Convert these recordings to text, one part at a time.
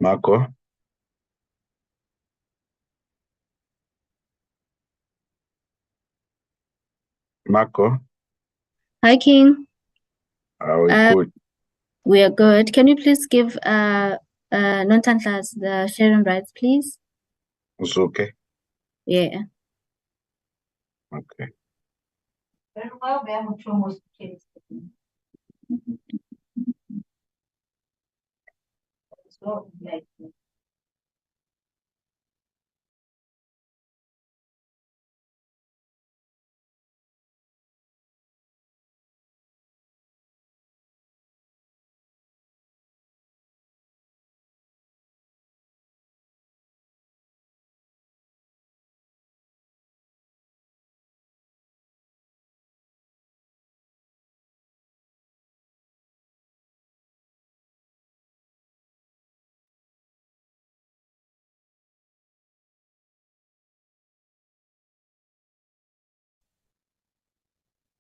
Marco, Marco, Hi, King. are we Uh, good? we are good. Can you please give non-Tantas the sharing rights, please? It's okay. Yeah. Okay.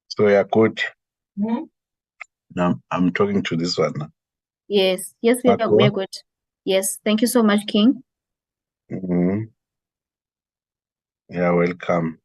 So you're good. Now I'm talking to this one now. Yes. Yes, we are Marco. good. Yes. Thank you so much, King. Mm-hmm. Yeah, welcome.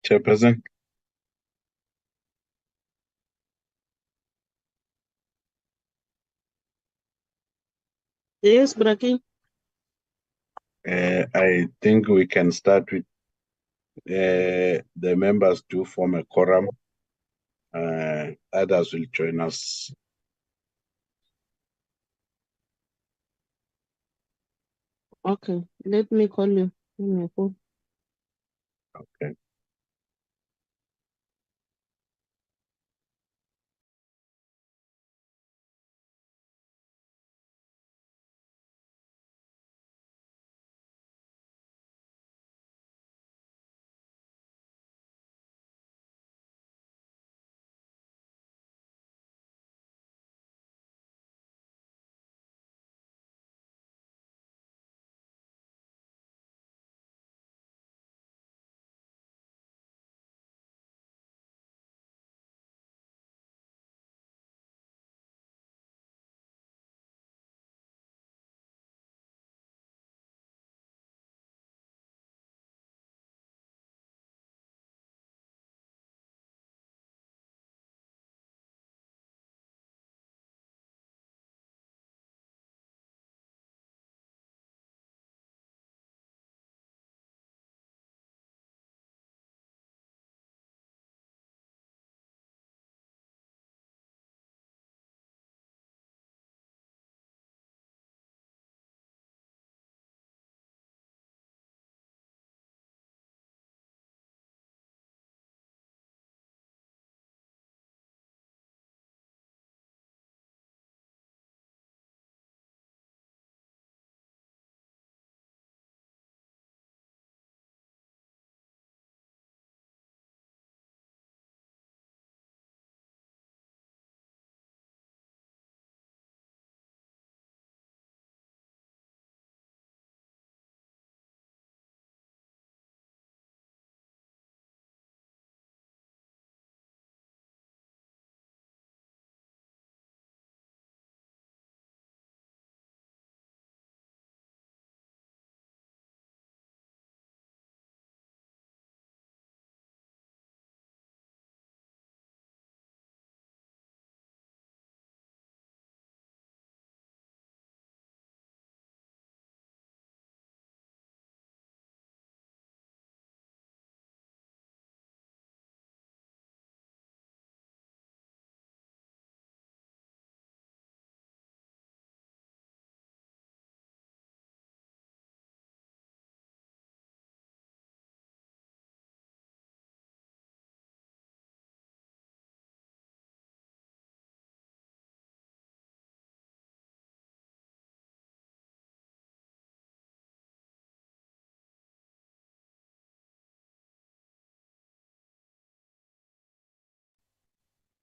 Chairperson. Yes, Braki. I think we can start with the members to form a quorum. Others will join us. Okay, let me call you. Give me a phone. Okay.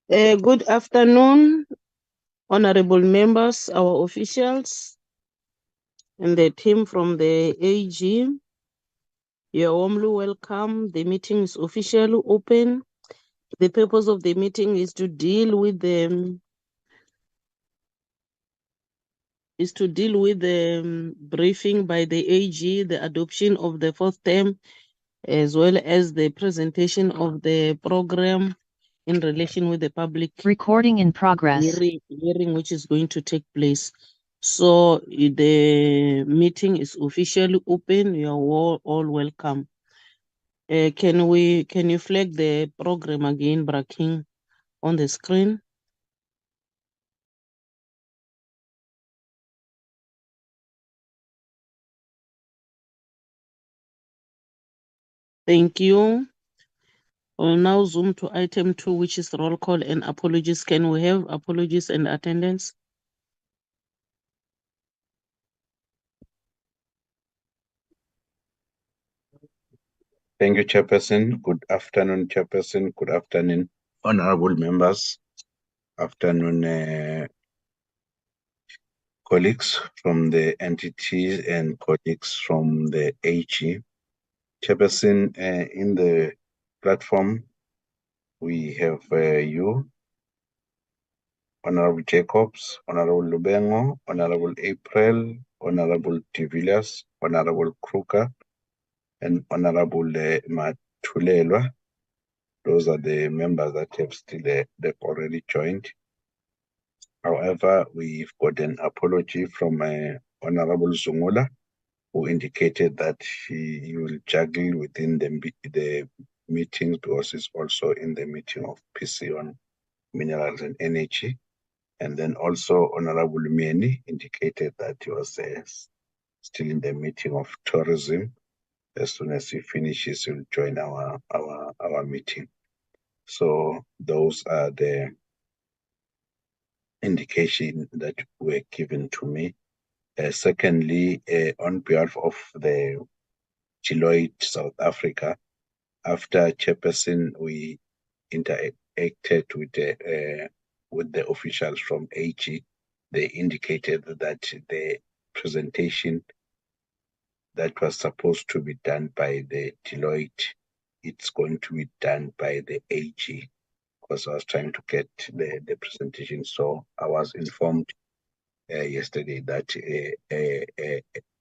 Good afternoon, honorable members, our officials, and the team from the AG. You're warmly welcome. The meeting is officially open. The purpose of the meeting is to deal with the briefing by the AG, the adoption of the fourth term, as well as the presentation of the program in relation with the public Recording in progress. hearing which is going to take place. So the meeting is officially open. You are all welcome. Can you flag the program again, Braking, on the screen? Thank you. We'll now zoom to item 2, which is roll call and apologies. Can we have apologies and attendance? Thank you, Chairperson. Good afternoon, Chairperson. Good afternoon, honorable members. Afternoon, colleagues from the entities and colleagues from the AG. Chairperson, in the platform, we have you, Honorable Jacobs, Honorable Lubengo, Honorable April, Honorable Tivillas, Honorable Kruger, and Honorable Matulelwa. Those are the members that have still they've already joined. However, we've got an apology from Honorable Zungula, who indicated that he will juggle within the meetings because he's also in the meeting of PC on minerals and energy. And then also Honorable Mieni indicated that he was still in the meeting of tourism. As soon as he finishes, he'll join our meeting. So those are the indication that were given to me. Secondly, on behalf of the Deloitte South Africa, after Chairperson, we interacted with the officials from AG. They indicated that the presentation that was supposed to be done by the Deloitte, it's going to be done by the AG, because I was trying to get the presentation. So I was informed yesterday that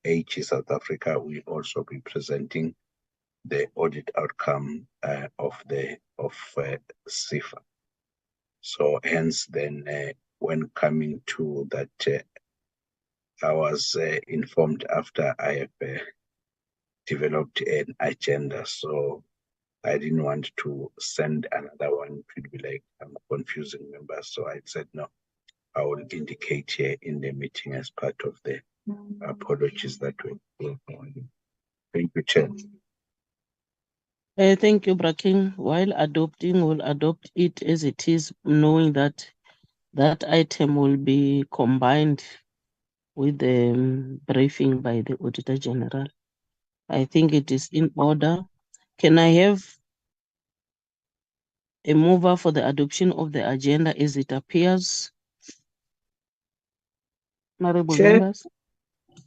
AG South Africa will also be presenting the audit outcome of sefa. So hence then when coming to that, I was informed after I have developed an agenda. So I didn't want to send another one. It would be like I'm confusing members. So I said, no, I will indicate here in the meeting as part of the apologies that we Thank you, Chair. Thank you, Braking. While adopting, we'll adopt it as it is, knowing that that item will be combined with the briefing by the Auditor-General. I think it is in order. Can I have a mover for the adoption of the agenda as it appears? Honorable Chair, members?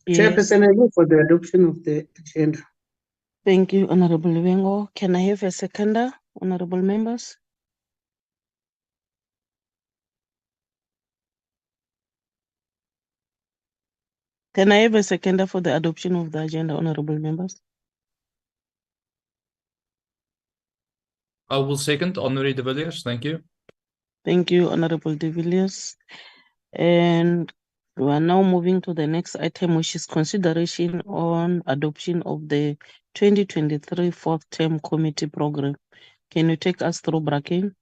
Yes. Chairperson, I move for the adoption of the agenda. Thank you, Honorable Luengo. Can I have a seconder, honorable members? Can I have a seconder for the adoption of the agenda, honorable members? I will second, Honorary de Villiers. Thank you. Thank you, Honorable de Villiers. And we are now moving to the next item, which is consideration on adoption of the 2023 fourth term committee program. Can you take us through, Bracken?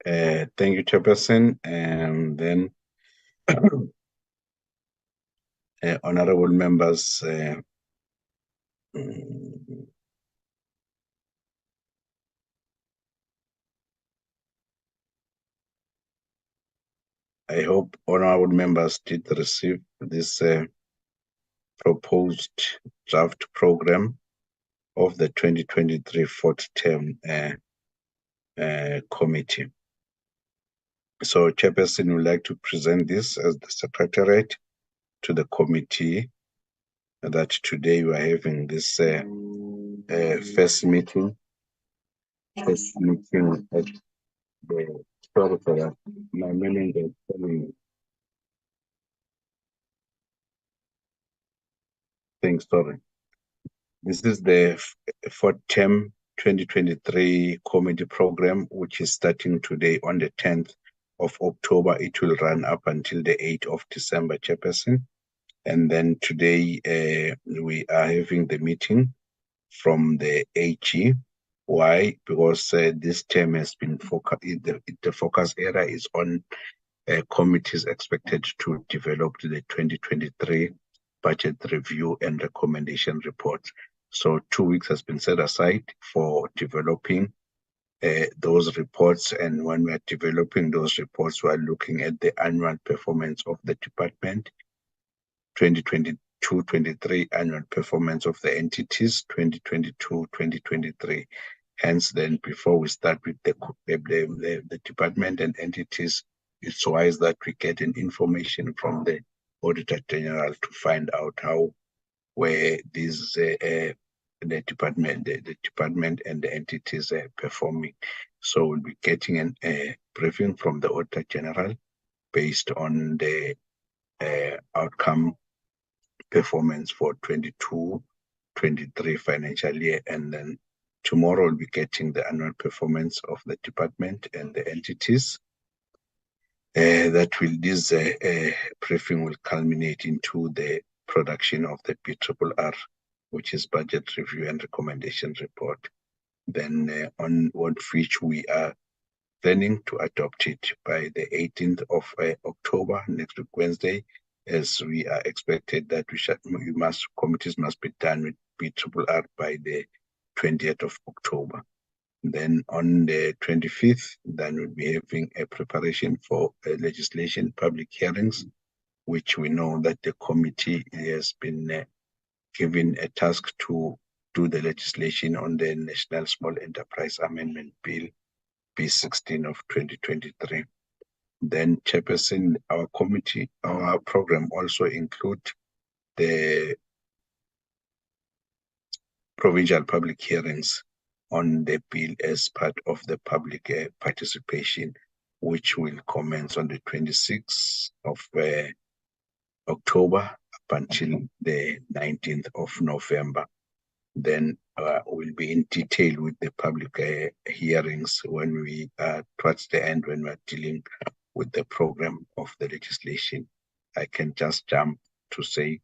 Thank you, Chairperson. And then honorable members, I hope honorable members did receive this proposed draft program of the 2023 fourth term committee. So Chairperson would like to present this as the Secretariat to the committee that today we are having this first meeting at the, sorry for that, my manager is telling me things, sorry. This is the fourth term 2023 committee program, which is starting today on the 10th of October. It will run up until the 8th of December, Chairperson. And then today we are having the meeting from the AG. Why? Because this term has been the focus area is on committees expected to develop the 2023 budget review and recommendation report. So 2 weeks has been set aside for developing those reports. And when we are developing those reports, we are looking at the annual performance of the department, 2022-23 annual performance of the entities, 2022-2023. Hence, then before we start with the department and entities, it's wise that we get an information from the Auditor-General to find out how, where these the department and the entities are performing. So we'll be getting a briefing from the Auditor-General based on the outcome performance for 22, 23 financial year. And then tomorrow we'll be getting the annual performance of the department and the entities. This briefing will culminate into the production of the BRRR, which is Budget Review and Recommendation Report. Then on which we are planning to adopt it by the 18th of October, next week Wednesday, as we are expected that committees must be done with BRRR by the 20th of October. Then on the 25th, then we'll be having a preparation for legislation public hearings, which we know that the committee has been given a task to do the legislation on the National Small Enterprise Amendment Bill, B16 of 2023. Then, Chairperson, our program also include the provincial public hearings on the bill as part of the public participation, which will commence on the 26th of October up until the 19th of November. Then we'll be in detail with the public hearings when we are towards the end, when we're dealing with the program of the legislation. I can just jump to say,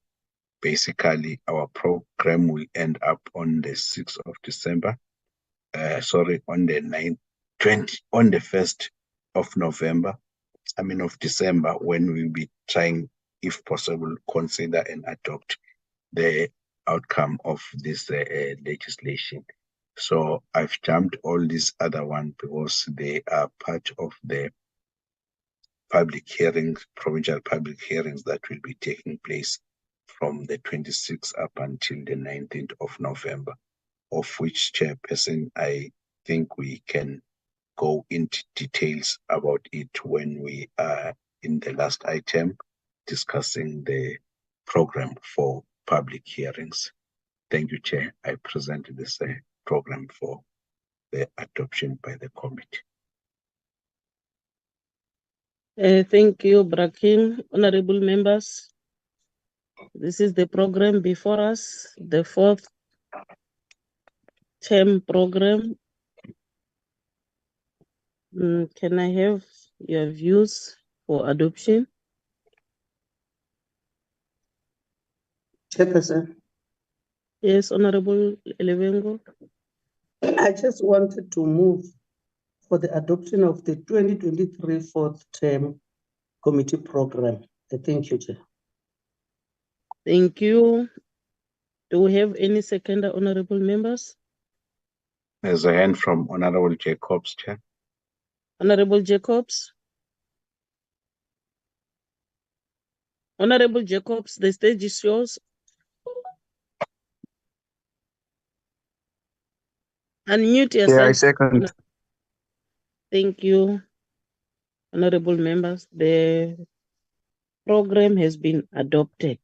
basically, our program will end up on the 6th of December. On the 1st of November, of December, when we'll be trying, if possible, consider and adopt the outcome of this legislation. So I've jumped all these other ones because they are part of the public hearings, provincial public hearings that will be taking place from the 26th up until the 19th of November, of which, Chairperson, I think we can go into details about it when we are in the last item discussing the program for public hearings. Thank you, Chair. I presented this program for the adoption by the committee. Thank you, Brakim. Honorable members, this is the program before us, the 4th term program. Can I have your views for adoption? Chairperson, Yes, Honorable Levengo. I just wanted to move for the adoption of the 2023 4th term committee program. Thank you, Chair. Thank you. Do we have any second, honorable members? There's a hand from Honorable Jacobs, Chair. Honorable Jacobs. Honorable Jacobs, the stage is yours. Unmute yourself. Yeah, I second. Thank you, honorable members. The program has been adopted.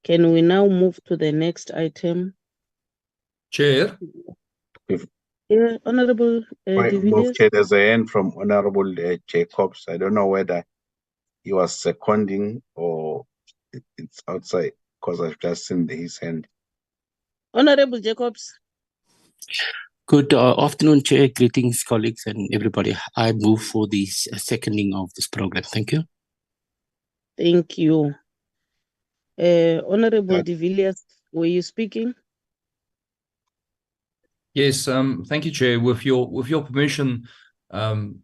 Can we now move to the next item? Chair. Yeah, Honorable De Villiers. Chair, there's a hand from Honorable Jacobs. I don't know whether he was seconding or it's outside, because I've just seen his hand. Honorable Jacobs. Good afternoon, Chair. Greetings, colleagues, and everybody. I move for the seconding of this program. Thank you. Thank you. Honorable De Villiers, were you speaking? Yes, thank you, Chair. With your permission,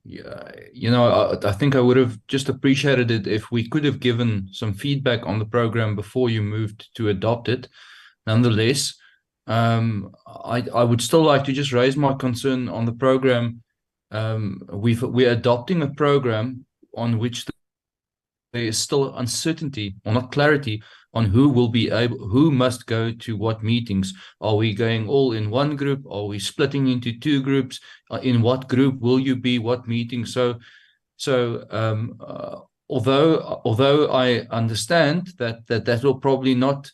you know, I think I would have just appreciated it if we could have given some feedback on the program before you moved to adopt it. Nonetheless, I would still like to just raise my concern on the program. We're adopting a program on which there is still uncertainty or not clarity on who must go to what meetings. Are we going all in one group? Are we splitting into two groups? In what group will you be? What meeting? So although I understand that will probably not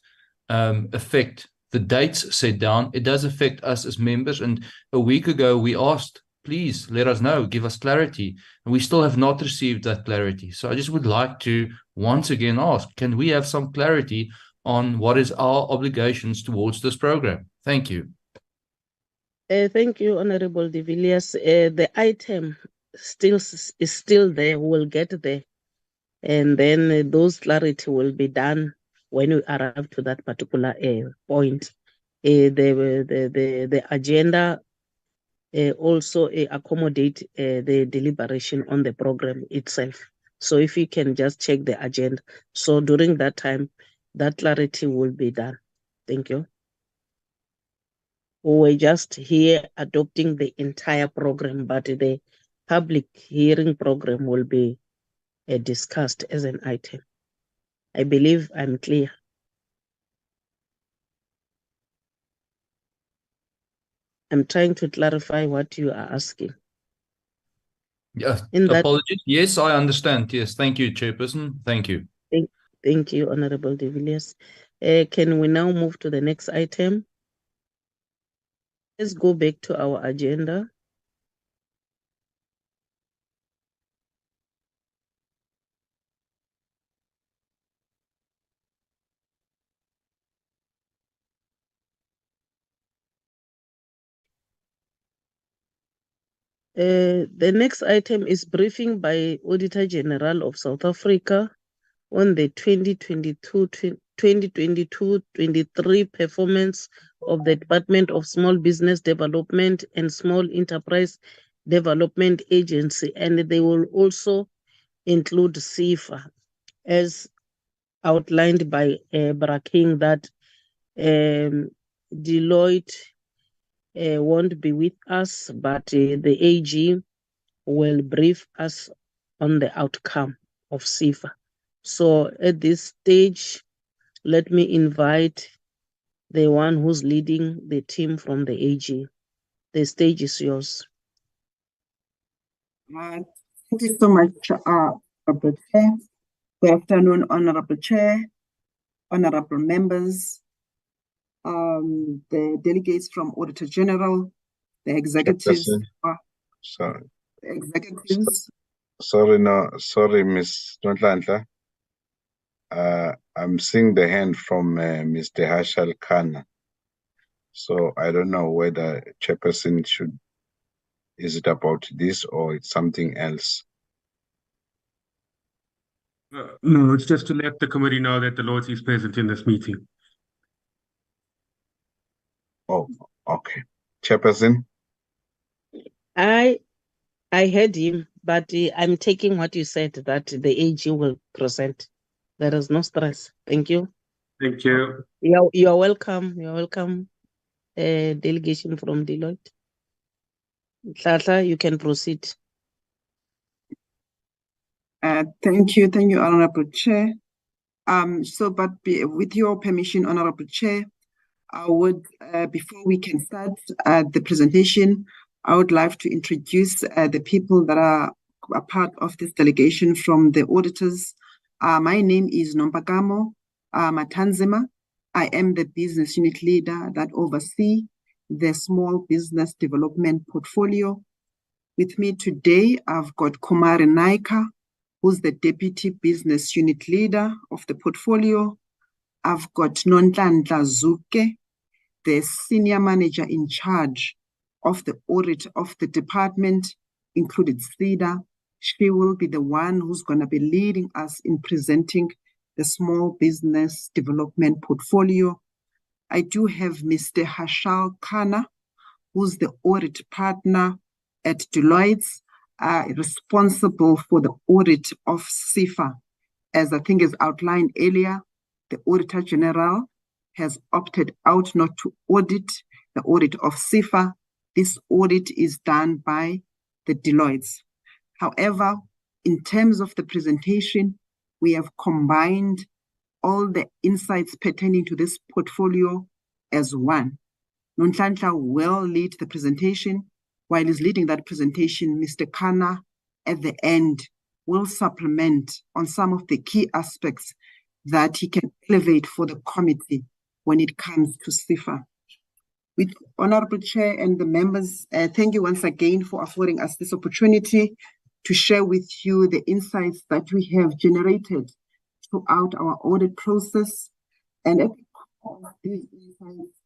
affect the dates set down, it does affect us as members. And a week ago we asked, please let us know, give us clarity. And we still have not received that clarity. So I just would like to once again ask, can we have some clarity on what is our obligations towards this program. Thank you. Thank you, Honorable de Villiers. The item is still there. We'll get there. And then those clarity will be done when we arrive to that particular point. The agenda also accommodate the deliberation on the program itself. So if you can just check the agenda. So during that time, that clarity will be done. Thank you. We're just here adopting the entire program, but the public hearing program will be discussed as an item. I believe I'm clear. I'm trying to clarify what you are asking. Yeah, apologies. Yes, I understand. Yes, thank you, Chairperson. Thank you. Thank you, Honorable de Villiers. Can we now move to the next item? Let's go back to our agenda. The next item is briefing by Auditor-General of South Africa on the 2022-23 performance of the Department of Small Business Development and Small Enterprise Development Agency, and they will also include sefa, as outlined by Braking, that Deloitte won't be with us, but the AG will brief us on the outcome of sefa. So at this stage, let me invite the one who's leading the team from the AG. The stage is yours. Thank you so much, Honorable Chair. Good afternoon, Honorable Chair, honorable members, the delegates from Auditor-General, the executives. Sorry. Executives. Sorry, Ms. Nonhlanhla. I'm seeing the hand from Mr. Hashal Khan. So I don't know whether Chairperson is it about this or it's something else? No, it's just to let the committee know that Deloitte is present in this meeting. Oh, okay. Chairperson? I heard him, but I'm taking what you said, that the AG will present. There is no stress. Thank you. Thank you. You're welcome. You're welcome. Delegation from Deloitte. Hlahla, you can proceed. Thank you, Honorable Chair. With your permission, Honorable Chair, I would, before we can start the presentation, I would like to introduce the people that are a part of this delegation from the auditors. My name is Nompakamo Matanzima. I am the business unit leader that oversees the small business development portfolio. With me today, I've got Kumari Naika, who's the deputy business unit leader of the portfolio. I've got Nonhlanhla Zuke, the senior manager in charge of the audit of the department, included Seda. She will be the one who's going to be leading us in presenting the small business development portfolio. I do have Mr. Hashal Khan, who's the audit partner at Deloitte, responsible for the audit of sefa. As I think is outlined earlier, the Auditor-General has opted out not to audit the audit of sefa. This audit is done by the Deloitte. However, in terms of the presentation, we have combined all the insights pertaining to this portfolio as one. Nonhlanhla will lead the presentation. While he's leading that presentation, Mr. Khan at the end will supplement on some of the key aspects that he can elevate for the committee when it comes to sefa. With Honorable Chair and the members, thank you once again for affording us this opportunity to share with you the insights that we have generated throughout our audit process. And at the core of these insights,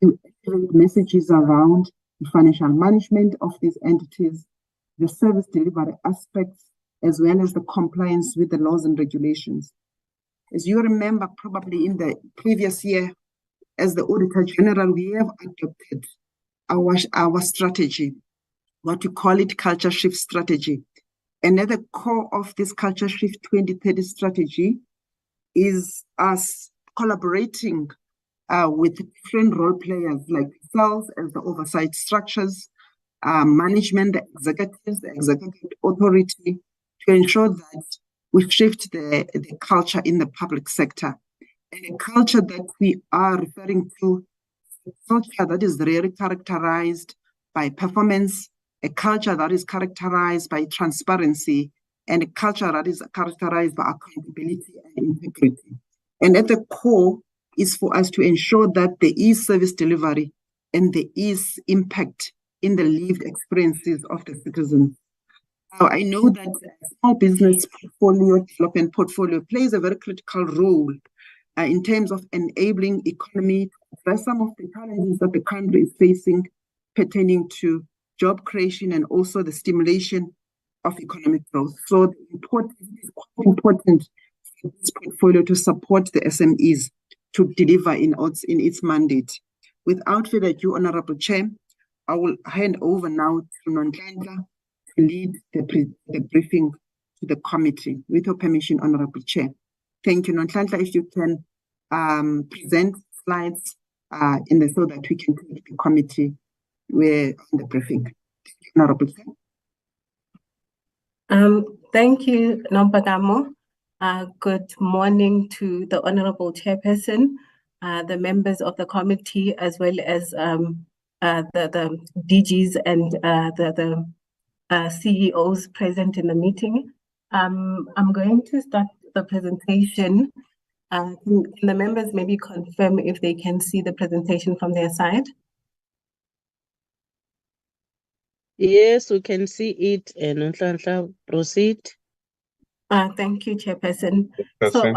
to activate messages around the financial management of these entities, the service delivery aspects, as well as the compliance with the laws and regulations. As you remember, probably in the previous year, as the Auditor-General, we have adopted our strategy, what we call it culture shift strategy. And at the core of this culture shift 2030 strategy is us collaborating with different role players like sales as the oversight structures, management, the executive authority, to ensure that we shift the culture in the public sector. And a culture that we are referring to, a culture that is really characterized by performance, a culture that is characterized by transparency, and a culture that is characterized by accountability and integrity. And at the core is for us to ensure that there is service delivery and there is impact in the lived experiences of the citizens. Now, I know that small business portfolio, development portfolio plays a very critical role in terms of enabling economy to address some of the challenges that the country is facing pertaining to job creation and also the stimulation of economic growth. So it's quite important for this portfolio to support the SMEs to deliver in its mandate. Without further ado, Honorable Chair, I will hand over now to Nonhlanhla to lead the briefing to the committee. With your permission, Honorable Chair. Thank you, Nonhlanhla. If you can present slides so that we can take the committee on the briefing. Thank you, Honorable Chair. Thank you, Nompagamo. Good morning to the Honorable Chairperson, the members of the committee, as well as the DGs and the CEOs present in the meeting. I'm going to start the presentation. Can the members maybe confirm if they can see the presentation from their side? Yes, we can see it. And Nonhlanhla, proceed. Thank you, Chairperson. So,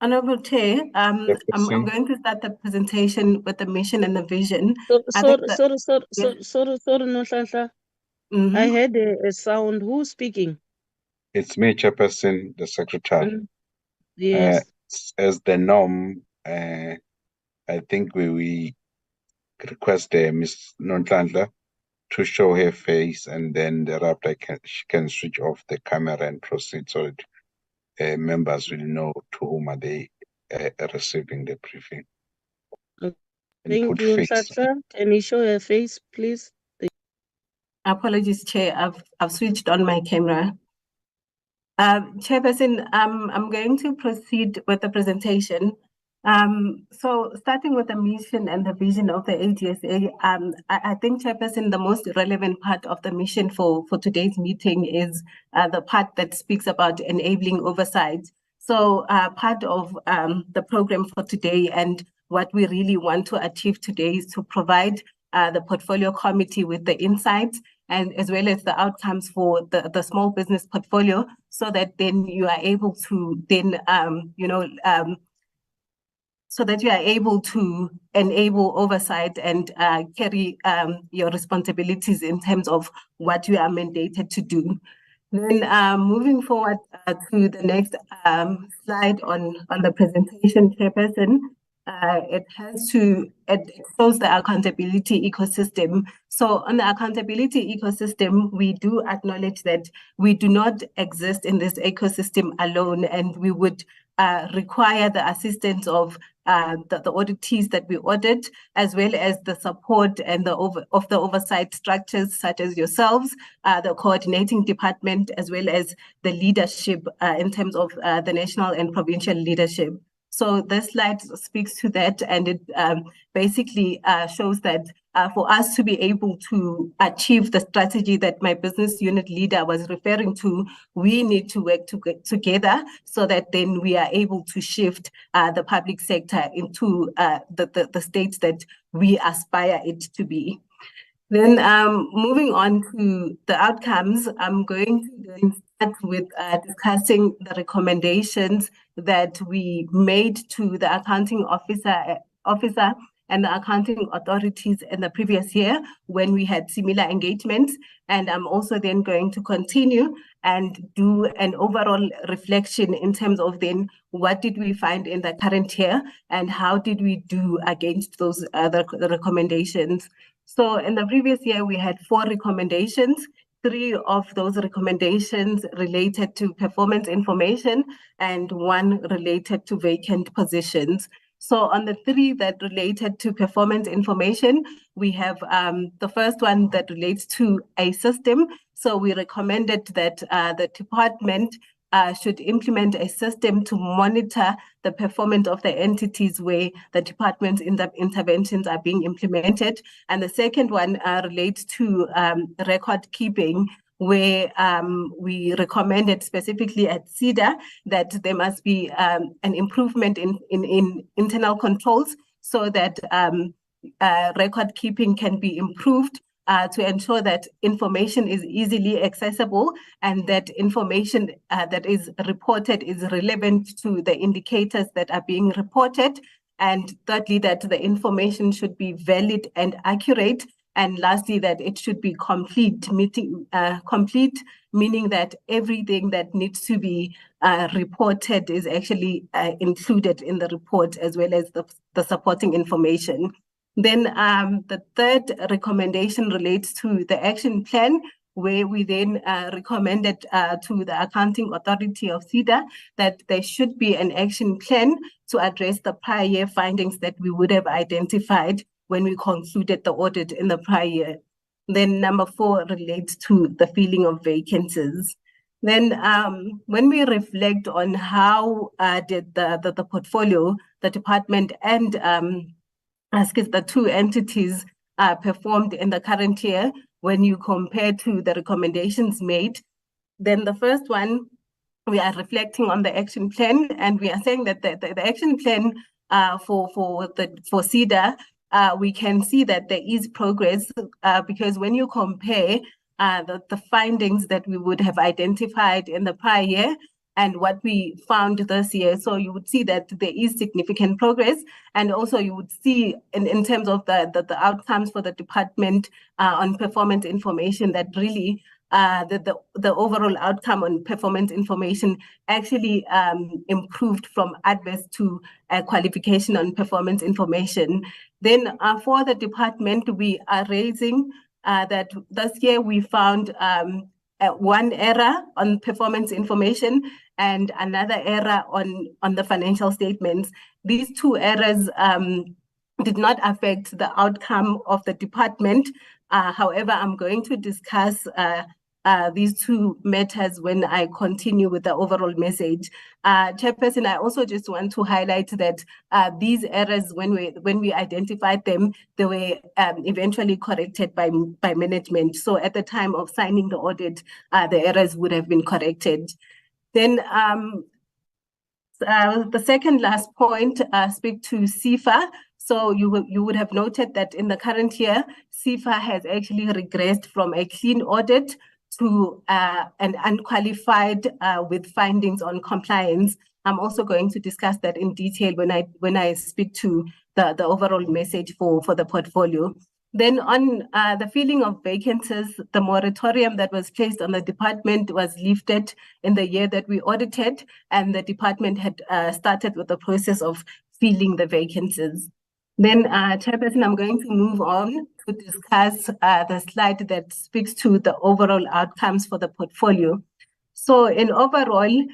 Honorable Chair, I'm going to start the presentation with the mission and the vision. Sorry, Nonhlanhla. I heard a sound. Who's speaking? It's me, Chairperson, the Secretary. Yes. As the norm, I think we request Ms. Nonhlanhla to show her face, and then thereafter she can switch off the camera and proceed so that members will know to whom are they receiving the briefing. Thank you, Nonhlanhla. Can you show her face, please? Apologies, Chair. I've switched on my camera. Chairperson, I'm going to proceed with the presentation. So starting with the mission and the vision of the AGSA, I think, Chairperson, the most relevant part of the mission for today's meeting is the part that speaks about enabling oversight. So part of the program for today and what we really want to achieve today is to provide the portfolio committee with the insights and as well as the outcomes for the small business portfolio, so that then you are able to then, so that you are able to enable oversight and carry your responsibilities in terms of what you are mandated to do. Then moving forward to the next slide on the presentation, Chairperson, it shows the accountability ecosystem. So on the accountability ecosystem, we do acknowledge that we do not exist in this ecosystem alone, and we would require the assistance of the auditees that we audit, as well as the support and the oversight structures such as yourselves, the coordinating department, as well as the leadership in terms of the national and provincial leadership. So this slide speaks to that, and it basically shows that for us to be able to achieve the strategy that my business unit leader was referring to, we need to work together so that then we are able to shift the public sector into the states that we aspire it to be. Then moving on to the outcomes, I'm going to then start with discussing the recommendations that we made to the accounting officer and the accounting authorities in the previous year when we had similar engagements. And I'm also then going to continue and do an overall reflection in terms of then what did we find in the current year and how did we do against those other recommendations. So in the previous year, we had 4 recommendations. 3 of those recommendations related to performance information and 1 related to vacant positions. So on the 3 that related to performance information, we have the first one that relates to a system. So we recommended that the department should implement a system to monitor the performance of the entities where the department's interventions are being implemented. And the second one relates to record keeping, where we recommended specifically at Seda that there must be an improvement in internal controls so that record keeping can be improved to ensure that information is easily accessible and that information that is reported is relevant to the indicators that are being reported. And thirdly, that the information should be valid and accurate. And lastly, that it should be complete, meaning that everything that needs to be reported is actually included in the report, as well as the supporting information. Then the third recommendation relates to the action plan, where we then recommended to the accounting authority of Seda that there should be an action plan to address the prior year findings that we would have identified when we concluded the audit in the prior year. Then number 4 relates to the filling of vacancies. Then when we reflect on how did the portfolio, the department and the 2 entities performed in the current year, when you compare to the recommendations made, then the first one, we are reflecting on the action plan, and we are saying that the action plan for Seda, we can see that there is progress because when you compare the findings that we would have identified in the prior year and what we found this year, so you would see that there is significant progress, and also you would see in terms of the outcomes for the department on performance information that really the overall outcome on performance information actually improved from adverse to qualification on performance information. Then for the department, we are raising that this year we found 1 error on performance information and another error on the financial statements. These 2 errors did not affect the outcome of the department. However, I'm going to discuss these 2 matters when I continue with the overall message. Chairperson, I also just want to highlight that these errors, when we identified them, they were eventually corrected by management. So at the time of signing the audit, the errors would have been corrected. Then the second last point speak to sefa. So you would have noted that in the current year, sefa has actually regressed from a clean audit to an unqualified with findings on compliance. I'm also going to discuss that in detail when I speak to the overall message for the portfolio. Then on the filling of vacancies, the moratorium that was placed on the department was lifted in the year that we audited, and the department had started with the process of filling the vacancies. Then, Chairperson, I'm going to move on to discuss the slide that speaks to the overall outcomes for the portfolio. So in overall,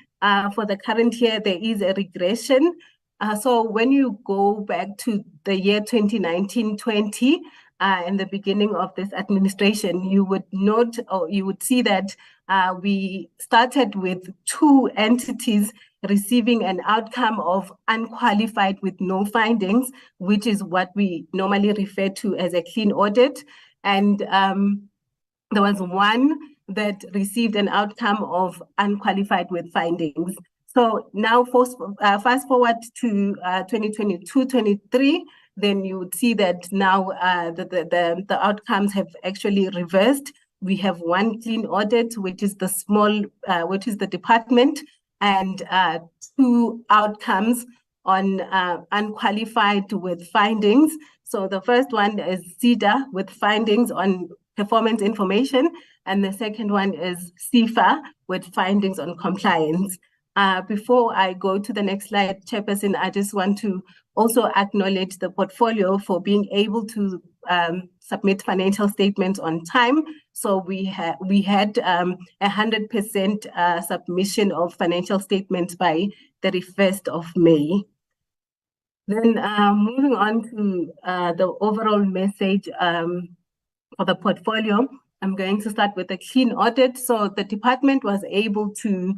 for the current year, there is a regression. So when you go back to the year 2019-20, in the beginning of this administration, you would note, or you would see that we started with 2 entities receiving an outcome of unqualified with no findings, which is what we normally refer to as a clean audit. And there was 1 that received an outcome of unqualified with findings. So now fast forward to 2022-23, then you would see that now the outcomes have actually reversed. We have one clean audit, which is the department, and 2 outcomes on unqualified with findings. So the first one is Seda with findings on performance information, and the second one is sefa with findings on compliance. Before I go to the next slide, Chairperson, I just want to also acknowledge the portfolio for being able to submit financial statements on time. So we had 100% submission of financial statements by 31st of May. Then moving on to the overall message for the portfolio, I'm going to start with a clean audit. So the department was able to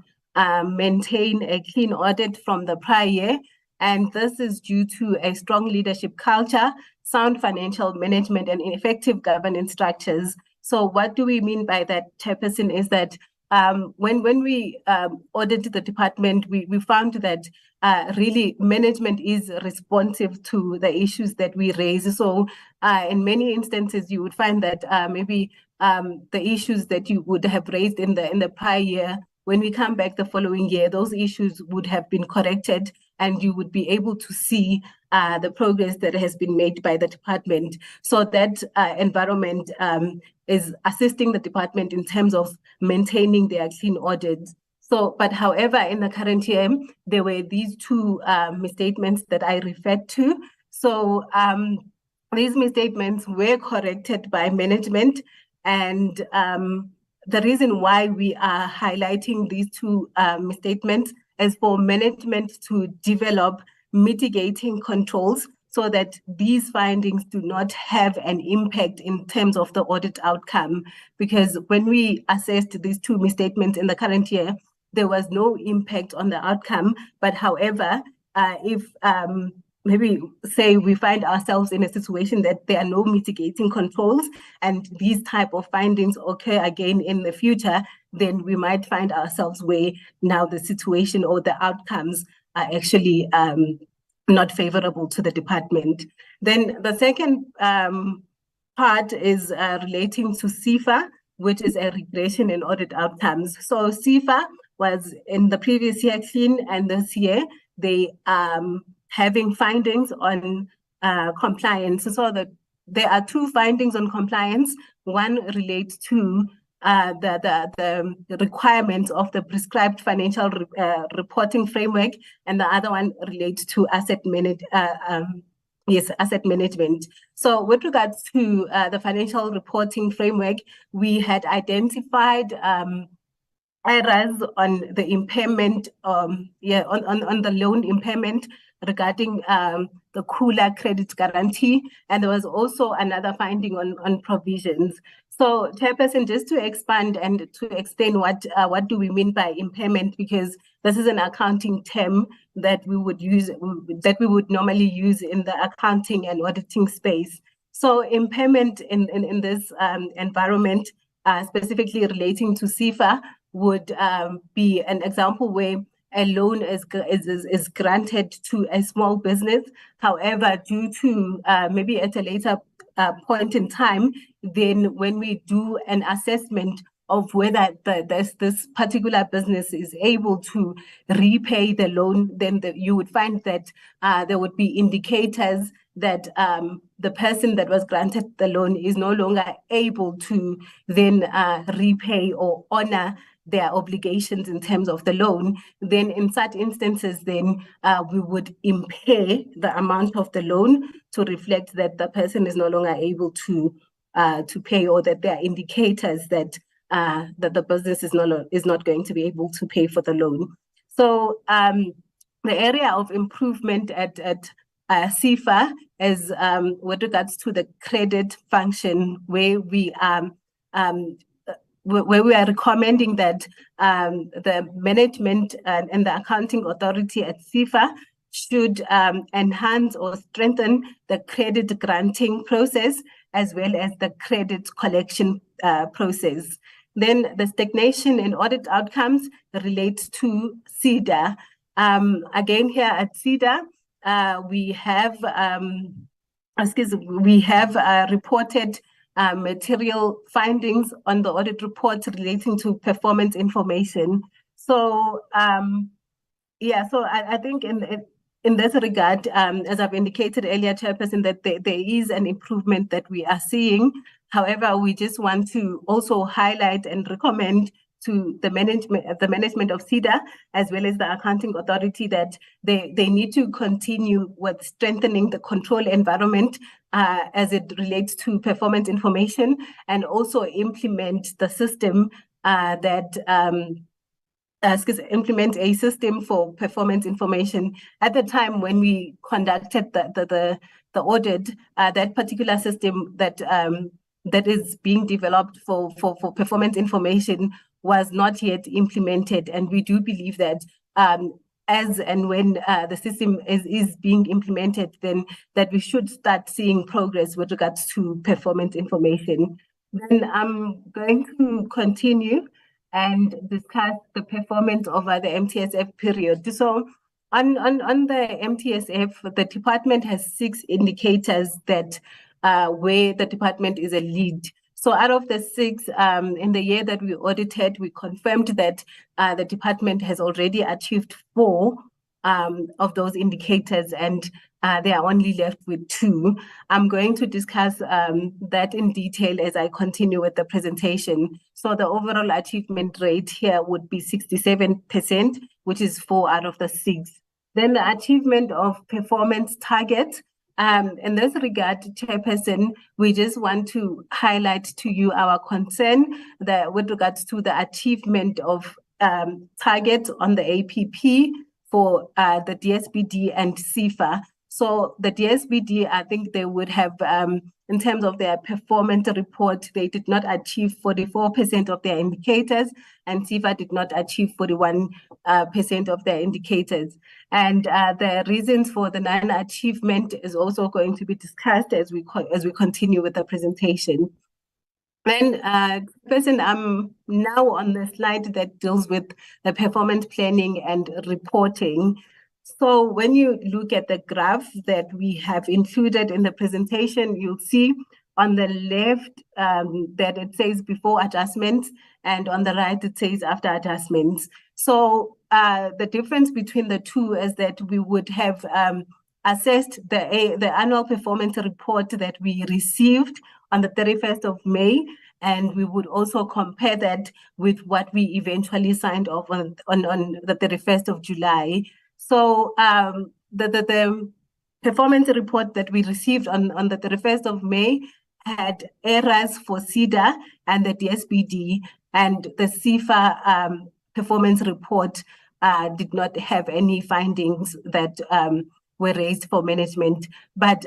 maintain a clean audit from the prior year, and this is due to a strong leadership culture, sound financial management, and effective governance structures. So what do we mean by that, Chairperson, is that when we audited the department, we found that really management is responsive to the issues that we raise. So in many instances, you would find that maybe the issues that you would have raised in the prior year, when we come back the following year, those issues would have been corrected, and you would be able to see the progress that has been made by the department. So that environment is assisting the department in terms of maintaining their clean audits. So, but however, in the current year, there were these 2 misstatements that I referred to. So these misstatements were corrected by management, and the reason why we are highlighting these 2 misstatements is for management to develop mitigating controls so that these findings do not have an impact in terms of the audit outcome. Because when we assessed these 2 misstatements in the current year, there was no impact on the outcome. But however, if maybe say we find ourselves in a situation that there are no mitigating controls and these type of findings occur again in the future, then we might find ourselves where now the situation or the outcomes are actually not favorable to the department. Then the second part is relating to sefa, which is a regression in audit outcomes. So sefa was in the previous year clean, and this year they having findings on compliance. So there are 2 findings on compliance. One relates to the requirements of the prescribed financial reporting framework, and the other one relates to asset management. So with regards to the financial reporting framework, we had identified errors on the impairment, on the loan impairment regarding the Kula credit guarantee, and there was also another finding on provisions. So, Chairperson, just to expand and to explain what do we mean by impairment, because this is an accounting term that we would use, that we would normally use in the accounting and auditing space. So, impairment in this environment, specifically relating to sefa, would be an example where a loan is granted to a small business. However, due to maybe at a later point in time, then when we do an assessment of whether this particular business is able to repay the loan, then you would find that there would be indicators that the person that was granted the loan is no longer able to then repay or honor their obligations in terms of the loan. Then in such instances, then we would impair the amount of the loan to reflect that the person is no longer able to pay, or that there are indicators that that the business is not going to be able to pay for the loan. So the area of improvement at sefa is with regards to the credit function, where we are recommending that the management and the accounting authority at sefa should enhance or strengthen the credit granting process as well as the credit collection process. Then the stagnation in audit outcomes relates to Seda. Again, here at Seda, we have we have reported material findings on the audit report relating to performance information. So yeah, so I think in this regard, as I've indicated earlier, Chairperson, that there is an improvement that we are seeing. However, we just want to also highlight and recommend to the management of Seda, as well as the accounting authority, that they need to continue with strengthening the control environment as it relates to performance information, and also implement the system implement a system for performance information. At the time when we conducted the audit, that particular system that is being developed for performance information was not yet implemented, and we do believe that as and when the system is being implemented, then that we should start seeing progress with regards to performance information. Then I'm going to continue and discuss the performance over the MTSF period. So on the MTSF, the department has 6 indicators that where the department is a lead. So out of the 6, in the year that we audited, we confirmed that the department has already achieved 4 of those indicators, and they are only left with 2. I'm going to discuss that in detail as I continue with the presentation. So the overall achievement rate here would be 67%, which is 4 out of the 6. Then the achievement of performance target. In this regard, Chairperson, we just want to highlight to you our concern that with regards to the achievement of targets on the APP for the DSBD and sefa. So the DSBD, I think they would have, in terms of their performance report, they did not achieve 44% of their indicators, and sefa did not achieve 41% of their indicators. And the reasons for the non-achievement is also going to be discussed as we continue with the presentation. Then, person, I'm now on the slide that deals with the performance planning and reporting. So when you look at the graph that we have included in the presentation, you'll see on the left that it says before adjustments, and on the right it says after adjustments. So the difference between the two is that we would have assessed the annual performance report that we received on the 31st of May, and we would also compare that with what we eventually signed off on the 31st of July. So the performance report that we received on the 31st of May had errors for Seda and the DSBD, and the sefa performance report did not have any findings that were raised for management. But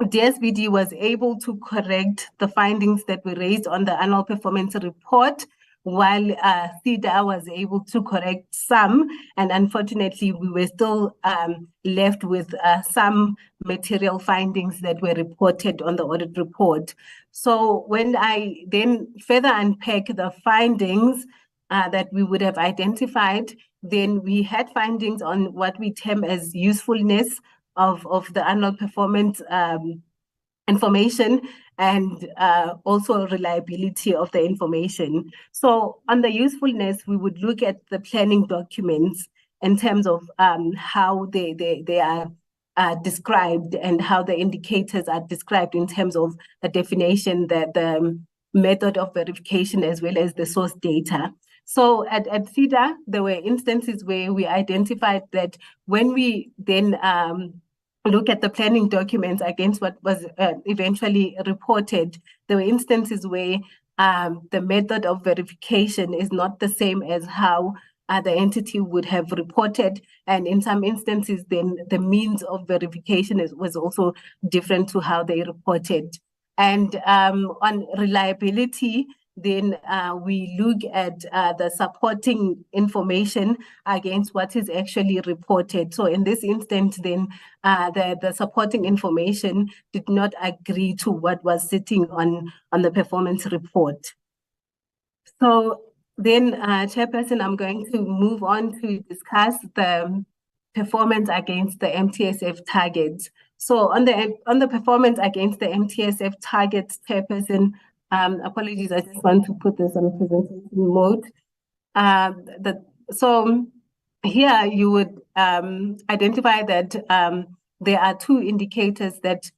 DSBD was able to correct the findings that were raised on the annual performance report, while Seda was able to correct some, and unfortunately we were still left with some material findings that were reported on the audit report. So when I then further unpack the findings that we would have identified, then we had findings on what we term as usefulness of the annual performance information, and also reliability of the information. So on the usefulness, we would look at the planning documents in terms of how they are described, and how the indicators are described in terms of the definition, the method of verification, as well as the source data. So at Seda, there were instances where we identified that when we then look at the planning documents against what was eventually reported, there were instances where the method of verification is not the same as how the entity would have reported. And in some instances, then the means of verification was also different to how they reported. And on reliability, then we look at the supporting information against what is actually reported. So in this instance, then the supporting information did not agree to what was sitting on the performance report. So then, Chairperson, I'm going to move on to discuss the performance against the MTSF targets. So on the performance against the MTSF targets, Chairperson, apologies, I just want to put this on a presentation mode. So here you would identify that there are two indicators that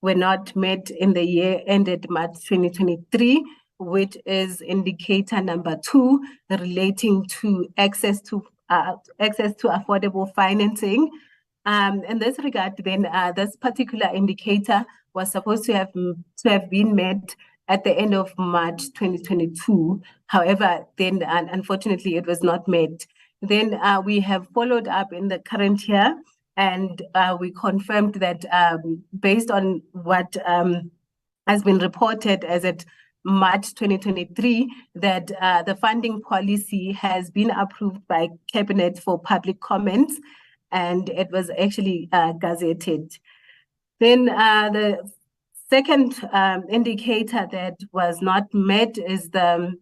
were not met in the year ended March 2023, which is indicator number 2 relating to access to affordable financing. In this regard, then this particular indicator was supposed to have been met at the end of March 2022. However, then unfortunately it was not met. Then we have followed up in the current year, and we confirmed that based on what has been reported as at March 2023, that the funding policy has been approved by Cabinet for public comments, and it was actually gazetted. Then the second indicator that was not met is the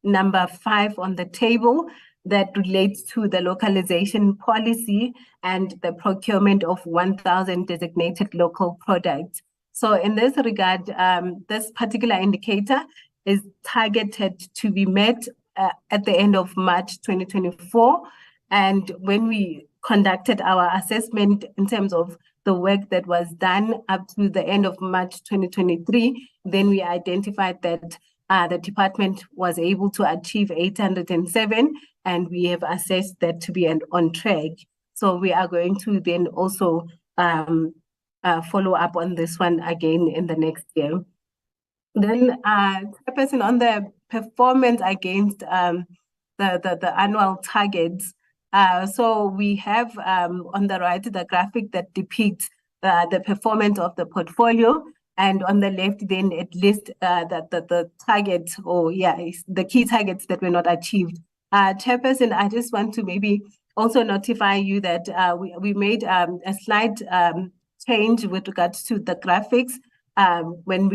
number 5 on the table that relates to the localization policy and the procurement of 1,000 designated local products. So in this regard, this particular indicator is targeted to be met at the end of March 2024. And when we conducted our assessment in terms of the work that was done up to the end of March 2023, then we identified that the department was able to achieve 807, and we have assessed that to be on track. So we are going to then also follow up on this one again in the next year. Then Chairperson, on the performance against the annual targets, so we have on the right the graphic that depicts the performance of the portfolio, and on the left then it lists the targets, or the key targets that were not achieved. Chairperson, I just want to maybe also notify you that we made a slight change with regards to the graphics when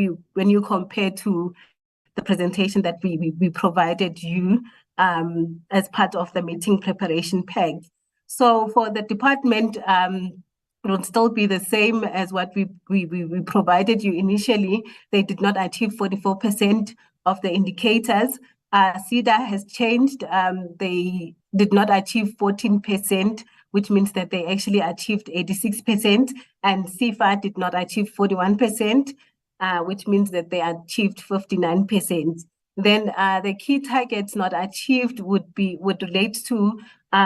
you compare to the presentation that we provided you as part of the meeting preparation pack. So for the department, it will still be the same as what we provided you initially. They did not achieve 44% of the indicators. Seda has changed. They did not achieve 14%, which means that they actually achieved 86%, and sefa did not achieve 41%, which means that they achieved 59%. Then the key targets not achieved would relate to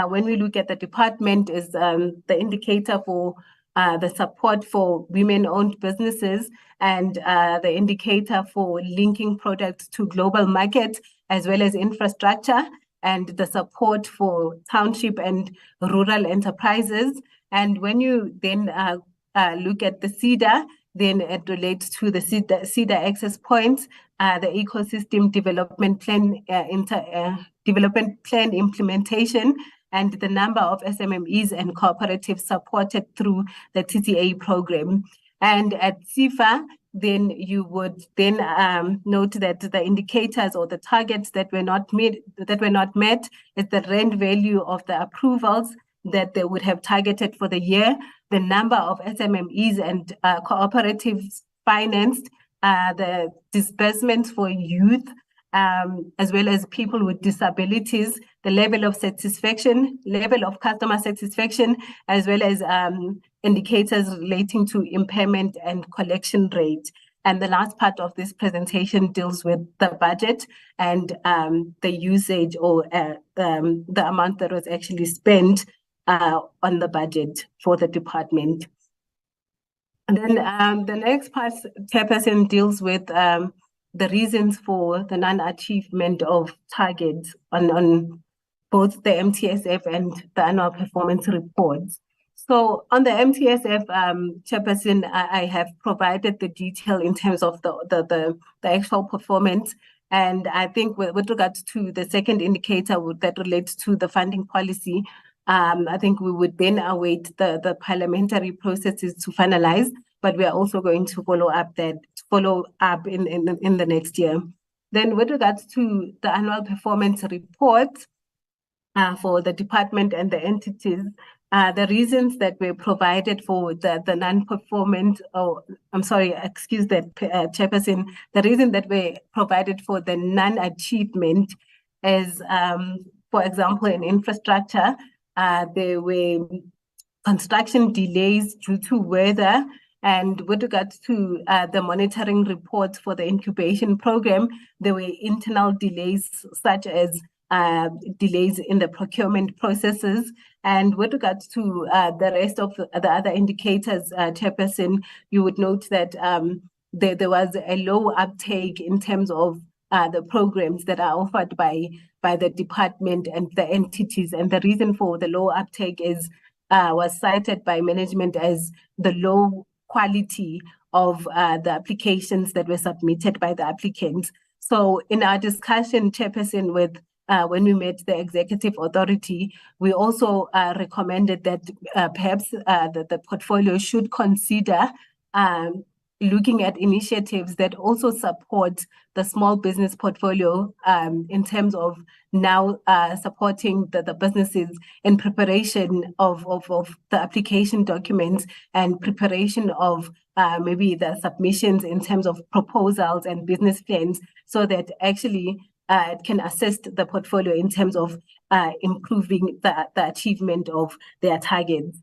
when we look at the department is the indicator for the support for women-owned businesses, and the indicator for linking products to global markets, as well as infrastructure, and the support for township and rural enterprises. And when you then look at the Seda, then it relates to the Seda access points, the ecosystem development plan implementation, and the number of SMMEs and cooperatives supported through the TTA program. And at sefa, then you would then note that the indicators or the targets that were not met is the rand value of the approvals that they would have targeted for the year, the number of SMMEs and cooperatives financed, the disbursements for youth, as well as people with disabilities, the level of satisfaction, level of customer satisfaction, as well as indicators relating to impairment and collection rate. And the last part of this presentation deals with the budget and the usage or the amount that was actually spent on the budget for the department. And then the next part, Chairperson, deals with the reasons for the non-achievement of targets on both the MTSF and the annual performance reports. So on the MTSF, Chairperson, I have provided the detail in terms of the actual performance. And I think with regards to the second indicator that relates to the funding policy, I think we would then await the parliamentary processes to finalize, but we are also going to follow up in the next year. Then with regards to the annual performance report for the department and the entities, the reasons that were provided for the non-performance, excuse that, Chairperson, the reason that were provided for the non-achievement is, for example, in infrastructure, there were construction delays due to weather, and with regards to the monitoring reports for the incubation program, there were internal delays such as delays in the procurement processes. And with regards to the rest of the other indicators, Chairperson, you would note that there was a low uptake in terms of the programs that are offered by the department and the entities. And the reason for the low uptake was cited by management as the low quality of the applications that were submitted by the applicants. So in our discussion, Chairperson, with when we met the executive authority, we also recommended that perhaps the portfolio should consider looking at initiatives that also support the small business portfolio in terms of now supporting the businesses in preparation of the application documents and preparation of maybe the submissions in terms of proposals and business plans, so that actually it can assist the portfolio in terms of improving the achievement of their targets.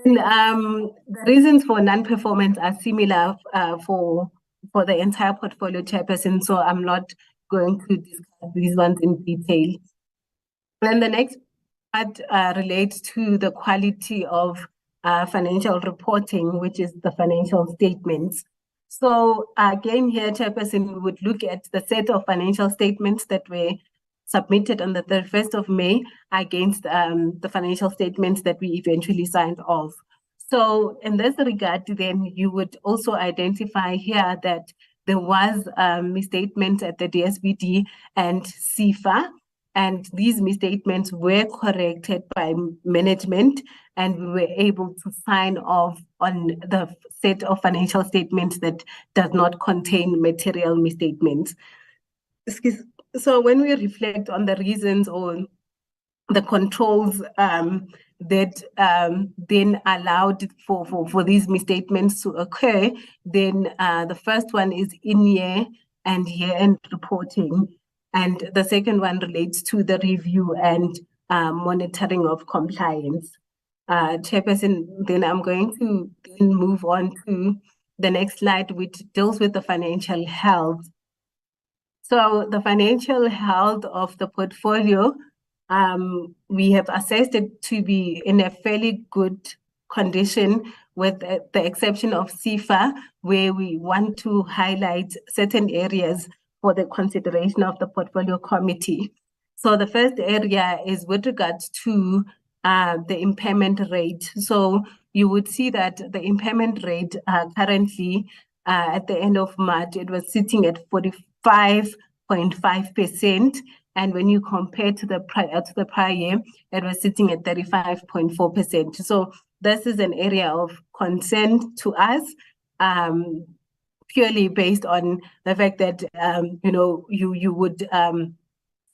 Then, the reasons for non-performance are similar for the entire portfolio, Chairperson, so I'm not going to discuss these ones in detail. Then the next part relates to the quality of financial reporting, which is the financial statements. So again here, Chairperson, we would look at the set of financial statements that were submitted on the 31st of May against the financial statements that we eventually signed off. So in this regard, then you would also identify here that there was a misstatement at the DSBD and sefa, and these misstatements were corrected by management, and we were able to sign off on the set of financial statements that does not contain material misstatements. So when we reflect on the reasons or the controls that then allowed for these misstatements to occur, then the first one is in-year and year-end reporting. And the second one relates to the review and monitoring of compliance. Chairperson, then I'm going to then move on to the next slide, which deals with the financial health. So the financial health of the portfolio, we have assessed it to be in a fairly good condition, with the exception of sefa, where we want to highlight certain areas for the consideration of the portfolio committee. So the first area is with regards to the impairment rate. So you would see that the impairment rate currently at the end of March, it was sitting at 45.5%. And when you compare to the prior year, it was sitting at 35.4%. So this is an area of concern to us, purely based on the fact that you would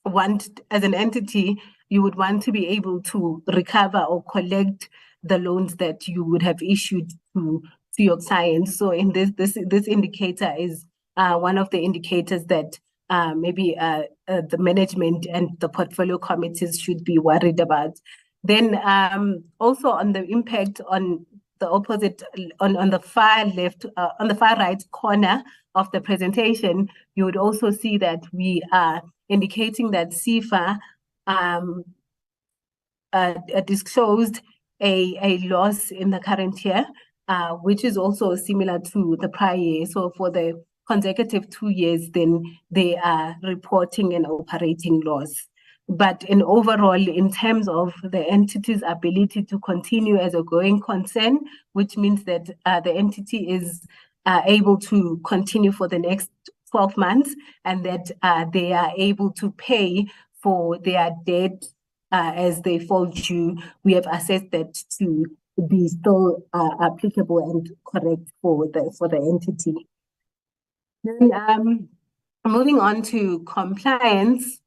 want, as an entity, you would want to be able to recover or collect the loans that you would have issued to your clients. So in this indicator is one of the indicators that maybe the management and the portfolio committees should be worried about. Then also on the impact on the opposite, on the far left, on the far right corner of the presentation, you would also see that we are indicating that sefa disclosed a loss in the current year, which is also similar to the prior year. So for the consecutive 2 years, then they are reporting an operating loss. But in overall, in terms of the entity's ability to continue as a going concern, which means that the entity is able to continue for the next 12 months, and that they are able to pay for their debt as they fall due, we have assessed that to be still applicable and correct for the entity. Then moving on to compliance,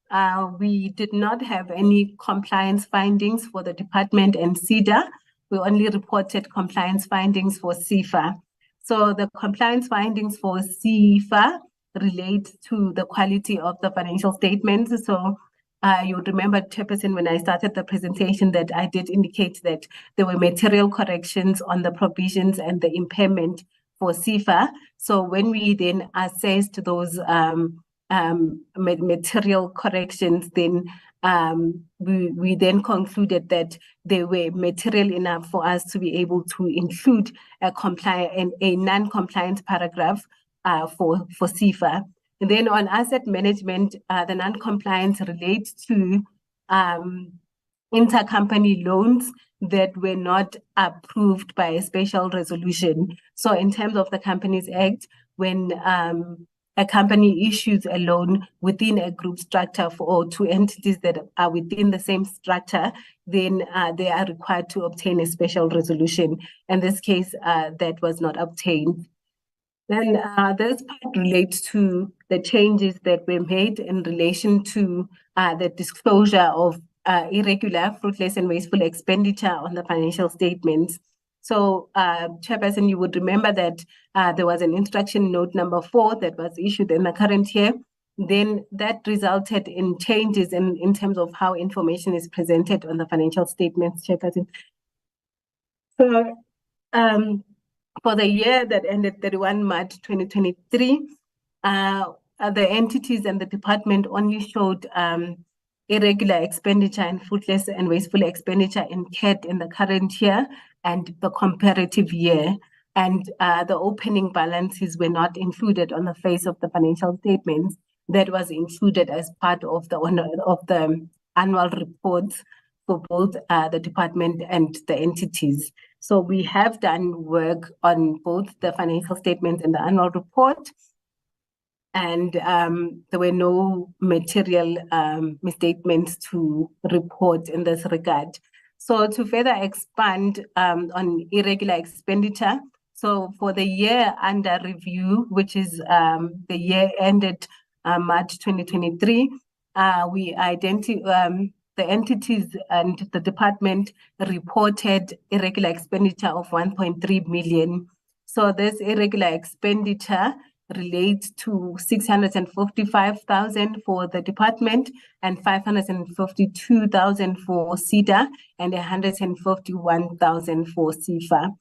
we did not have any compliance findings for the department and Seda. We only reported compliance findings for sefa. So the compliance findings for sefa relate to the quality of the financial statements. So you would remember, Chairperson, when I started the presentation that I did indicate that there were material corrections on the provisions and the impairment for sefa. So when we then assessed those material corrections, then we then concluded that they were material enough for us to be able to include a non-compliant paragraph for sefa. And then on asset management, the non-compliance relates to intercompany loans that were not approved by a special resolution. So in terms of the Companies Act, when a company issues a loan within a group structure or to entities that are within the same structure, then they are required to obtain a special resolution. In this case, that was not obtained. Then this part relates to the changes that were made in relation to the disclosure of irregular, fruitless, and wasteful expenditure on the financial statements. So, Chairperson, you would remember that there was an instruction note number 4 that was issued in the current year. Then that resulted in changes in terms of how information is presented on the financial statements, Chairperson. So, for the year that ended 31 March 2023, the entities and the department only showed irregular expenditure and fruitless and wasteful expenditure incurred in the current year and the comparative year. And the opening balances were not included on the face of the financial statements. That was included as part of the annual reports for both the department and the entities. So we have done work on both the financial statements and the annual report, and there were no material misstatements to report in this regard. So to further expand on irregular expenditure, so for the year under review, which is the year ended March 2023, we identified the entities and the department reported irregular expenditure of 1.3 million. So this irregular expenditure relates to 655,000 for the department and 552,000 for Seda and 151,000 for sefa.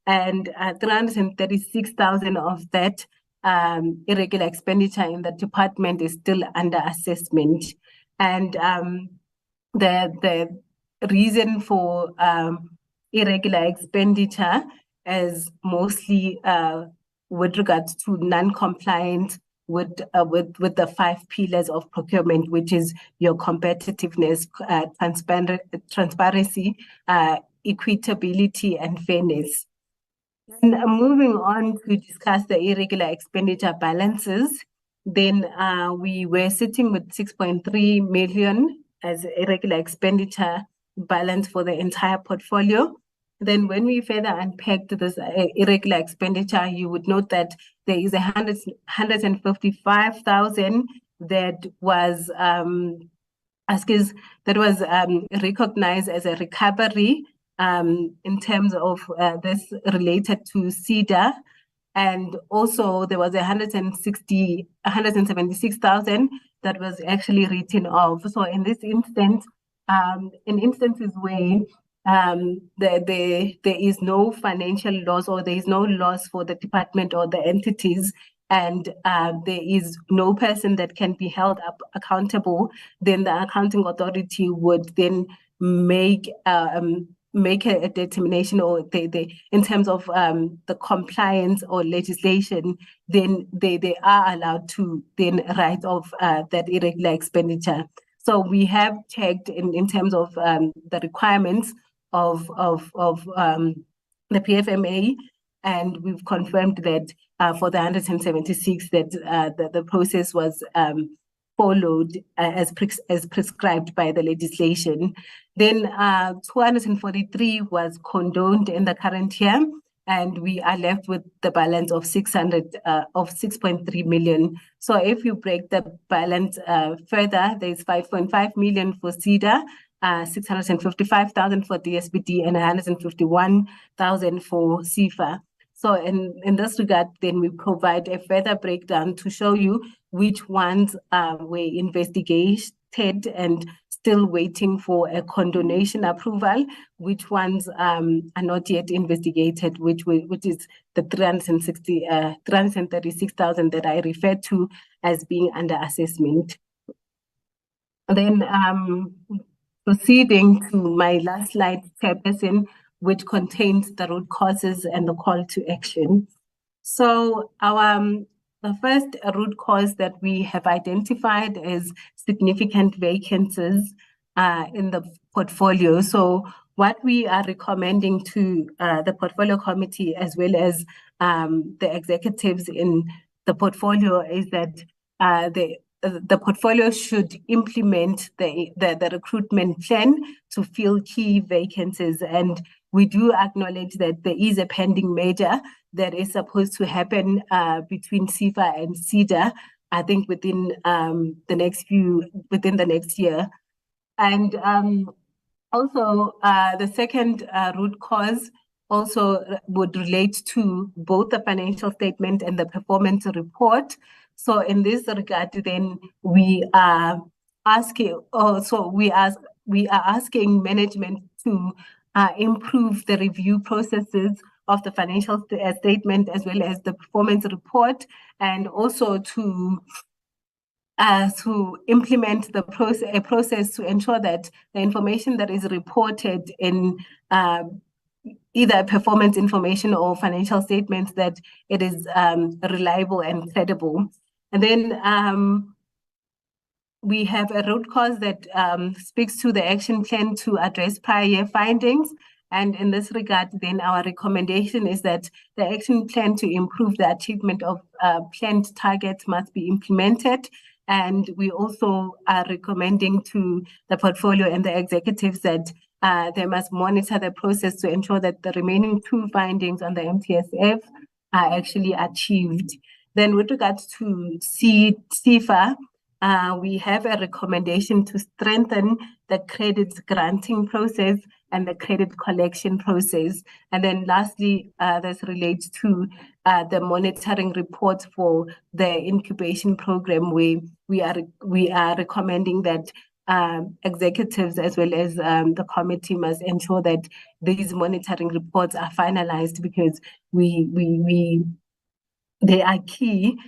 And 336,000 of that irregular expenditure in the department is still under assessment. And the reason for irregular expenditure is mostly with regards to non-compliance with the 5 pillars of procurement, which is your competitiveness, transparency, equitability, and fairness. And moving on to discuss the irregular expenditure balances, then we were sitting with 6.3 million as irregular expenditure balance for the entire portfolio. Then when we further unpacked this irregular expenditure, you would note that there is 155,000 that was recognized as a recovery in terms of this related to Seda. And also there was 176,000 that was actually written off. So in this instance, in instances where there is no financial loss or there is no loss for the department or the entities, and there is no person that can be held up accountable, then the accounting authority would then make a determination, or they in terms of the compliance or legislation, then they are allowed to then write off that irregular expenditure. So we have checked in terms of the requirements of the PFMA, and we've confirmed that for the 176 that the process was followed as prescribed by the legislation. Then 243 was condoned in the current year, and we are left with the balance of 6.3 million. So if you break the balance further, there's 5.5 million for Seda, 655,000 for DSBD, and 151,000 for sefa. So in this regard, then we provide a further breakdown to show you which ones were investigated and still waiting for a condonation approval, which ones are not yet investigated, which is the 336,000 that I referred to as being under assessment. Then proceeding to my last slide, Chairperson, which contains the root causes and the call to action. So the first root cause that we have identified is significant vacancies in the portfolio. So what we are recommending to the portfolio committee as well as the executives in the portfolio is that the portfolio should implement the recruitment plan to fill key vacancies. And we do acknowledge that there is a pending merger that is supposed to happen between sefa and Seda, I think within the next year. And also the second root cause also would relate to both the financial statement and the performance report. So in this regard, then we are asking management to improve the review processes of the financial statement as well as the performance report, and also to implement a process to ensure that the information that is reported in either performance information or financial statements, that it is reliable and credible. And then we have a root cause that speaks to the action plan to address prior year findings. And in this regard, then our recommendation is that the action plan to improve the achievement of planned targets must be implemented. And we also are recommending to the portfolio and the executives that they must monitor the process to ensure that the remaining 2 findings on the MTSF are actually achieved. Then with regards to sefa, we have a recommendation to strengthen the credit granting process and the credit collection process. And then lastly, this relates to the monitoring report for the incubation program, where we are recommending that executives as well as the committee must ensure that these monitoring reports are finalized, because they are key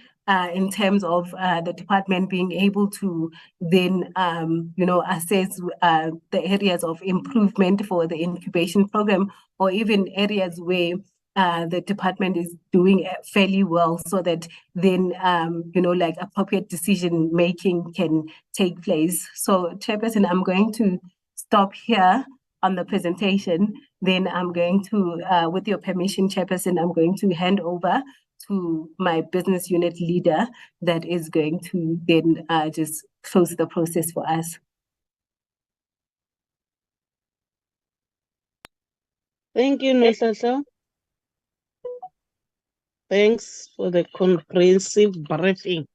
in terms of the department being able to then, assess the areas of improvement for the incubation program, or even areas where the department is doing fairly well, so that then, appropriate decision making can take place. So, Chairperson, I'm going to stop here on the presentation. Then I'm going to, with your permission, Chairperson, I'm going to hand over to my business unit leader that is going to then just close the process for us. Thank you, Nosasa. Thanks for the comprehensive briefing.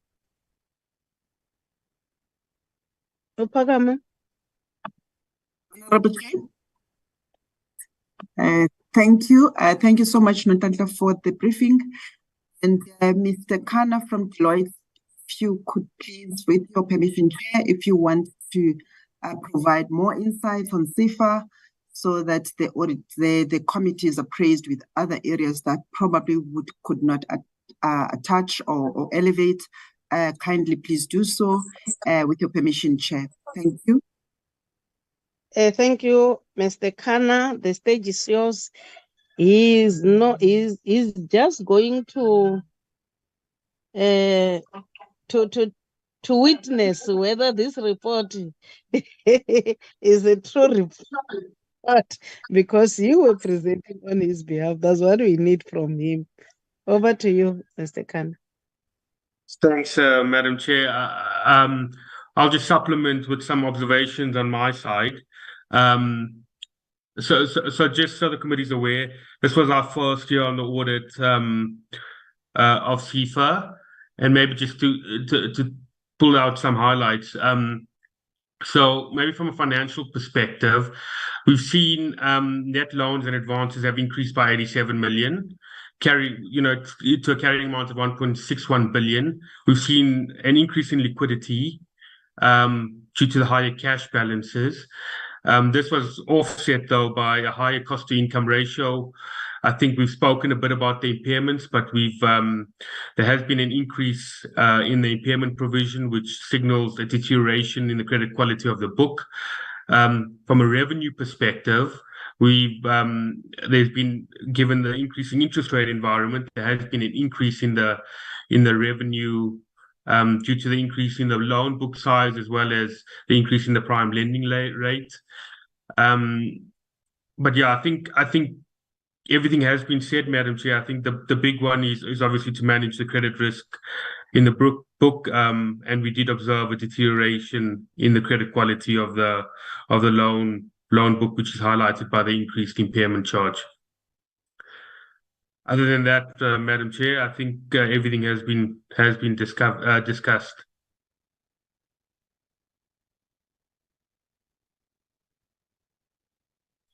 Upagama. Honorable Chair. Thank you. Thank you so much, Notantla, for the briefing. And Mr. Kana from Deloitte, if you could please, with your permission, Chair, if you want to provide more insights on sefa, so that the committee is appraised with other areas that probably could not attach or elevate. Kindly please do so with your permission, Chair. Thank you. Thank you, Mr. Kana. The stage is yours. He's just going to witness whether this report is a true report, because you were presenting on his behalf. That's what we need from him. Over to you, Mr. Kana. Thanks, Madam Chair. I'll just supplement with some observations on my side. So just so the committee's aware, this was our first year on the audit of sefa, and maybe just to pull out some highlights. So maybe from a financial perspective, we've seen net loans and advances have increased by 87 million, to a carrying amount of 1.61 billion. We've seen an increase in liquidity due to the higher cash balances. This was offset, though, by a higher cost-to-income ratio. I think we've spoken a bit about the impairments, but there has been an increase in the impairment provision, which signals a deterioration in the credit quality of the book. From a revenue perspective, there's been, given the increasing interest rate environment, there has been an increase in the revenue due to the increase in the loan book size, as well as the increase in the prime lending rate. But yeah, I think everything has been said, Madam Chair. I think the big one is obviously to manage the credit risk in the book, and we did observe a deterioration in the credit quality of the loan book, which is highlighted by the increased impairment charge. Other than that, Madam Chair, I think everything has been discussed.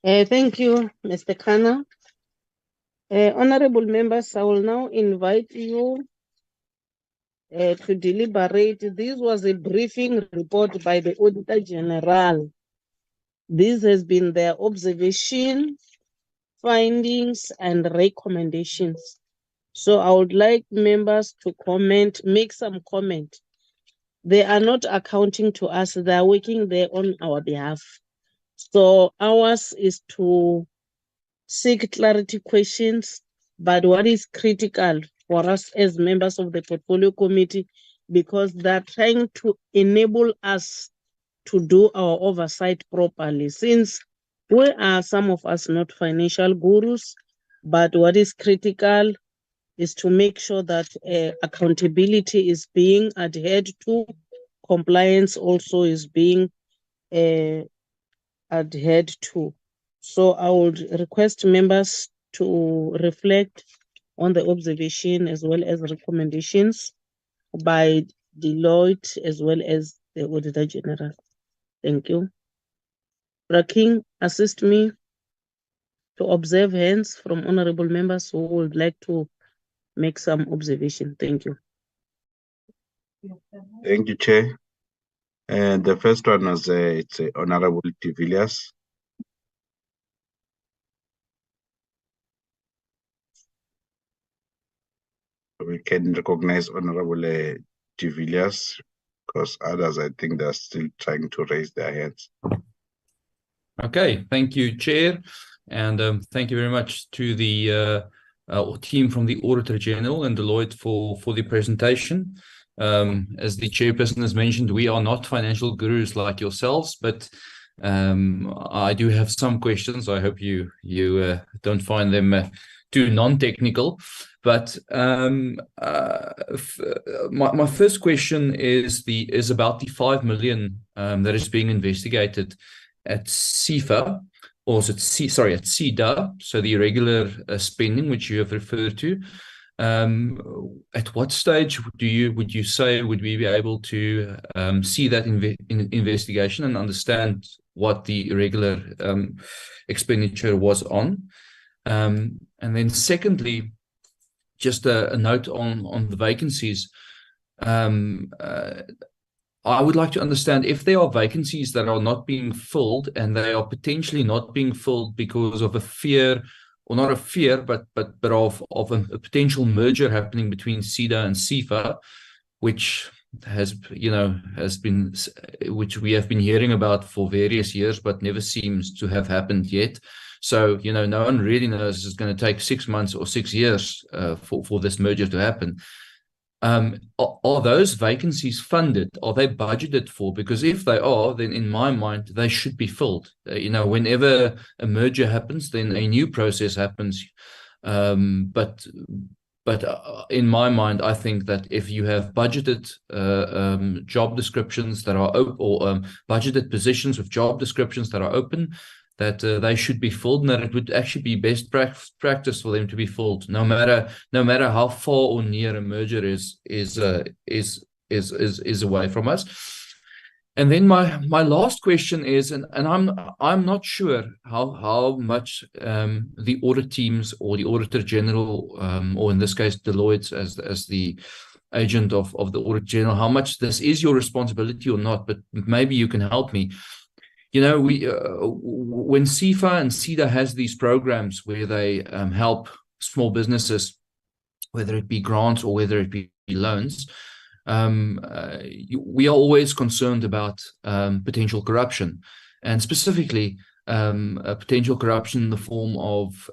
Thank you, Mr. Khanna. Honorable members, I will now invite you to deliberate. This was a briefing report by the Auditor-General. This has been their observation, findings, and recommendations. So I would like members to make some comment. They are not accounting to us, they are working there on our behalf. So ours is to seek clarity questions, but what is critical for us as members of the portfolio committee, because they're trying to enable us to do our oversight properly, since we are, some of us, not financial gurus, but what is critical is to make sure that accountability is being adhered to, compliance also is being adhered to. So I would request members to reflect on the observation as well as recommendations by Deloitte as well as the Auditor-General. Thank you. Braking, assist me to observe hands from honorable members who would like to make some observation. Thank you. Thank you, Chair. And the first one was it's Honorable de Villiers. We can recognize Honorable de Villiers, because others, I think, they're still trying to raise their hands. Okay, thank you, Chair, and thank you very much to the team from the Auditor-General and Deloitte for the presentation. As the chairperson has mentioned, we are not financial gurus like yourselves, but I do have some questions. I hope you don't find them too non-technical. But my first question is about the 5 million that is being investigated at sefa, or is it at Seda, so the irregular spending which you have referred to. At what stage would you say would we be able to see that investigation and understand what the irregular expenditure was on? And then secondly, just a note on the vacancies. I would like to understand if there are vacancies that are not being filled, and they are potentially not being filled because of a fear, or not a fear, but of a potential merger happening between Seda and sefa, which which we have been hearing about for various years, but never seems to have happened yet. So, no one really knows it's going to take 6 months or 6 years for this merger to happen. Are those vacancies funded? Are they budgeted for? Because if they are, then in my mind, they should be filled. Whenever a merger happens, then a new process happens. But in my mind, I think that if you have budgeted job descriptions that are open, or budgeted positions with job descriptions that are open, that they should be filled, and that it would actually be best practice for them to be filled, no matter how far or near a merger is away from us. And then my last question is, and I'm not sure how much the audit teams or the Auditor-General, or in this case Deloitte as the agent of the Auditor-General, how much this is your responsibility or not, but maybe you can help me. You know, when sefa and Seda has these programs where they help small businesses, whether it be grants or whether it be loans, we are always concerned about potential corruption, and specifically potential corruption in the form of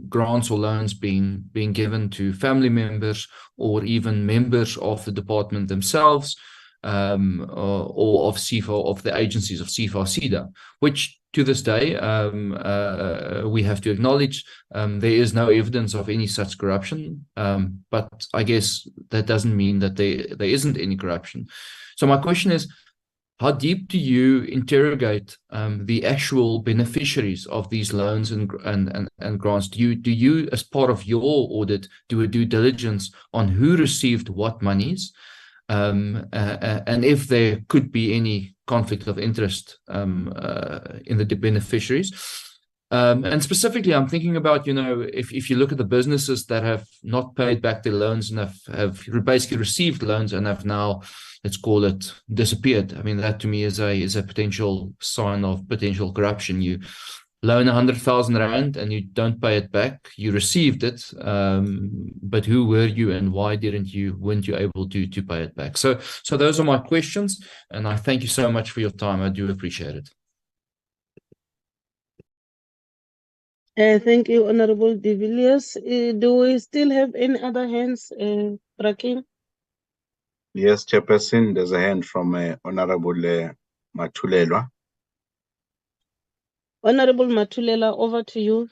grants or loans being given to family members or even members of the department themselves, or of sefa, of the agencies of sefa or Seda, which to this day we have to acknowledge there is no evidence of any such corruption, but I guess that doesn't mean that there isn't any corruption. So my question is, how deep do you interrogate the actual beneficiaries of these loans and grants? Do you, as part of your audit, do a due diligence on who received what monies, and if there could be any conflict of interest in the beneficiaries? And specifically, I'm thinking about, you know, if you look at the businesses that have not paid back their loans and have basically received loans and have now, let's call it, disappeared. I mean, that to me is a potential sign of potential corruption. You loan 100,000 rand and you don't pay it back. You received it, but who were you and why weren't you able to pay it back? So those are my questions, and I thank you so much for your time. I do appreciate it. Thank you, Honorable de Villiers. Do we still have any other hands, Rakim? Yes, Chairperson, there's a hand from Honorable Matulelwa. Honorable Matulela, over to you.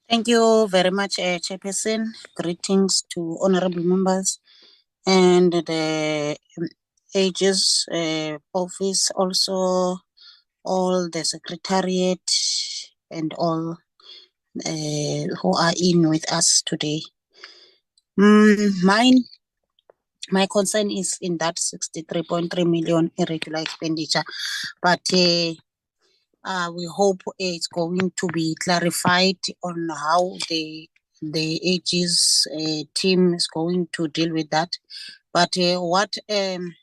Thank you very much, Chairperson. Greetings to honorable members and the AG's office, also all the secretariat and all who are in with us today. My concern is in that 63.3 million irregular expenditure, but we hope it's going to be clarified on how the AG's team is going to deal with that. But what I'm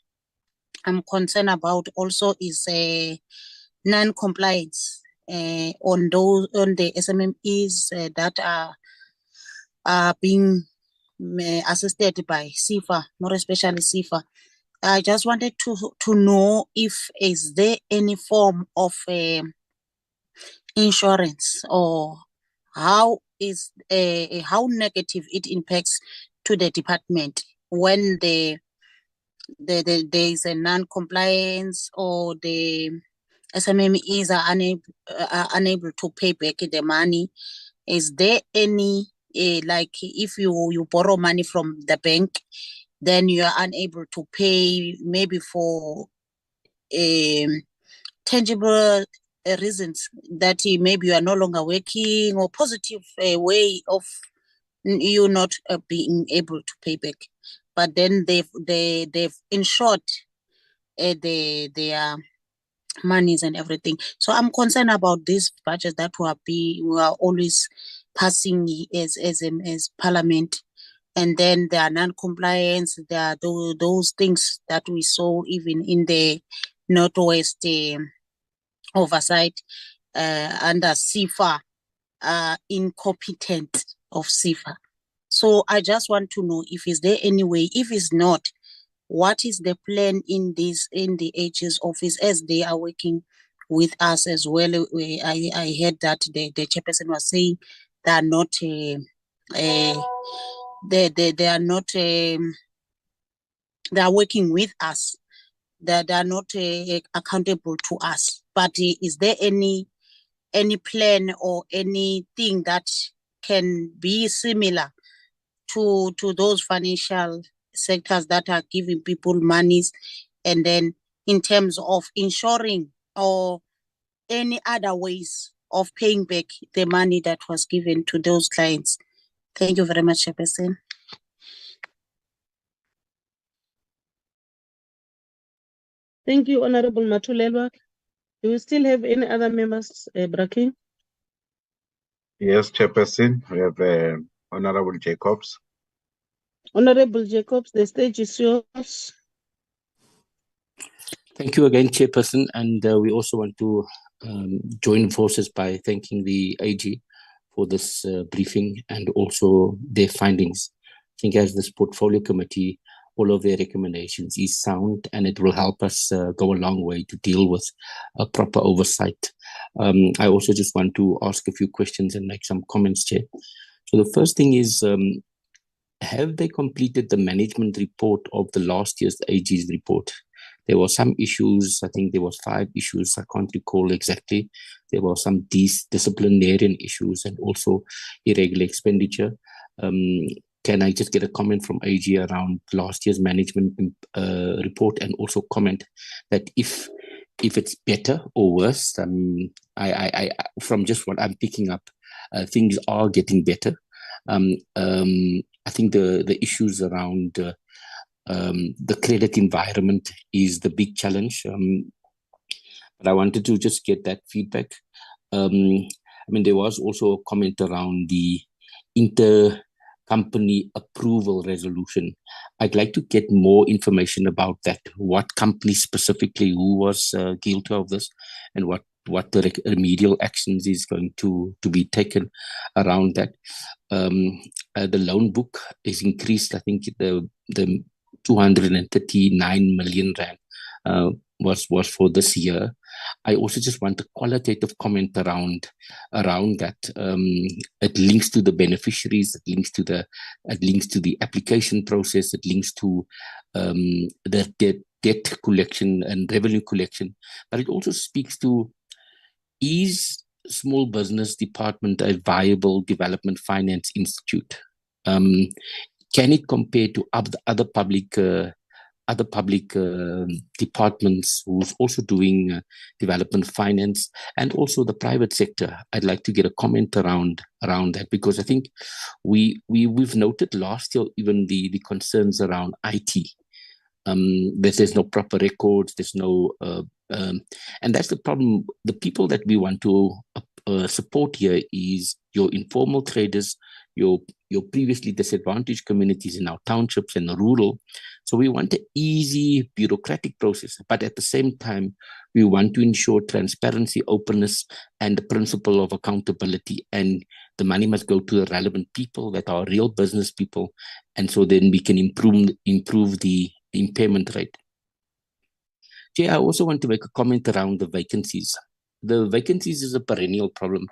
concerned about also is non-compliance on the SMMEs that are being assisted by sefa, more especially sefa. I just wanted to know if is there any form of insurance, or how negative it impacts to the department when there is a non-compliance or the SMMEs are unable to pay back the money. Is there any like if you borrow money from the bank, then you are unable to pay, maybe for tangible reasons that maybe you are no longer working, or positive way of you not being able to pay back, but then they've insured their monies and everything. So I'm concerned about this budget that we are always passing as Parliament, and then there are non-compliance. There are those things that we saw even in the Northwest oversight under sefa, incompetent of sefa. So I just want to know if is there any way. If it's not, what is the plan in the AG's office, as they are working with us as well? I heard that the chairperson was saying they are not they are not they are working with us, that they are not accountable to us. But is there any plan or anything that can be similar to those financial sectors that are giving people monies And then in terms of ensuring or any other ways of paying back the money that was given to those clients. Thank you very much, Chairperson. Thank you, Honorable Matulelwa. Do we still have any other members, Braki? Yes, Chairperson, we have Honorable Jacobs. Honorable Jacobs, the stage is yours. Thank you again, Chairperson. And we also want to join forces by thanking the AG for this briefing and also their findings. I think as this portfolio committee, all of their recommendations is sound, and it will help us go a long way to deal with a proper oversight. I also just want to ask a few questions and make some comments, Chair. So the first thing is, have they completed the management report of the last year's AG's report? There were some issues, I think there was 5 issues, I can't recall exactly. There were some disciplinarian issues and also irregular expenditure. Can I just get a comment from AG around last year's management report, and also comment that if it's better or worse? I from just what I'm picking up, things are getting better. I think the issues around the credit environment is the big challenge. But I wanted to just get that feedback. I mean, there was also a comment around the intercompany approval resolution. I'd like to get more information about that. What company specifically, who was guilty of this, and what the remedial actions is going to be taken around that. The loan book is increased. I think the 239 million rand was for this year. I also just want a qualitative comment around that. It links to the beneficiaries. It links to the application process. It links to the debt collection and revenue collection. But it also speaks to, is small business department a viable development finance institute? Can it compare to other public departments who's also doing development finance, and also the private sector? I'd like to get a comment around that, because I think we've noted last year even the concerns around IT. There's no proper records, there's no and that's the problem. The people that we want to support here is your informal traders, your previously disadvantaged communities in our townships and the rural. So we want an easy bureaucratic process, but at the same time, we want to ensure transparency, openness, and the principle of accountability. And the money must go to the relevant people that are real business people. And so then we can improve the impairment rate. Jay, I also want to make a comment around the vacancies. The vacancies is a perennial problem.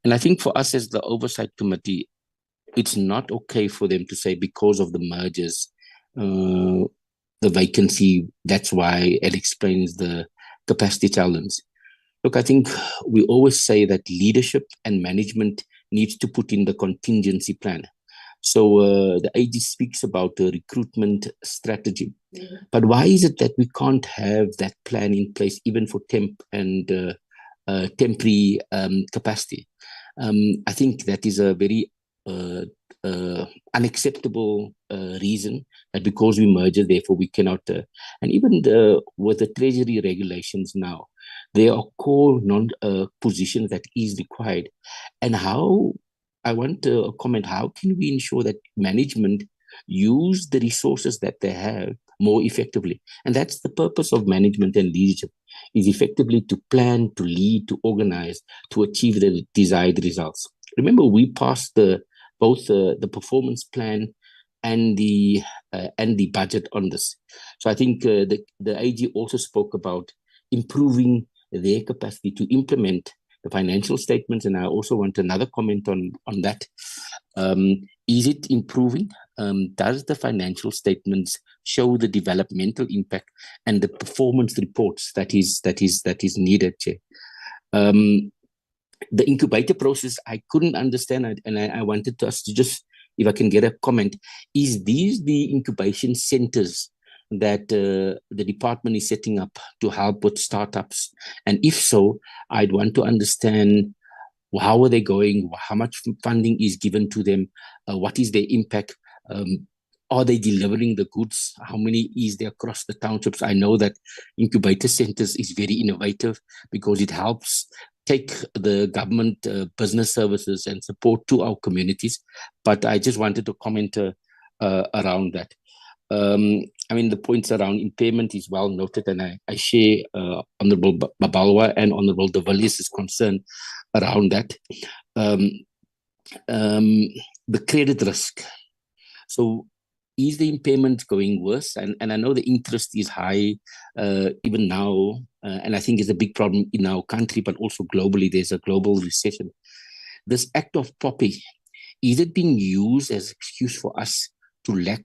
And I think for us as the Oversight Committee, it's not okay for them to say because of the mergers, the vacancy, that's why it explains the capacity challenge. Look, I think we always say that leadership and management needs to put in the contingency plan. So the AG speaks about the recruitment strategy. But why is it that we can't have that plan in place even for temp and temporary capacity? I think that is a very unacceptable reason, that because we merge, therefore we cannot. And even with the Treasury regulations now, there are core positions that is required. And how, I want to comment, how can we ensure that management use the resources that they have more effectively? And that's the purpose of management and leadership, is effectively to plan, to lead, to organize, to achieve the desired results. Remember, we passed both the performance plan and the budget on this. So I think the AG also spoke about improving their capacity to implement the financial statements, and I also want another comment on that. Is it improving? Does the financial statements show the developmental impact and the performance reports that is needed, Chair? The incubator process, I couldn't understand, and I wanted us to just, if I can get a comment, is these the incubation centers that the department is setting up to help with startups? And if so, I'd want to understand how are they going, how much funding is given to them, what is their impact, are they delivering the goods, how many is there across the townships? I know that incubator centers is very innovative because it helps take the government business services and support to our communities, but I just wanted to comment around that. I mean, the points around impairment is well noted, and I share Honorable Babalwa and Honorable De Villiers' concern around that. The credit risk. So is the impairment going worse? And I know the interest is high even now, and I think it's a big problem in our country, but also globally, there's a global recession. This act of poppy, is it being used as an excuse for us to lack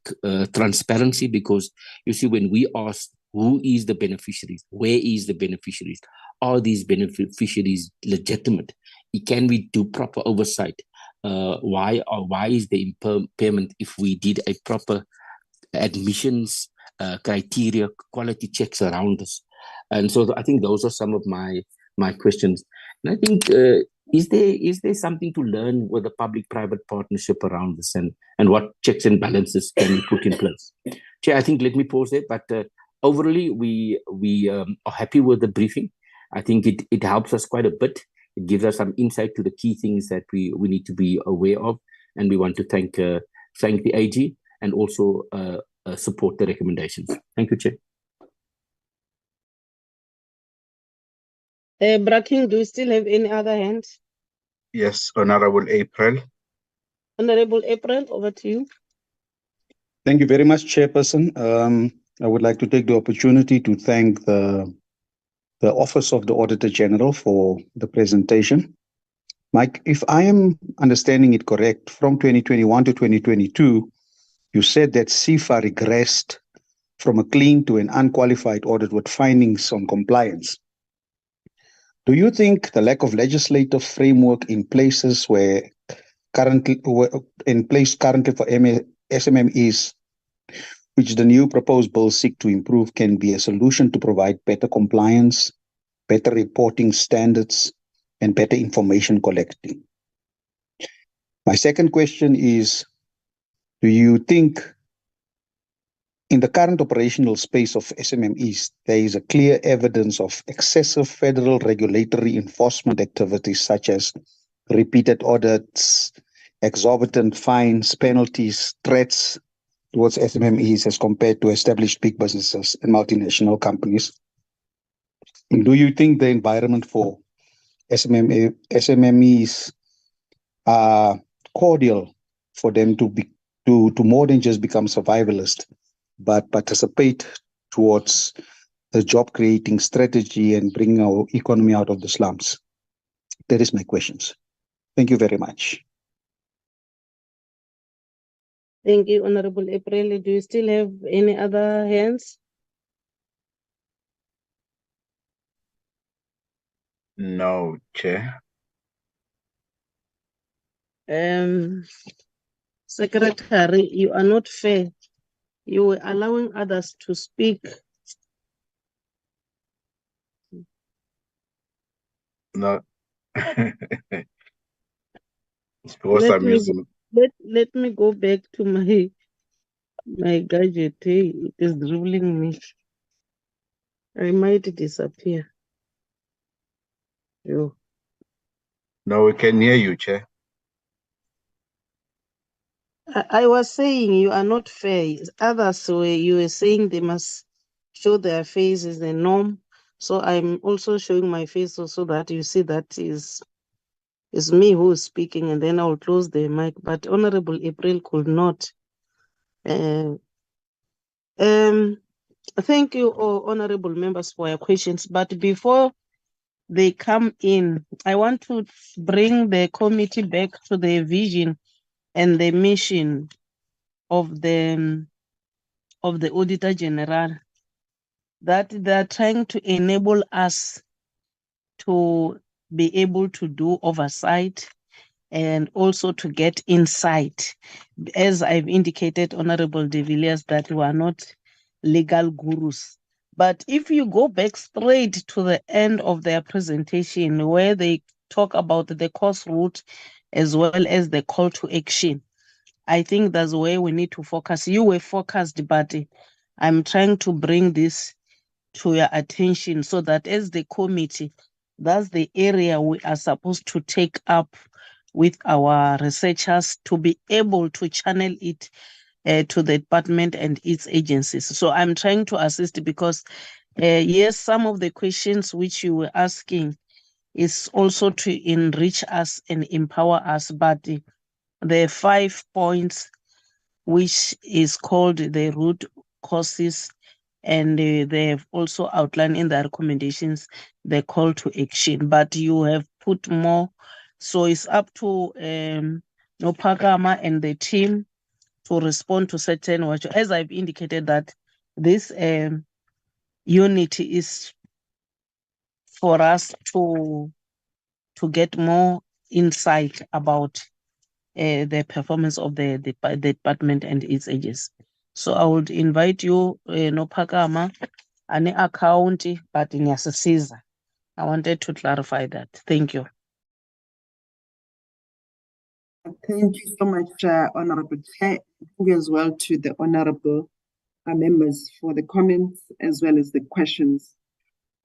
transparency? Because you see, when we ask who is the beneficiaries, where is the beneficiaries, are these beneficiaries legitimate? Can we do proper oversight? Why is the impairment if we did a proper admissions criteria, quality checks around us? And so I think those are some of my questions. And I think is there something to learn with the public-private partnership around this, and what checks and balances can we put in place? Chair, I think let me pause there, but overall, we are happy with the briefing. I think it helps us quite a bit. It gives us some insight to the key things that we need to be aware of, and we want to thank the AG and also support the recommendations. Thank you, Chair. Braking, do you still have any other hands? Yes, Honorable April. Honorable April, over to you. Thank you very much, Chairperson. I would like to take the opportunity to thank the Office of the Auditor-General for the presentation. Mike, if I am understanding it correct, from 2021 to 2022, you said that sefa regressed from a clean to an unqualified audit with findings on compliance. Do you think the lack of legislative framework in place currently for SMMEs, which the new proposed bills seek to improve, can be a solution to provide better compliance, better reporting standards, and better information collecting? My second question is, do you think in the current operational space of SMMEs, there is a clear evidence of excessive federal regulatory enforcement activities such as repeated audits, exorbitant fines, penalties, threats towards SMMEs as compared to established big businesses and multinational companies? And do you think the environment for SMMEs are cordial for them to more than just become survivalist, but participate towards the job creating strategy and bring our economy out of the slums? That is my questions. Thank you very much. Thank you, Honorable April. Do you still have any other hands? No, Chair. Secretary, you are not fair. You were allowing others to speak. No. It's because I'm using. Let me go back to my gadget. It is dribbling me. I might disappear. Yo. No, we can hear you, Chair. I was saying you are not fair. Others you were saying they must show their face as the norm. So I'm also showing my face so that you see that is me who is speaking, and then I'll close the mic. But Honorable April could not. Thank you, honorable members, for your questions. But before they come in, I want to bring the committee back to the vision and the mission of the Auditor-General, that they're trying to enable us to be able to do oversight and also to get insight. As I've indicated, Honorable De Villiers, that we are not legal gurus. But if you go back straight to the end of their presentation where they talk about the course route as well as the call to action, I think that's where we need to focus. You were focused, but I'm trying to bring this to your attention so that as the committee, that's the area we are supposed to take up with our researchers to be able to channel it to the department and its agencies. So I'm trying to assist because, yes, some of the questions which you were asking is also to enrich us and empower us, but the 5 points, which is called the root causes, and they have also outlined in the recommendations the call to action, but you have put more. So it's up to Nopakama and the team to respond to certain watch. As I've indicated that this unit is for us to get more insight about the performance of the department and its agencies. So I would invite you, Nopakama, an account, but in Yasasiza. I wanted to clarify that. Thank you. Thank you so much, Honorable Chair. Thank you as well to the honorable members for the comments as well as the questions.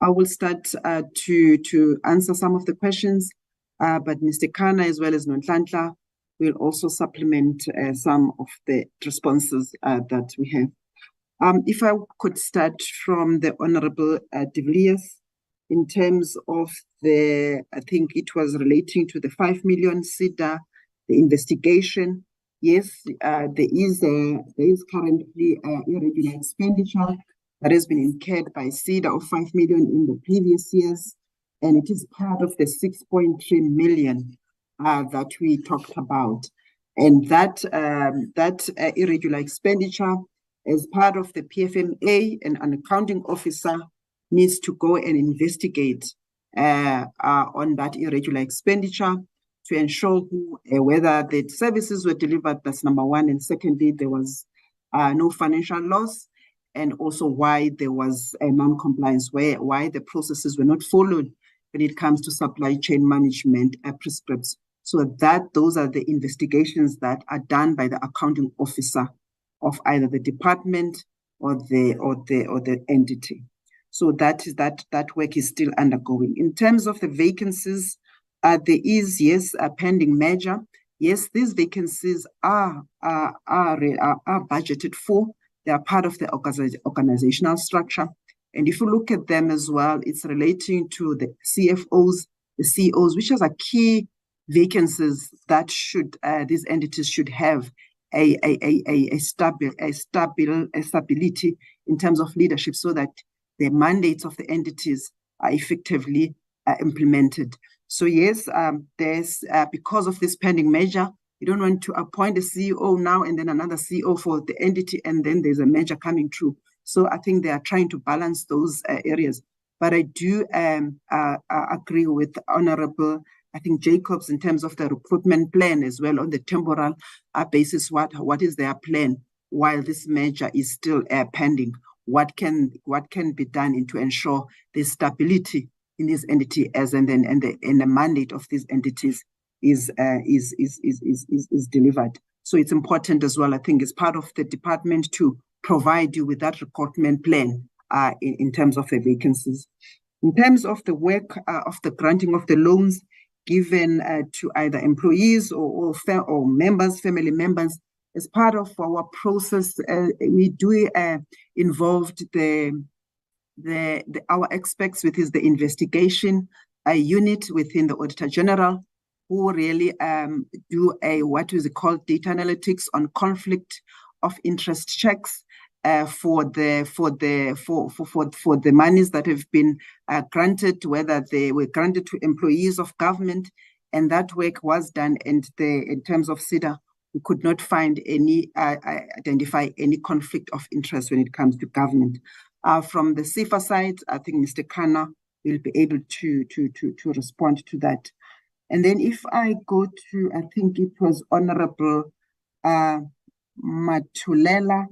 I will start to answer some of the questions, but Mr. Kana as well as Nonhlanhla will also supplement some of the responses that we have. If I could start from the Honorable De Villiers in terms of I think it was relating to the 5 million Seda, the investigation. Yes, there is currently irregular expenditure that has been incurred by Seda of 5 million in the previous years, and it is part of the 6.3 million that we talked about. And that irregular expenditure, as part of the PFMA, and an accounting officer needs to go and investigate on that irregular expenditure to ensure whether the services were delivered, that's number one, and secondly, there was no financial loss, and also why there was a non-compliance, why the processes were not followed when it comes to supply chain management prescripts. So those are the investigations that are done by the accounting officer of either the department or the entity. So that work is still undergoing. In terms of the vacancies, there is, yes, a pending measure. Yes, these vacancies are budgeted for. They are part of the organizational structure. And if you look at them as well, it's relating to the CFOs, the CEOs, which are key vacancies that these entities should have a stability in terms of leadership, so that the mandates of the entities are effectively implemented. So yes, there's because of this pending measure, you don't want to appoint a CEO now and then another CEO for the entity, and then there's a measure coming through. So I think they are trying to balance those areas. But I do agree with Honorable, I think, Jacobs in terms of the recruitment plan as well on the temporal basis. What is their plan while this measure is still pending? What can be done to ensure the stability in this entity and the mandate of these entities is delivered. So it's important as well, I think, as part of the department to provide you with that recruitment plan in terms of the vacancies. In terms of the work of the granting of the loans given to either employees or members, family members, as part of our process, we do involved our experts, which is the investigation unit within the Auditor-General, who really do what is called data analytics on conflict of interest checks for the monies that have been granted, whether they were granted to employees of government, and that work was done. And in terms of Seda, we could not find identify any conflict of interest when it comes to government. From the sefa side, I think Mr. Kana will be able to respond to that. And then if I go to, I think it was Honorable Matulela,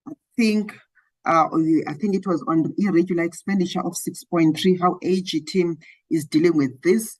I think I think it was on the irregular expenditure of 6.3, how AG team is dealing with this.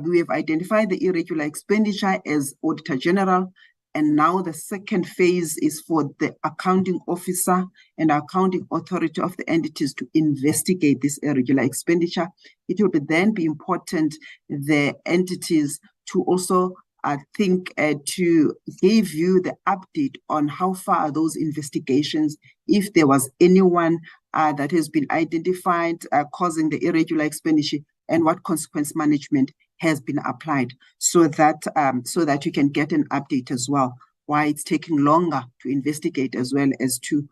We have identified the irregular expenditure as Auditor-General, and now the second phase is for the accounting officer and accounting authority of the entities to investigate this irregular expenditure. It will then be important the entities to also to give you the update on how far are those investigations, if there was anyone that has been identified causing the irregular expenditure, and what consequence management has been applied, so that you can get an update as well, why it's taking longer to investigate as well as to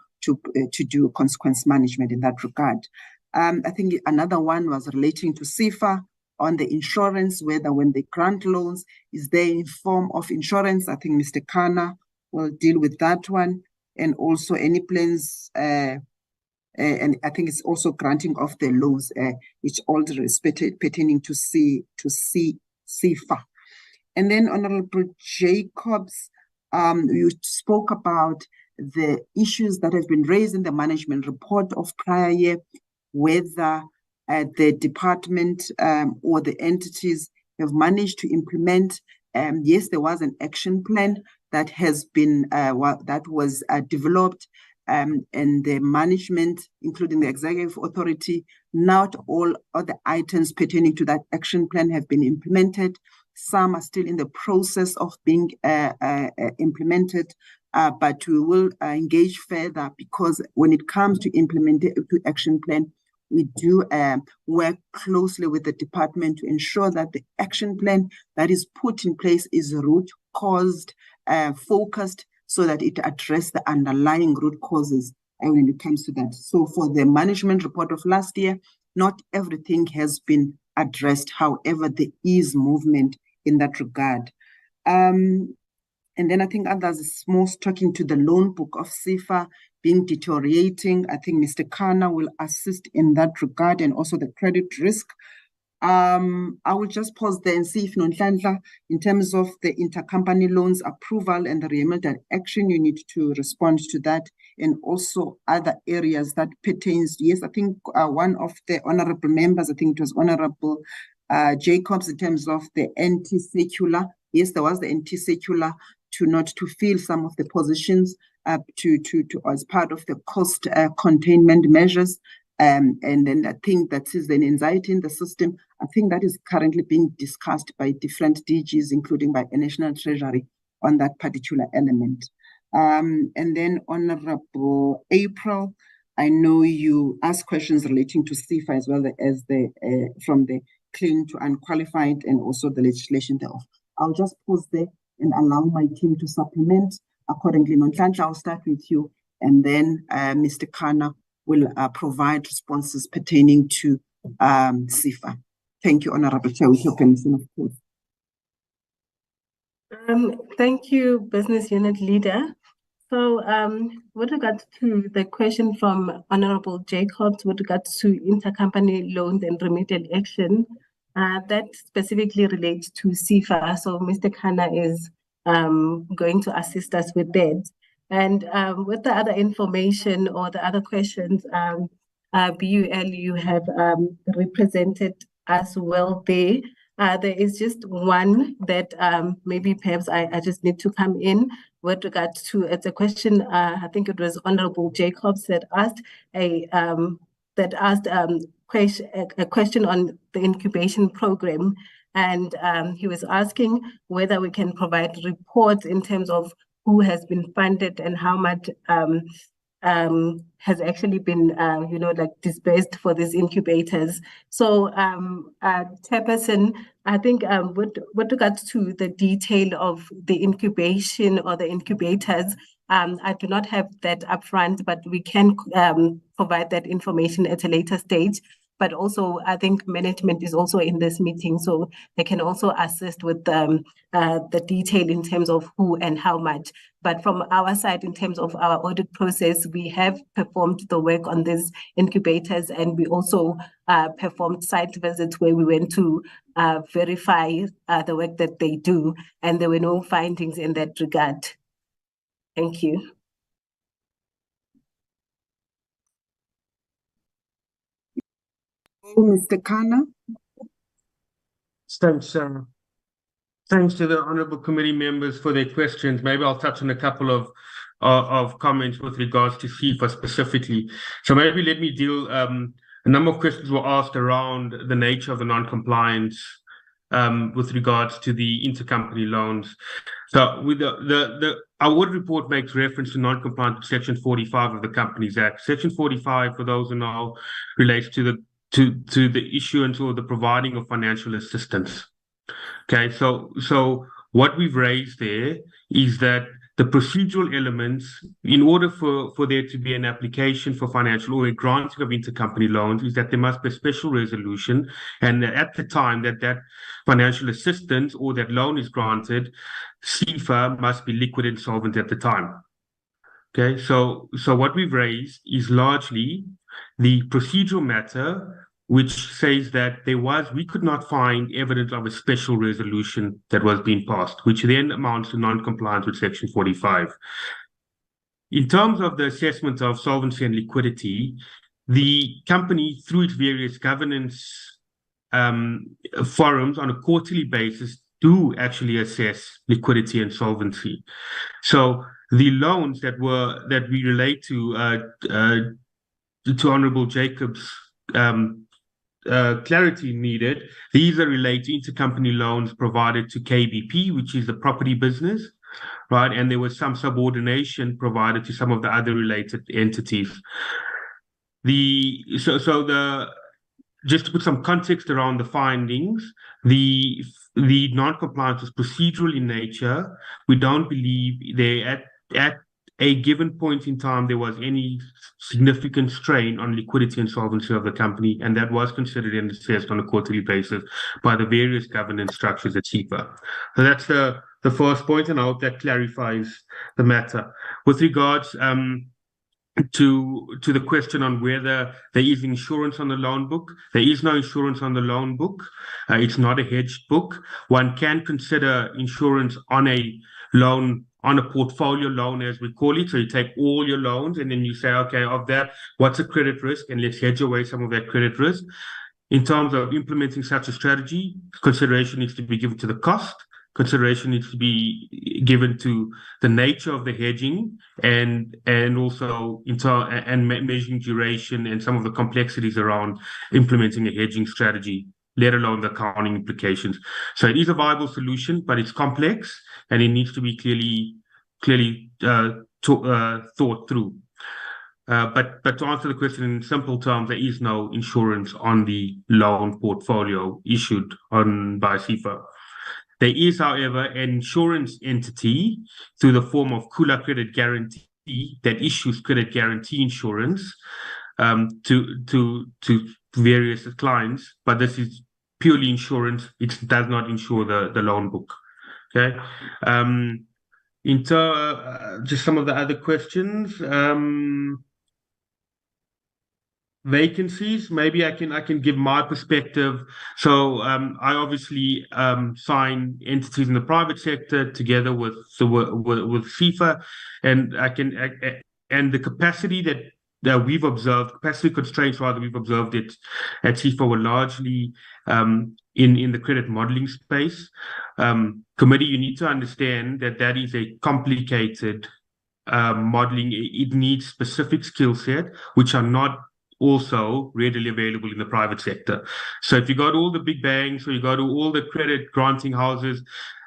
do consequence management in that regard. I think another one was relating to sefa, on the insurance, whether when they grant loans, is there in form of insurance? I think Mr. Kana will deal with that one, and also any plans, and I think it's also granting of the loans, which all pertaining to sefa. And then Honorable Jacobs, you spoke about the issues that have been raised in the management report of prior year, whether the department or the entities have managed to implement. Yes, there was an action plan that has been that was developed, and the management, including the executive authority, not all other items pertaining to that action plan have been implemented. Some are still in the process of being implemented, but we will engage further, because when it comes to implementing the action plan, we do work closely with the department to ensure that the action plan that is put in place is root caused, focused, so that it addresses the underlying root causes when it comes to that. So for the management report of last year, not everything has been addressed. However, there is movement in that regard. And then I think others is most talking to the loan book of sefa being deteriorating. I think Mr. Kana will assist in that regard, and also the credit risk. I will just pause there and see if Nonhlanhla, in terms of the intercompany loans approval and the remedial action, you need to respond to that, and also other areas that pertains. Yes, I think one of the honorable members, I think it was Honorable Jacobs, in terms of the anti-secular. Yes, there was the anti-secular to fill some of the positions to as part of the cost containment measures. And then I think that is an anxiety in the system. I think that is currently being discussed by different DGs, including by the National Treasury, on that particular element. And then Honorable April, I know you asked questions relating to sefa as well as from the clean to unqualified, and also the legislation thereof. I'll just pause there and allow my team to supplement accordingly. Nonhlanhla, I'll start with you, and then Mr. Kana will provide responses pertaining to sefa. Thank you, Honorable Chair, with your permission, of course. Thank you, Business Unit Leader. So with regards to the question from Honorable Jacobs with regards to intercompany loans and remedial action, that specifically relates to sefa. So Mr. Kana is going to assist us with that. And with the other information or the other questions, BUL, you have represented us well there. There is just one that maybe perhaps I just need to come in with regards to, it's a question, I think it was Honorable Jacobs that asked a question on the incubation program. And he was asking whether we can provide reports in terms of who has been funded and how much has actually been, disbursed for these incubators. So, Chairperson, I think with regards to the detail of the incubation or the incubators, I do not have that upfront, but we can provide that information at a later stage. But also, I think management is also in this meeting, so they can also assist with the detail in terms of who and how much. But from our side, in terms of our audit process, we have performed the work on these incubators, and we also performed site visits where we went to verify the work that they do, and there were no findings in that regard. Thank you. Mr. Kana. Thanks, Sarah. Thanks to the honourable committee members for their questions. Maybe I'll touch on a couple of comments with regards to sefa specifically. So maybe let me deal. A number of questions were asked around the nature of the non-compliance with regards to the intercompany loans. So with our audit report makes reference to non-compliance with Section 45 of the Companies Act. Section 45, for those who know, relates to the issuance or the providing of financial assistance. Okay, so what we've raised there is that the procedural elements, in order for there to be an application for financial or a granting of intercompany loans, is that there must be a special resolution, and at the time that financial assistance or that loan is granted, sefa must be liquid and solvent at the time. Okay, so what we've raised is largely the procedural matter, which says that we could not find evidence of a special resolution that was being passed, which then amounts to non-compliance with Section 45. In terms of the assessment of solvency and liquidity, the company, through its various governance forums on a quarterly basis, do actually assess liquidity and solvency. So the loans that we relate to Honourable Jacob's clarity needed, these are related to intercompany loans provided to KBP, which is the property business, right? And there was some subordination provided to some of the other related entities. Just to put some context around the findings, the non-compliance was procedural in nature. We don't believe at a given point in time there was any significant strain on liquidity and solvency of the company, and that was considered and assessed on a quarterly basis by the various governance structures at sefa. So that's the first point, and I hope that clarifies the matter. With regards to the question on whether there is insurance on the loan book, there is no insurance on the loan book. It's not a hedged book. One can consider insurance on a loan, on a portfolio loan, as we call it. So you take all your loans and then you say, okay, of that, what's a credit risk? And let's hedge away some of that credit risk. In terms of implementing such a strategy, consideration needs to be given to the cost. Consideration needs to be given to the nature of the hedging and also measuring duration and some of the complexities around implementing a hedging strategy, let alone the accounting implications. So it is a viable solution, but it's complex and it needs to be clearly thought through. But to answer the question in simple terms, there is no insurance on the loan portfolio issued by sefa. There is, however, an insurance entity through the form of Kula Credit Guarantee that issues credit guarantee insurance to various clients, but this is purely insurance. It does not insure the loan book. Okay. Just some of the other questions. Vacancies, maybe I can give my perspective. So I obviously sign entities in the private sector together with sefa, and and the capacity that we've observed, capacity constraints rather, we've observed it at sefa were largely in the credit modeling space. Committee, you need to understand that is a complicated modeling. It needs specific skill set which are not also readily available in the private sector. So if you go to all the big banks or you go to all the credit granting houses,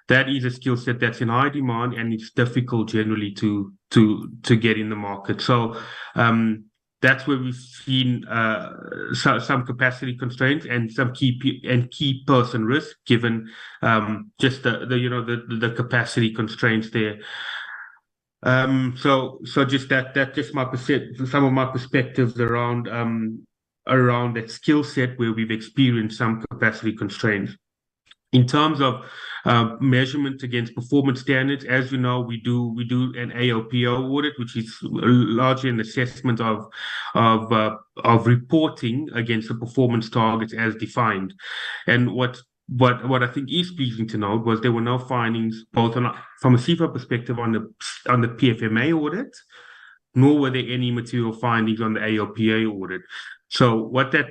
that is a skill set that's in high demand and it's difficult generally to get in the market. So that's where we've seen some capacity constraints and some key person risk, given just the capacity constraints there. So just just some of my perspectives around that skill set where we've experienced some capacity constraints. In terms of measurement against performance standards, as you know, we do an AOPO audit, which is largely an assessment of reporting against the performance targets as defined. And what I think is pleasing to note was there were no findings both from a sefa perspective on the PFMA audit, nor were there any material findings on the AOPA audit. So what that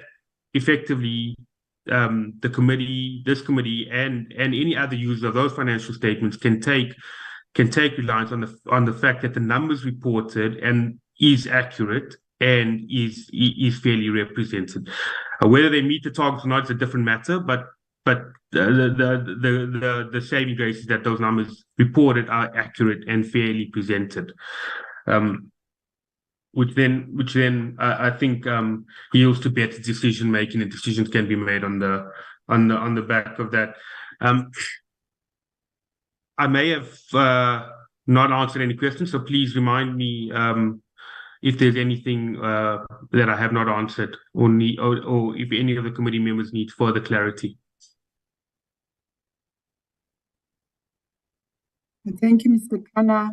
effectively the committee, this committee, and any other user of those financial statements can take reliance on the fact that the numbers reported and is accurate and is fairly represented. Whether they meet the targets or not is a different matter, but the saving grace is that those numbers reported are accurate and fairly presented. Which then I think yields to better decision making, and decisions can be made on the back of that. I may have not answered any questions, so please remind me if there's anything that I have not answered, or if any of the committee members need further clarity. Thank you, Mr. Kana.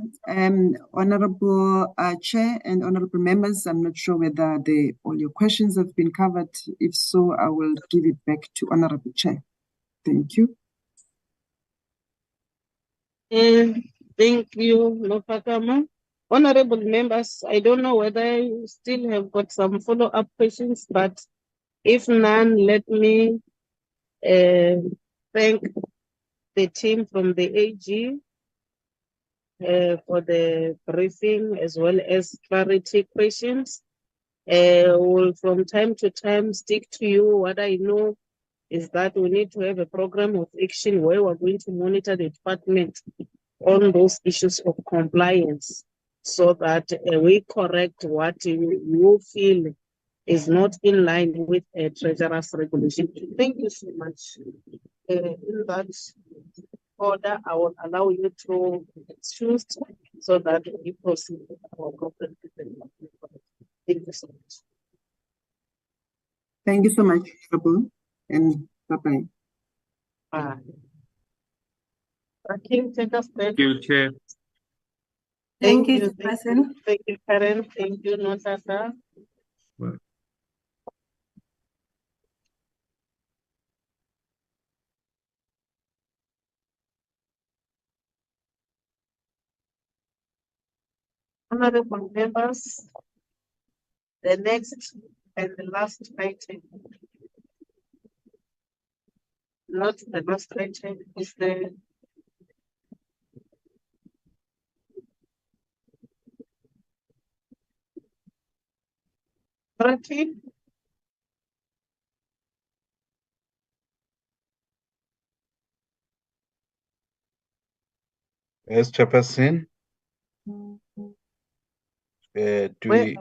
Honorable Chair and honorable members, I'm not sure whether all your questions have been covered. If so, I will give it back to Honorable Chair. Thank you. Thank you, Nopakama. Honorable members, I don't know whether you still have got some follow-up questions, but if none, let me thank the team from the AG for the briefing as well as clarity questions. We'll from time to time stick to you. What I know is that we need to have a program of action where we're going to monitor the department on those issues of compliance, so that we correct what you feel is not in line with a treasurer's regulation. Thank you so much. In that order, I will allow you to choose so that we proceed with our program. Thank you so much. Thank you so much, Honorable, and bye-bye. Bye. Rakim, take us there. Thank you, Chair. Thank you, Chairperson. Thank you, Karen. Thank you, Nosasa. Well. Honorable members, the next and the last item, not the last item, is the Rakim. Yes, Chairperson. Do we...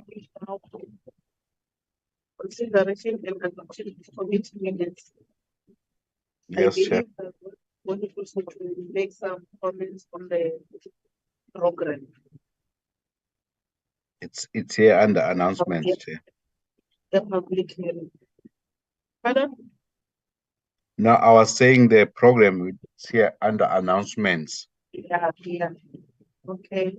Consideration and adoption of committee minutes. Yes, I Chair. believe that one person will make some comments on the program. It's here under announcements, Chair. The public hearing. Pardon? No, I was saying the program is here under announcements. Yeah. Okay.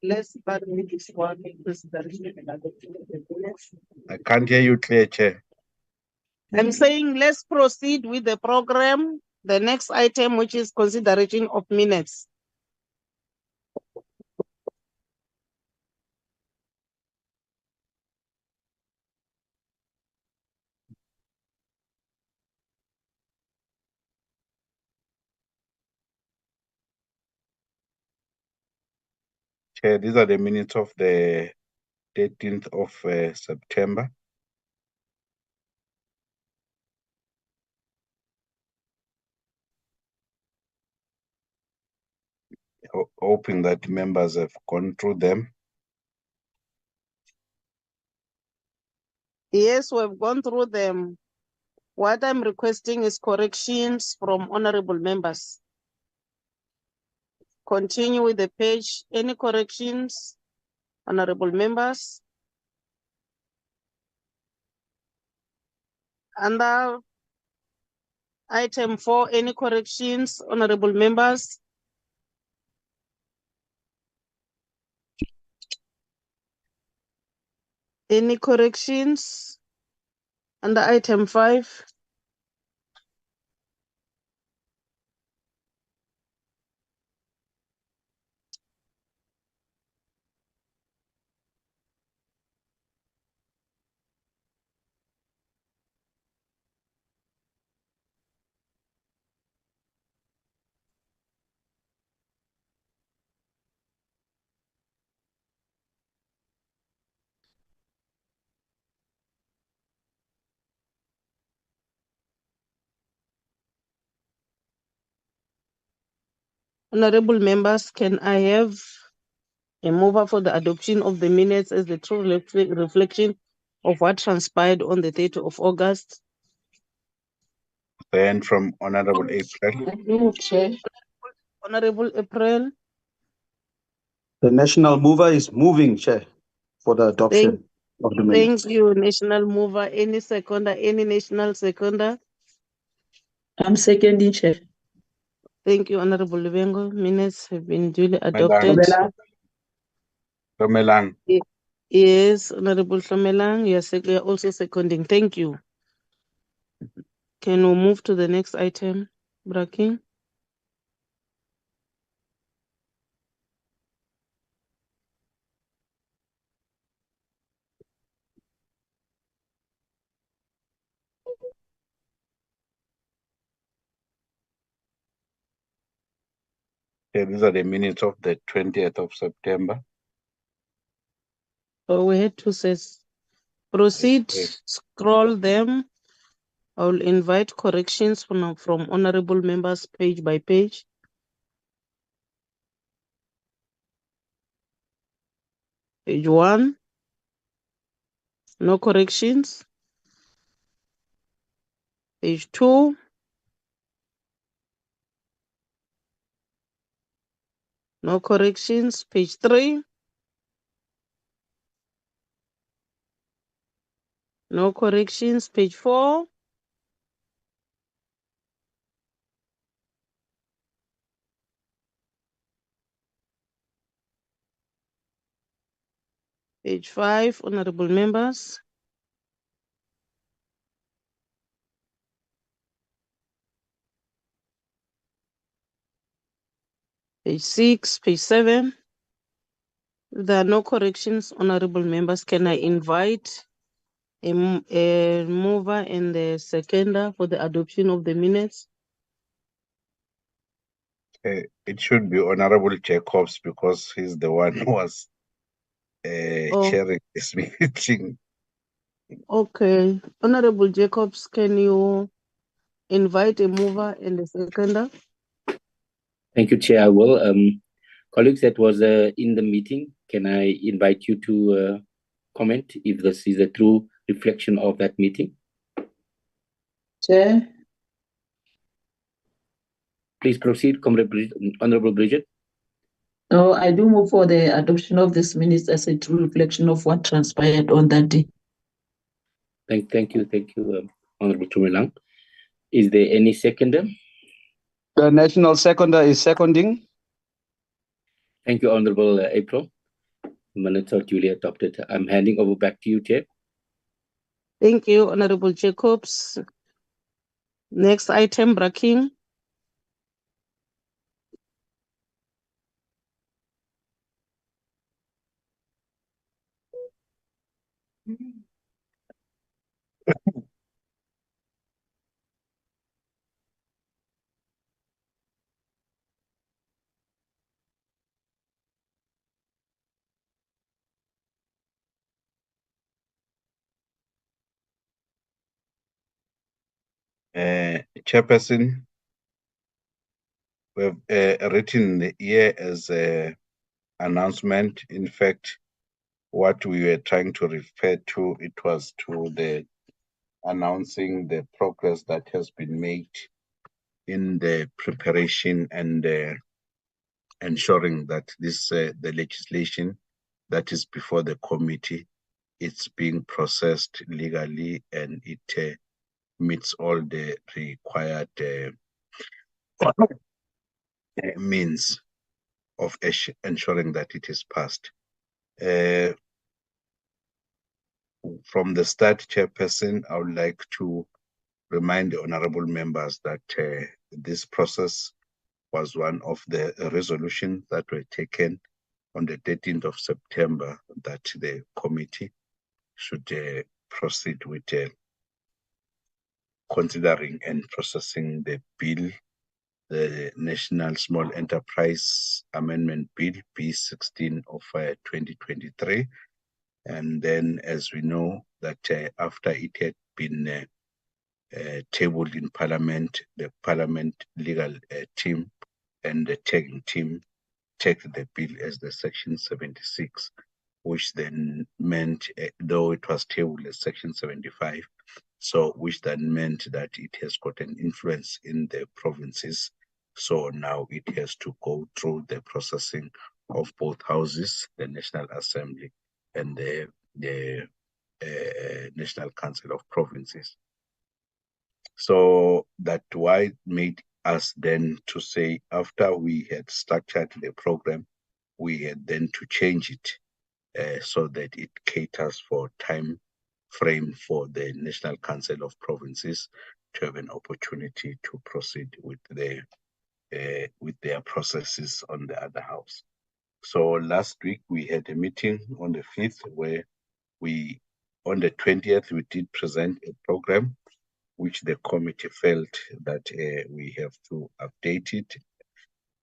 Let's start with this one in consideration and adoption of the minutes. I can't hear you clear, Chair. I'm saying let's proceed with the program. The next item, which is consideration of minutes. Chair, these are the minutes of the 13th of September. Hoping that members have gone through them. Yes, we've gone through them. What I'm requesting is corrections from honorable members. Continue with the page. Any corrections, honorable members? Under item 4, any corrections, honorable members? Any corrections under item 5? Honorable members, can I have a mover for the adoption of the minutes as the true reflection of what transpired on the 30th of August? Then from Honorable April. I move, Chair. Honorable April. The national mover is moving, Chair, for the adoption of the minutes. Thank you, national mover. Any seconder, any national seconder? I'm seconding, Chair. Thank you, Honorable Lubengo. Minutes have been duly adopted. Tomelang. Yes, Honorable Shomelang, you are also seconding. Thank you. Can we move to the next item, Braking? Yeah, these are the minutes of the 20th of September. Oh, we had two sets. Proceed, Yes. scroll them. I will invite corrections from honorable members page by page. Page 1, no corrections. Page 2, no corrections. Page 3, no corrections. Page 4, page 5, honorable members. Page 6, page 7. If there are no corrections, honorable members, can I invite a mover and the seconder for the adoption of the minutes? It should be Honorable Jacobs because he's the one who was chairing this meeting. Okay. Honorable Jacobs, can you invite a mover and a seconder? Thank you, Chair. I will. Colleagues that was in the meeting, can I invite you to comment if this is a true reflection of that meeting? Chair. Please proceed, Honorable Bridget. No, I do move for the adoption of this minutes as a true reflection of what transpired on that day. Thank you, Honorable Tumelang. Is there any seconder? The national seconder is seconding. Thank you, Honorable April. Minutes are duly adopted. I'm handing over back to you, Chair. Thank you, Honorable Jacobs. Next item, Braking. Chairperson, we have written here as an announcement. In fact, what we were trying to refer to, it was to the announcing the progress that has been made in the preparation and ensuring that this the legislation that is before the committee, it's being processed legally and it meets all the required means of ensuring that it is passed. From the start, Chairperson, I would like to remind the honorable members that this process was one of the resolutions that were taken on the 13th of September that the committee should proceed with considering and processing the bill, the National Small Enterprise Amendment Bill, B16 of 2023. And then, as we know, that after it had been tabled in Parliament, the Parliament legal team and the tagging team tagged the bill as the Section 76, which then meant, though it was tabled as Section 75, so which then meant that it has got an influence in the provinces. So now it has to go through the processing of both houses, the National Assembly and the National Council of Provinces. So that why made us then to say, after we had structured the program, we had then to change it so that it caters for time frame for the National Council of Provinces to have an opportunity to proceed with their processes on the other house. So last week we had a meeting on the 5th where on the 20th, we did present a program which the committee felt that we have to update it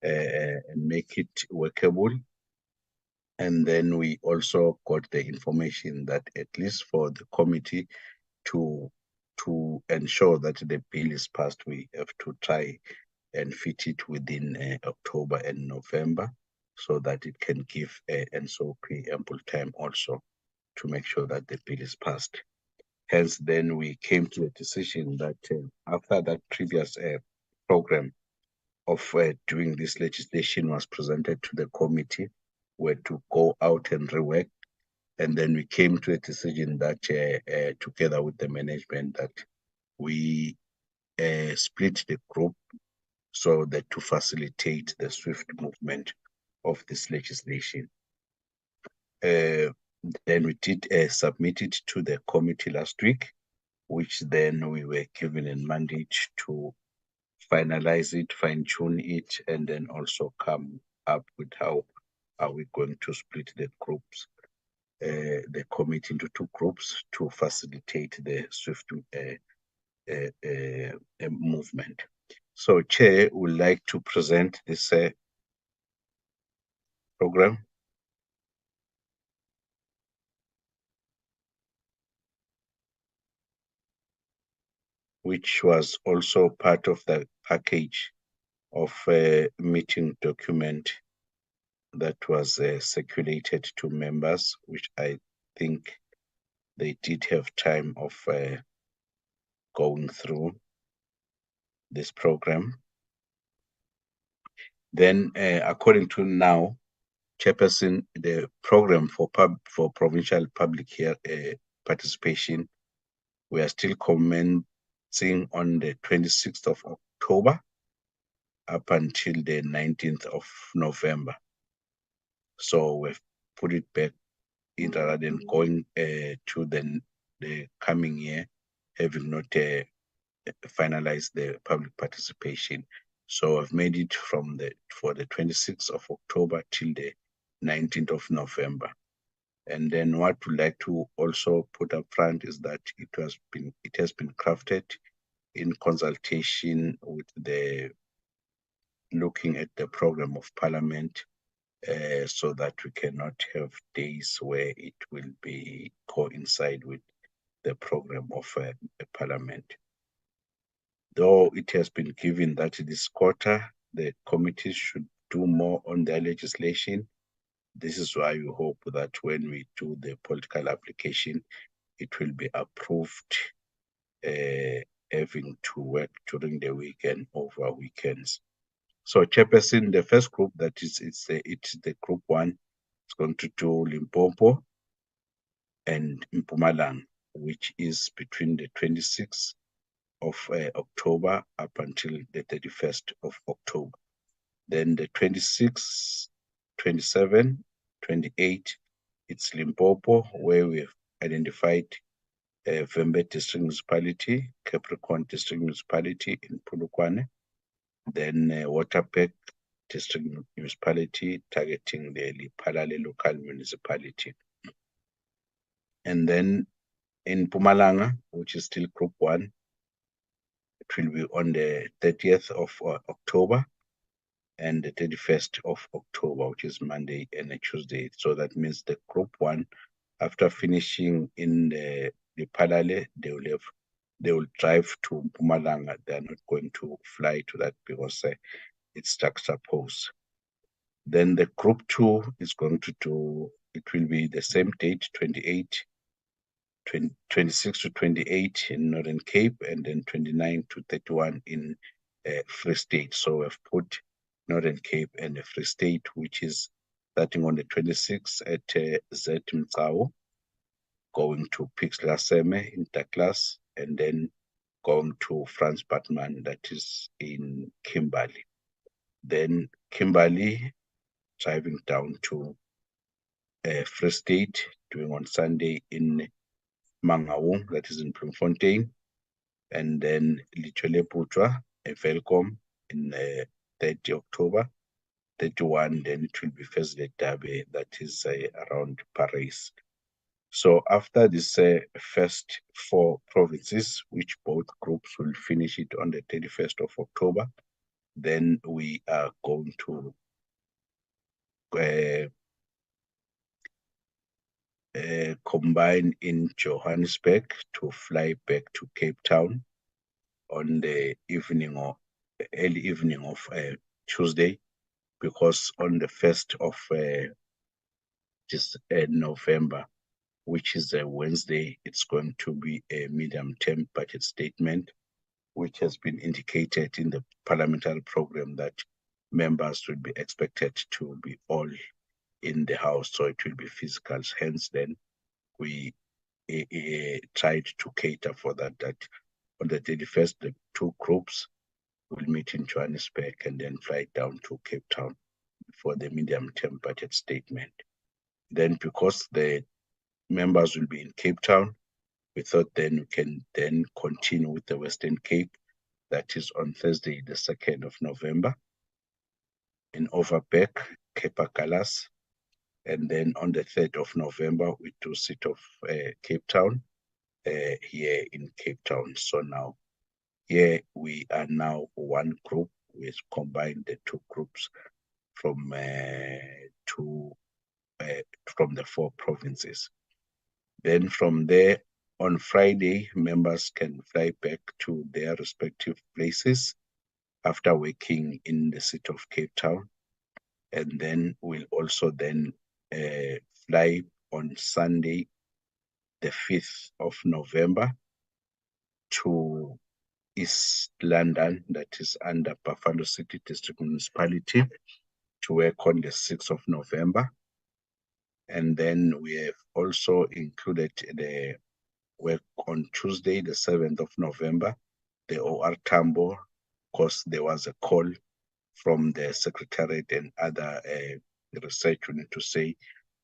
and make it workable. And then we also got the information that at least for the committee to ensure that the bill is passed, we have to try and fit it within October and November so that it can give NSOP ample time also to make sure that the bill is passed. Hence, then we came to a decision that after that previous program of doing this legislation was presented to the committee, were to go out and rework. And then we came to a decision that together with the management that we split the group so that to facilitate the swift movement of this legislation. Then we did submit it to the committee last week, which then we were given a mandate to finalize it, fine-tune it, and then also come up with how are we going to split the groups, the committee into two groups to facilitate the swift movement. So, Chair would like to present this program. Which was also part of the package of a meeting document that was circulated to members, which I think they did have time of going through this program. Then, according to now, Chairperson, the program for provincial public participation, we are still commencing on the 26th of October up until the 19th of November. So we've put it back in rather than going to the coming year, having not finalized the public participation. So I've made it for the 26th of October till the 19th of November. And then what we'd like to also put up front is that it has been crafted in consultation with looking at the program of Parliament, so that we cannot have days where it will be coincide with the program of Parliament. Though it has been given that this quarter, the committees should do more on their legislation, this is why we hope that when we do the political application, it will be approved, having to work during the weekend over weekends. So, Chairperson, the first group that it's the group 1. It's going to do Limpopo and Mpumalanga, which is between the 26th of October up until the 31st of October. Then the 26th, 27, 28, it's Limpopo, where we've identified Vembe District Municipality, Capricorn District Municipality in Polokwane, then Waterberg District Municipality targeting the Lipalale local municipality. And then in Mpumalanga, which is still group 1, it will be on the 30th of October and the 31st of October, which is Monday and a Tuesday. So that means the group 1, after finishing in the Lipalale, they will drive to Mpumalanga. They are not going to fly to that because its structure pose. Then the group 2 is going to do, it will be the same date, 26 to 28 in Northern Cape, and then 29 to 31 in Free State. So we've put Northern Cape and the Free State, which is starting on the 26th at Z Mtsao, going to Pixla Seme in Douglas, and then going to Franz Batman, that is in Kimberley. Then Kimberley, driving down to Free State, doing on Sunday in Mangaung, that is in Bloemfontein, and then Lichole Putwa, Velcom in 30 October, 31, then it will be Thursday Derby, that is around Paris. So after this first 4 provinces, which both groups will finish it on the 31st of October, then we are going to combine in Johannesburg to fly back to Cape Town on the early evening of Tuesday, because on the 1st of November, which is a Wednesday, it's going to be a medium-term budget statement, which has been indicated in the parliamentary program that members will be expected to be all in the house, so it will be physical. Hence, then we tried to cater for that on the 31st, the 2 groups will meet in Johannesburg and then fly down to Cape Town for the medium-term budget statement. Then, because the members will be in Cape Town, we thought then we can then continue with the Western Cape, that is on Thursday, the 2nd of November, in Overberg, Cape Agulhas, and then on the 3rd of November, we do sit of Cape Town here in Cape Town. So now, here we are now one group. We combined the 2 groups from the 4 provinces. Then from there, on Friday, members can fly back to their respective places after working in the city of Cape Town. And then we'll also then fly on Sunday, the 5th of November, to East London, that is under Buffalo City District Municipality, to work on the 6th of November. And then we have also included the work on Tuesday, the 7th of November, the OR Tambo, because there was a call from the Secretariat and other research unit to say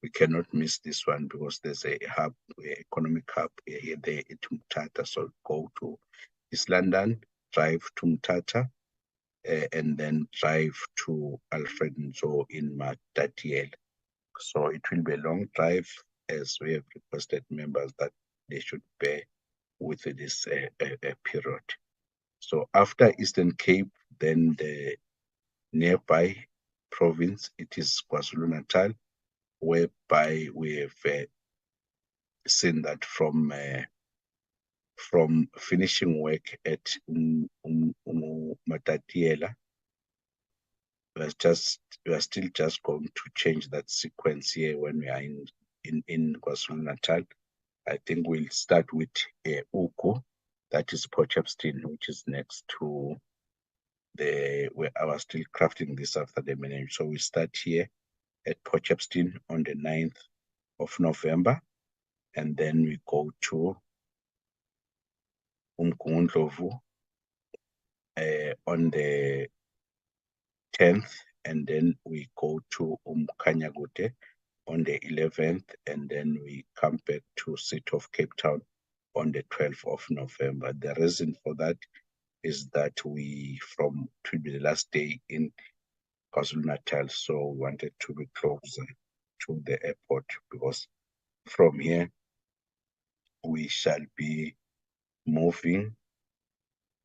we cannot miss this one because there's a hub, economic hub here there at Mthatha. So go to East London, drive to Mthatha, and then drive to Alfred Nzo in Matatiele. So it will be a long drive, as we have requested members that they should bear with this period. So after Eastern Cape, then the nearby province, it is KwaZulu-Natal, whereby we have seen that from finishing work at Matatiele, we are still just going to change that sequence here when we are in KwaZulu-Natal. I think we'll start with Uku, that is Potchefstroom, which is next to where I was still crafting this after the meeting. So we start here at Potchefstroom on the 9th of November, and then we go to Umgungundlovu on the 10th, and then we go to Umkhanyakude on the 11th, and then we come back to City of Cape Town on the 12th of November. The reason for that is that to be the last day in KwaZulu-Natal, so we wanted to be closer to the airport, because from here we shall be moving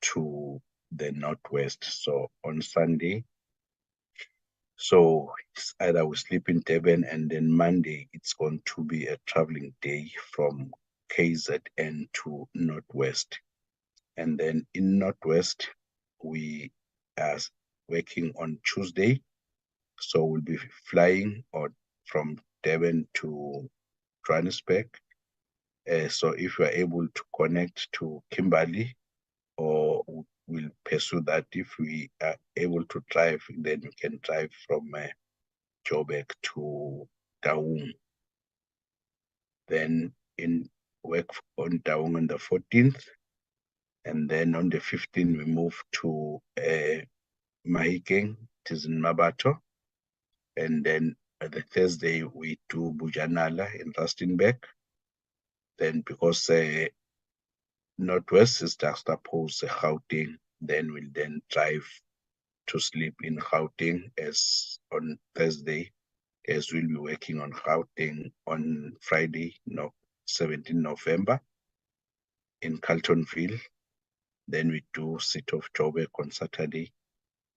to the northwest. So on Sunday, so it's either we sleep in Durban, and then Monday it's going to be a traveling day from KZN to Northwest. And then in Northwest, we are working on Tuesday. So we'll be flying from Durban to Johannesburg. So if you are able to connect to Kimberley, or we'll pursue that. If we are able to drive, then we can drive from Joburg to Taung. Then work on Taung on the 14th. And then on the 15th, we move to Mahikeng, it is in Mabato. And then the Thursday, we do Bujanala in Rustenburg. Then because Northwest is juxtaposed Gauteng, then we'll then drive to sleep in Gauteng as on Thursday, as we'll be working on Gauteng on Friday, 17 November in Carltonville. Then we do City of Joburg on Saturday,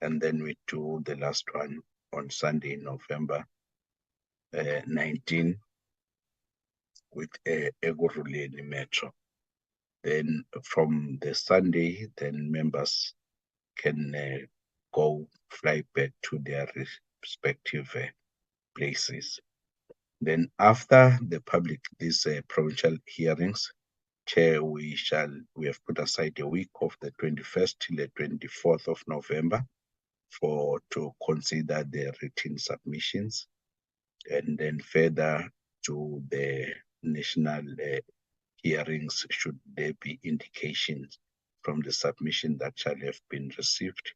and then we do the last one on Sunday, November 19, with Egoruleni Metro. Then from the Sunday, then members can fly back to their respective places. Then after these provincial hearings, Chair, we have put aside a week of the 21st till the 24th of November to consider the written submissions, and then further to the national hearings should there be indications from the submission that shall have been received.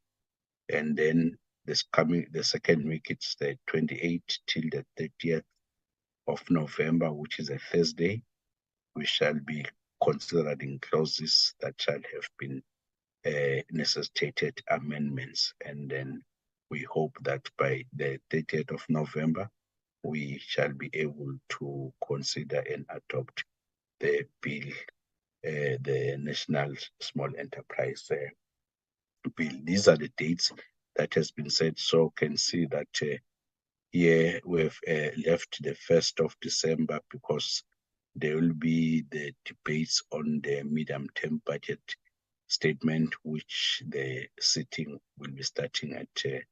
And then the second week, it's the 28th till the 30th of November, which is a Thursday. We shall be considering clauses that shall have been necessitated amendments. And then we hope that by the 30th of November, we shall be able to consider and adopt the bill, the National Small Enterprise Bill. These are the dates that has been set. So can see that here we've left the 1st of December because there will be the debates on the medium-term budget statement, which the sitting will be starting at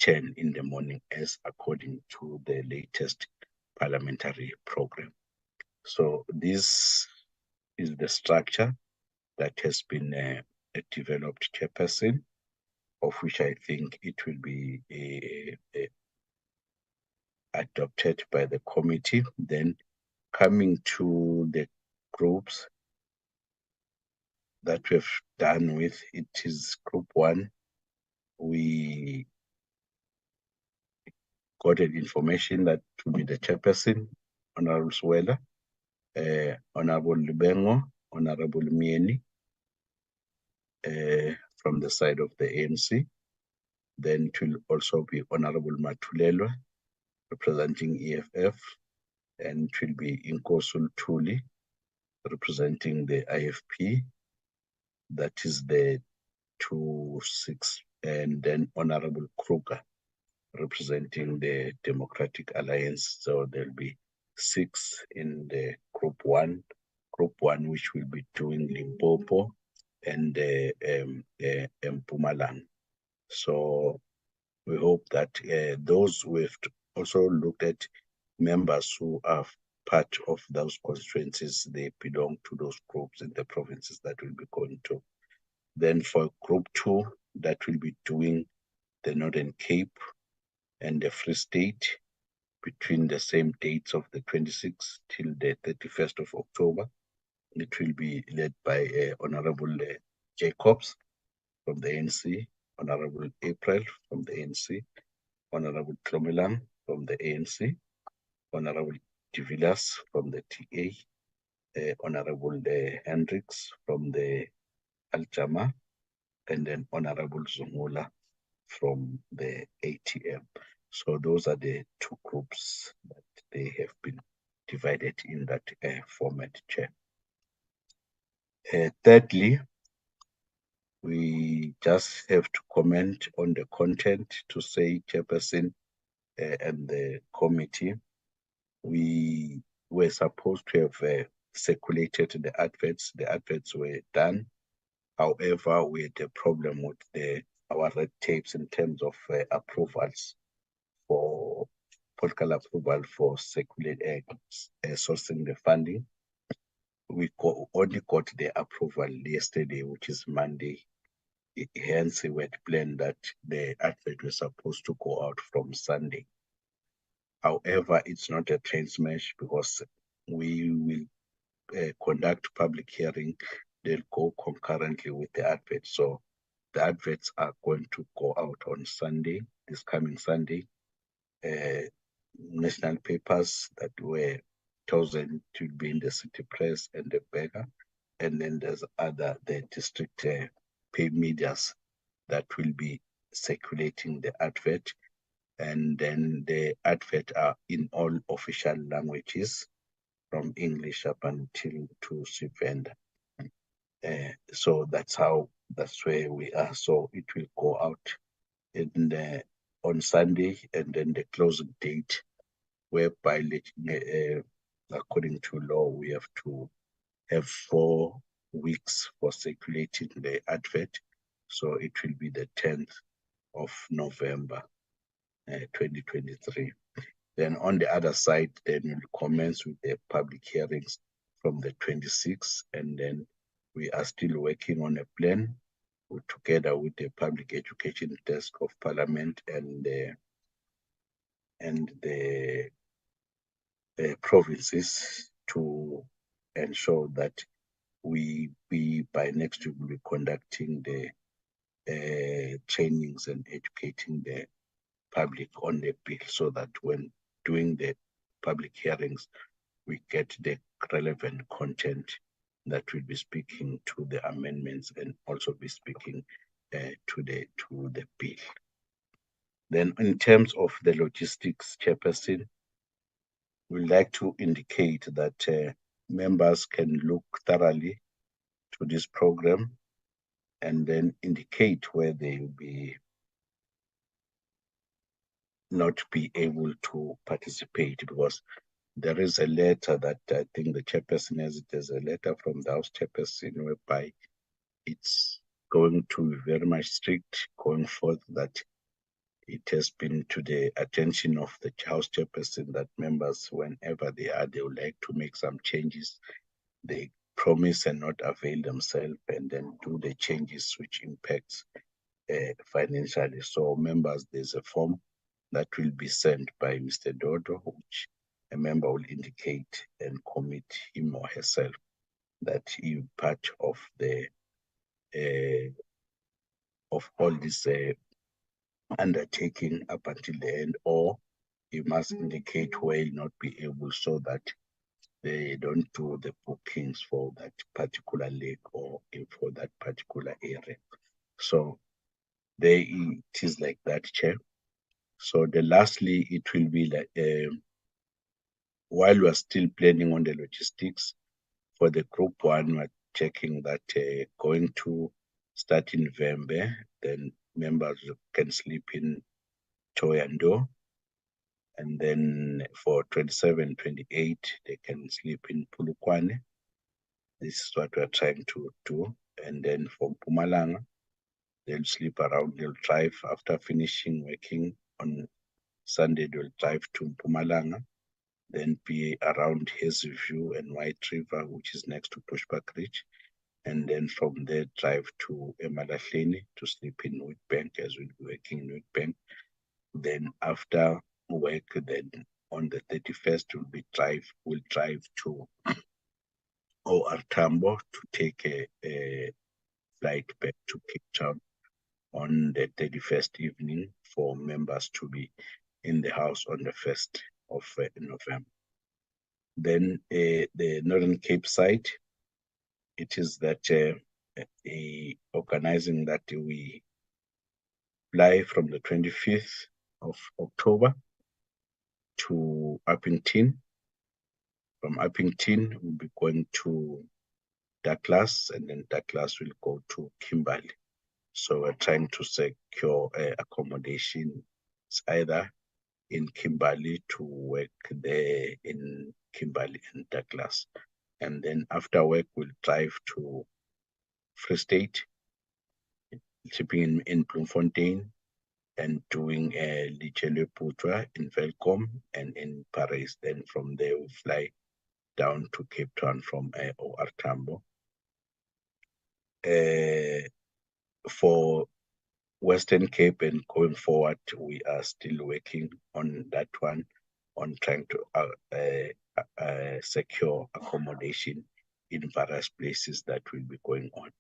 10 in the morning, as according to the latest parliamentary program. So this is the structure that has been developed, Chairperson, of which I think it will be adopted by the committee. Then coming to the groups that we've done with, it is Group 1. We got an information that to be the Chairperson, Honorable Swela, Honorable Lubengo, Honorable Mieni, from the side of the ANC. Then it will also be Honorable Matulelwa, representing EFF, and it will be Inkosul Tuli, representing the IFP. That is the 2-6, and then Honorable Kruger, representing the Democratic Alliance. So there'll be 6 in the Group 1, which will be doing Limpopo and Mpumalanga. So we hope that those who have also looked at members who are part of those constituencies, they belong to those groups in the provinces that will be going to. Then for Group 2, that will be doing the Northern Cape and the Free State between the same dates of the 26th till the 31st of October. It will be led by Honorable Jacobs from the ANC, Honorable April from the ANC, Honorable Klomelang from the ANC, Honorable De Villiers from the TA, Honorable Hendricks from the Al-Jama, and then Honorable Zumula from the ATM. So those are the 2 groups that they have been divided in that format, Chair. Thirdly, we just have to comment on the content to say, Chairperson and the committee, we were supposed to have circulated the adverts. The adverts were done. However, we had a problem with our red tapes in terms of approvals for political approval for sourcing the funding. We only got the approval yesterday, which is Monday. Hence, we had planned that the advert was supposed to go out from Sunday. However, it's not a train smash because we will conduct public hearing. They'll go concurrently with the advert. So the adverts are going to go out on Sunday, this coming Sunday. National papers that were chosen to be in the city press and the beggar. And then there's the district paid medias that will be circulating the advert. And then the advert are in all official languages from English up until to Sivenda. So that's where we are. So it will go out on Sunday, and then the closing date, whereby according to law, we have to have 4 weeks for circulating the advert. So it will be the 10th of November, 2023. Then on the other side, then we'll commence with the public hearings from the 26th, and then we are still working on a plan together with the Public Education Desk of Parliament and the provinces to ensure that we by next week will be conducting the trainings and educating the public on the bill, so that when doing the public hearings, we get the relevant content that will be speaking to the amendments and also be speaking to the bill. Then in terms of the logistics, Chairperson, we'd like to indicate that members can look thoroughly to this program and then indicate where they will be not be able to participate, because there is a letter that I think the chairperson has. There's a letter from the House chairperson whereby it's going to be very much strict going forth, that it has been to the attention of the House chairperson that members, whenever they would like to make some changes, they promise and not avail themselves and then do the changes which impacts financially. So members, there's a form that will be sent by Mr. Dodo, which a member will indicate and commit him or herself that he part of the of all this undertaking up until the end, or he must indicate where he'll not be able, so that they don't do the bookings for that particular lake or for that particular area. So it is like that, Chair. So lastly, it will be like, while we are still planning on the logistics for the group 1, we're checking that going to start in Vembe, then members can sleep in Toyando, and then for 27, 28, they can sleep in Pulukwane. This is what we're trying to do. And then from Mpumalanga, they'll sleep around, they'll drive after finishing working on Sunday, they'll drive to Mpumalanga, then be around Hazy View and White River, which is next to Pushback Ridge. And then from there, drive to Emalahleni to sleep in Witbank, as we'll be working in Witbank. Then after work, then on the 31st, we'll drive to OR Tambo to take a flight back to Cape Town on the 31st evening for members to be in the house on the 1st of November. Then the Northern Cape side, it is that organizing that we fly from the 25th of October to Uppington. From Uppington, we'll be going to Douglas, and then Douglas will go to Kimberley. So we're trying to secure accommodation either in Kimberley to work there in Kimberley and Douglas. And then after work, we'll drive to Free State shipping in Bloemfontein, and doing Lichele Putra in Velkom and in Paris. Then from there we fly down to Cape Town from OR Tambo. For Western Cape and going forward, we are still working on that one, on trying to secure accommodation in various places that will be going on.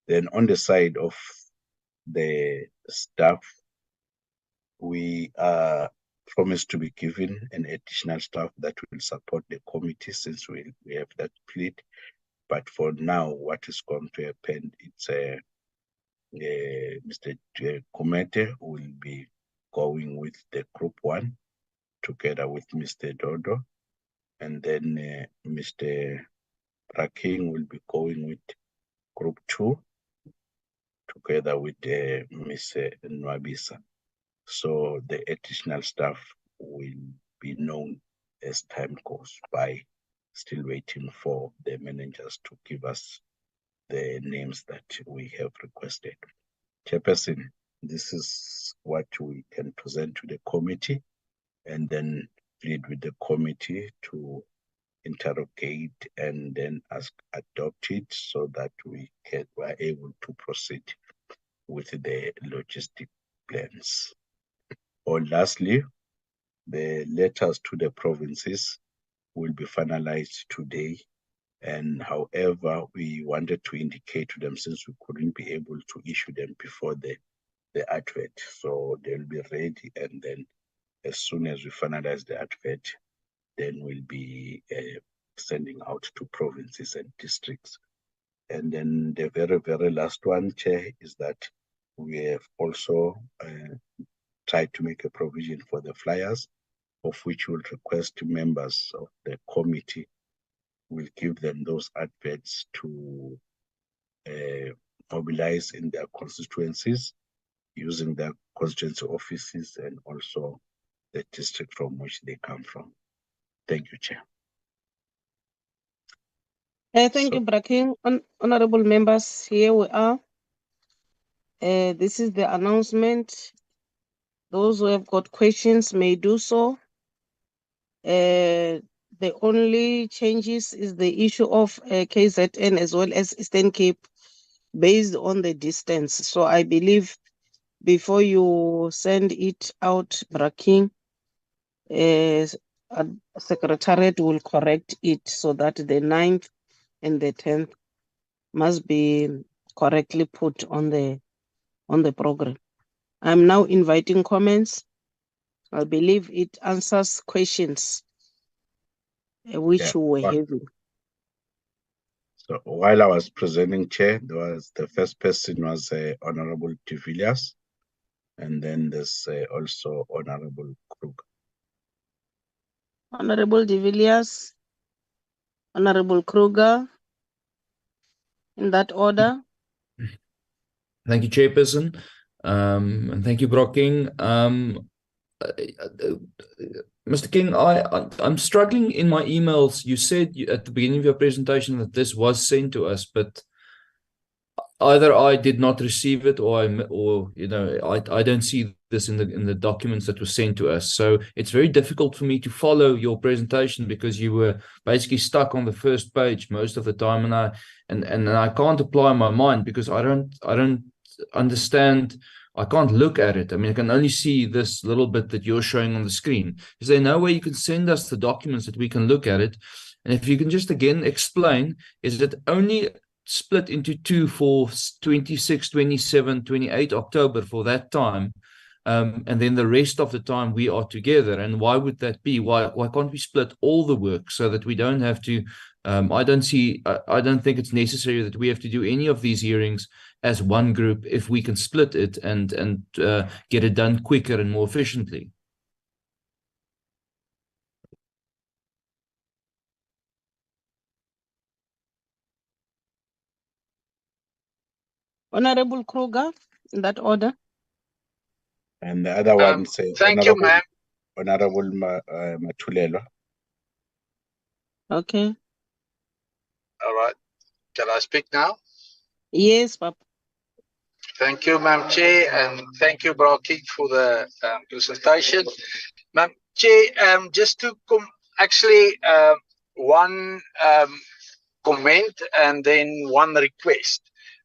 Then on the side of the staff, we are promised to be given an additional staff that will support the committee, since we have that split. But for now, what is going to happen, it's Mr. Kumete will be going with the group 1 together with Mr. Dodo, and then Mr. Braking will be going with group 2 together with Ms. Nwabisa. So the additional staff will be known as time goes by. Still waiting for the managers to give us the names that we have requested. Chairperson, this is what we can present to the committee, and then plead with the committee to interrogate and then adopt it, so that we are able to proceed with the logistic plans. Or lastly, the letters to the provinces will be finalized today. And however, we wanted to indicate to them, since we couldn't be able to issue them before the advert, so they'll be ready. And then as soon as we finalize the advert, then we'll be sending out to provinces and districts. And then the very, very last one, Chair, is that we have also tried to make a provision for the flyers, of which we'll request members of the committee will give them those adverts to mobilize in their constituencies, using their constituency offices and also the district from which they come from. Thank you, Chair. Thank you, Braking. Honorable members, here we are. This is the announcement. Those who have got questions may do so. The only changes is the issue of KZN as well as Eastern Cape based on the distance. So I believe before you send it out, Braking, Secretariat will correct it so that the 9th and the 10th must be correctly put on the program. I'm now inviting comments. I believe it answers questions which we were having. So while I was presenting, Chair, the first person was Honorable de Villiers, and then there's also Honorable Kruger. Honorable de Villiers, Honorable Kruger, in that order. Thank you, Chairperson, and thank you, Brocking. Mr. King, I'm struggling in my emails. You said at the beginning of your presentation that this was sent to us, but either I did not receive it, or I don't see this in the documents that were sent to us. So it's very difficult for me to follow your presentation, because you were basically stuck on the first page most of the time, and I can't apply my mind, because I don't understand. I can't look at it. I mean, I can only see this little bit that you're showing on the screen. Is there no way you can send us the documents that we can look at it? And if you can just again explain, is it only split into 2 for 26, 27, 28 October for that time? And then the rest of the time we are together. And why would that be? Why can't we split all the work so that we don't have to? I don't think it's necessary that we have to do any of these hearings as one group if we can split it and get it done quicker and more efficiently. Honorable Kruger, in that order. And the other one, thank you, ma'am. Honorable Matulelo. Okay. All right. Can I speak now? Yes, Papa. Thank you, Madam Chair, and thank you, Braki, for the presentation. Madam Chair, just to one comment and then one request.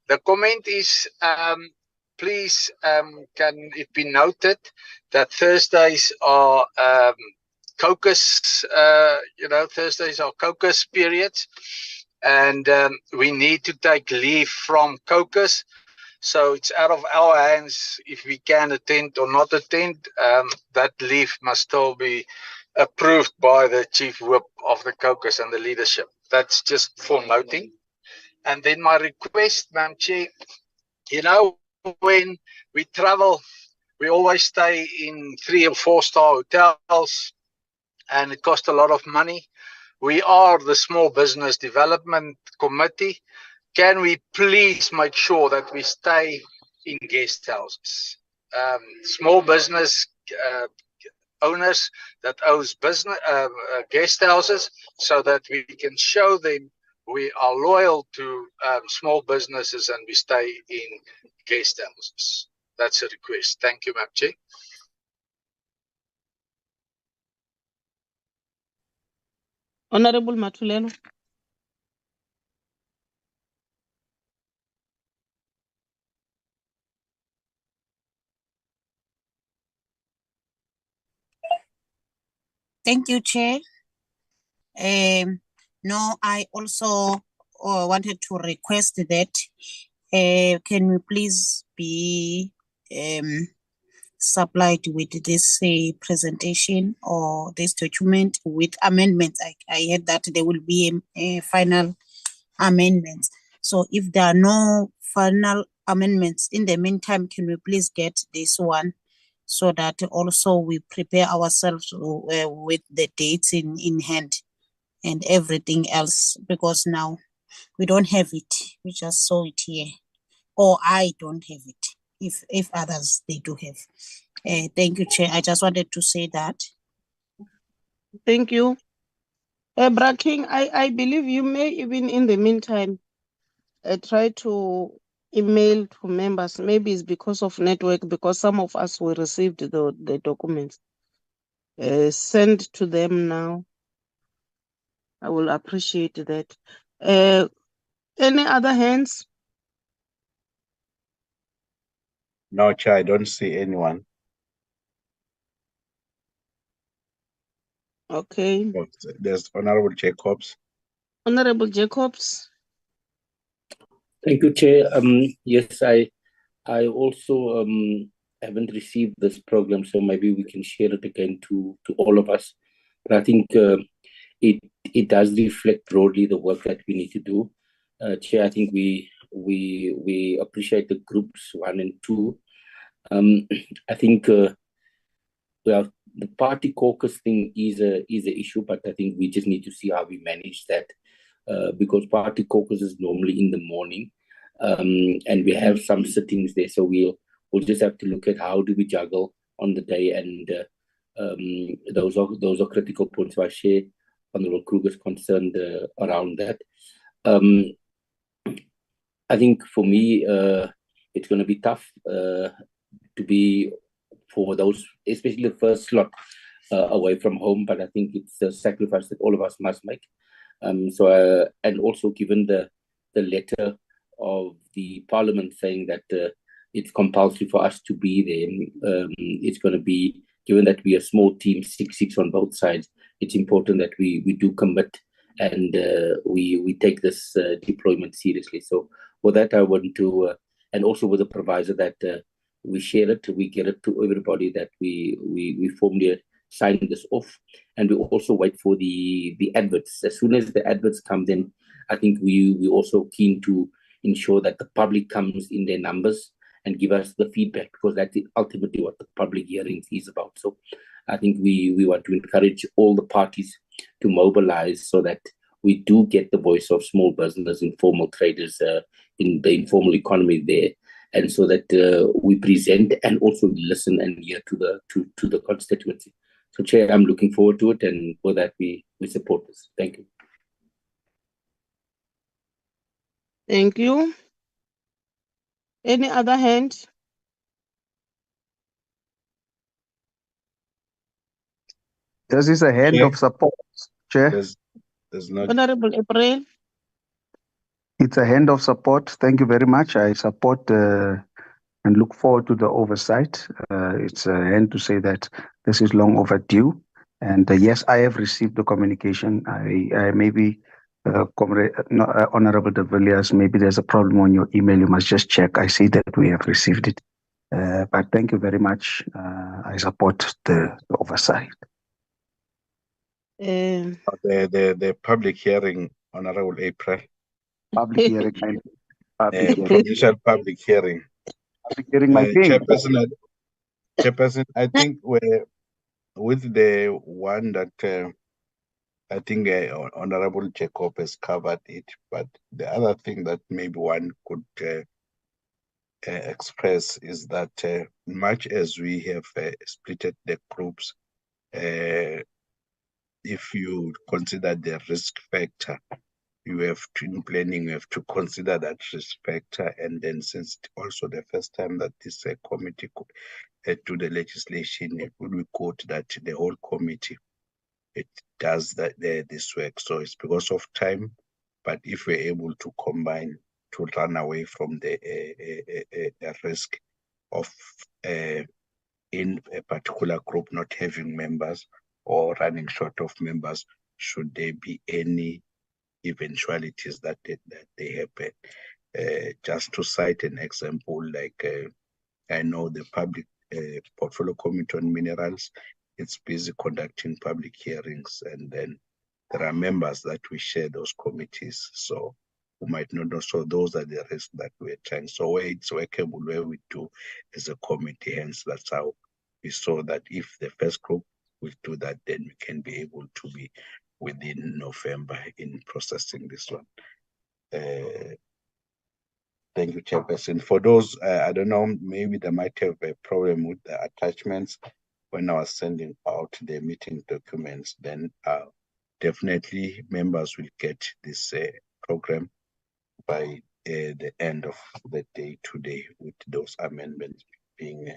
The comment is, please, can it be noted that Thursdays are caucus, Thursdays are caucus periods, and we need to take leave from caucus. So it's out of our hands if we can attend or not attend. That leave must still be approved by the chief whip of the caucus and the leadership. That's just for noting. And then my request, Madam Chair, when we travel, we always stay in 3 or 4 star hotels, and it costs a lot of money. We are the Small Business Development Committee. Can we please make sure that we stay in guest houses? Small business owners that owns business guest houses, so that we can show them we are loyal to small businesses and we stay in guest houses. That's a request. Thank you, Madam Chair. Honorable Matulelo. Thank you, Chair. No, I also wanted to request that can we please be supplied with this presentation or this document with amendments. I heard that there will be a final amendments. So if there are no final amendments in the meantime, can we please get this one, so that also we prepare ourselves with the dates in hand and everything else, because now we don't have it. We just saw it here, or I don't have it. If others, they do have. Thank you, Chair. I just wanted to say that. Thank you. Braking, I believe you may even in the meantime try to email to members. Maybe it's because of network, because some of us will receive the documents. Send to them now. I will appreciate that. Any other hands? No, Chair, I don't see anyone. Okay. There's Honorable Jacobs. Honorable Jacobs. Thank you, Chair. Yes, I also haven't received this program, so maybe we can share it again to all of us. But I think it does reflect broadly the work that we need to do. Chair, I think we appreciate the groups 1 and 2. I think well, the party caucus thing is an issue, but I think we just need to see how we manage that, because party caucus is normally in the morning, and we have some sittings there, so we'll just have to look at how do we juggle on the day, and those are critical points. So I share Honorable Kruger's concern around that. I think for me, it's going to be tough to be for those, especially the first slot away from home, but I think it's a sacrifice that all of us must make. So, and also given the letter of the Parliament saying that it's compulsory for us to be there, it's going to be, given that we are a small team, 6 on both sides, it's important that we do commit and we take this deployment seriously. So for that, I want to, and also with the proviso that we share it, we get it to everybody, that we formally sign this off, and we also wait for the adverts. As soon as the adverts come, then I think we also keen to ensure that the public comes in their numbers and give us the feedback, because that's ultimately what the public hearings is about. So I think we want to encourage all the parties to mobilize so that we do get the voice of small business, informal traders in the informal economy there, and so that we present and also listen and hear to the constituency. So, Chair, I'm looking forward to it, and for that we support this. Thank you. Thank you. Any other hand? This is a hand Chair, of support, Chair. there's not. Honorable April. It's a hand of support. Thank you very much. I support and look forward to the oversight. It's a hand to say that this is long overdue. And yes, I have received the communication. I maybe, Honorable de Villiers, maybe there's a problem on your email. You must just check. I see that we have received it. But thank you very much. I support the oversight. The public hearing, Honorable April. Public hearing. Provincial public hearing. Public hearing, my thing. Chairperson, I think we're with the one that I think Honorable Jacob has covered it, but the other thing that maybe one could express is that much as we have splitted the groups, if you consider the risk factor, you have to, in planning, you have to consider that risk factor. And then since also the first time that this committee could do the legislation, it would be good that the whole committee, it does that this work. So it's because of time, but if we're able to combine to run away from the risk of in a particular group not having members or running short of members, should there be any eventualities that they happen. Just to cite an example, like I know the public portfolio committee on minerals, it's busy conducting public hearings, and then there are members that we share those committees, so who might not know. So those are the risks that we're trying. So where it's workable, where we do as a committee, hence that's how we saw that if the first group will do that, then we can be able to be within November in processing this one. Thank you, Chairperson. For those, I don't know, maybe they might have a problem with the attachments when I was sending out the meeting documents, then definitely members will get this program by the end of the day today, with those amendments being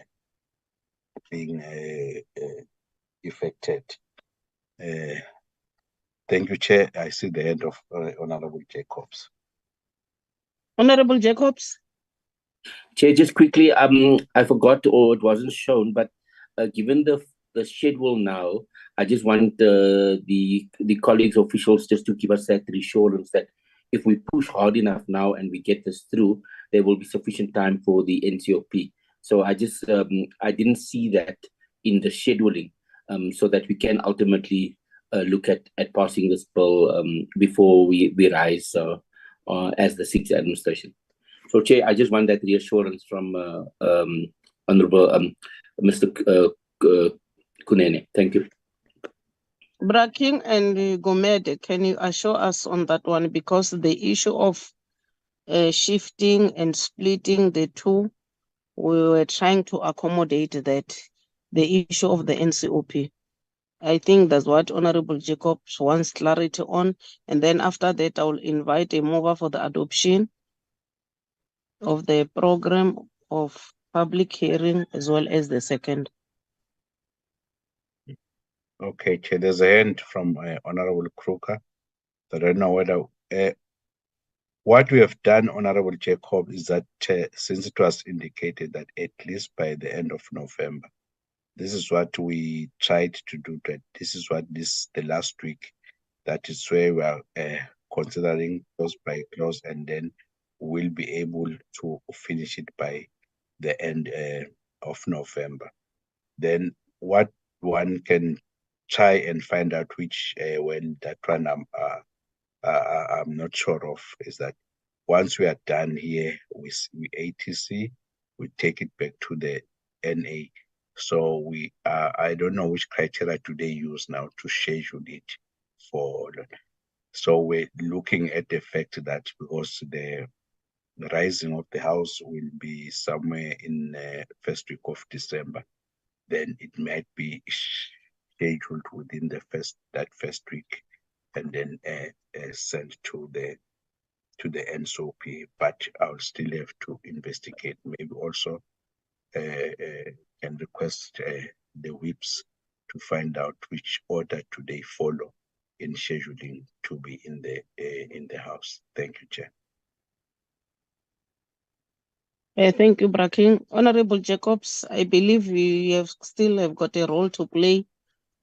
effected. Thank you, Chair. I see the hand of Honorable Jacobs. Honorable Jacobs. Chair, just quickly, I forgot, or it wasn't shown, but given the schedule now, I just want the colleagues, officials, just to give us that reassurance that if we push hard enough now and we get this through, there will be sufficient time for the NCOP. So I just, I didn't see that in the scheduling, so that we can ultimately look at passing this bill before we rise as the sixth administration. So, Chair, I just want that reassurance from Honorable Mr. Kunene. Thank you. Braking and Gomede, can you assure us on that one? Because the issue of shifting and splitting the two, we were trying to accommodate that, the issue of the NCOP. I think that's what Honorable Jacobs wants clarity on. And then after that, I will invite a mover for the adoption of the program of public hearing as well as the second. Okay, Chair, there's a hand from Honorable Kruger. I don't know whether what we have done, Honorable Jacob, is that since it was indicated that at least by the end of November, this is what we tried to do. That this is what the last week, that is where we are considering close by close, and then we'll be able to finish it by the end of November. Then what one can try and find out which when that one I'm not sure of, is that once we are done here with ATC, we take it back to the NA. So we I don't know which criteria do they use now to schedule it for. So we're looking at the fact that because the rising of the house will be somewhere in first week of December, then it might be scheduled within the first week, and then sent to the the NSOP, but I'll still have to investigate. Maybe also can request the whips to find out which order do they follow in scheduling to be in the House. Thank you, Chair. Thank you, Braking. Honorable Jacobs, I believe we still have got a role to play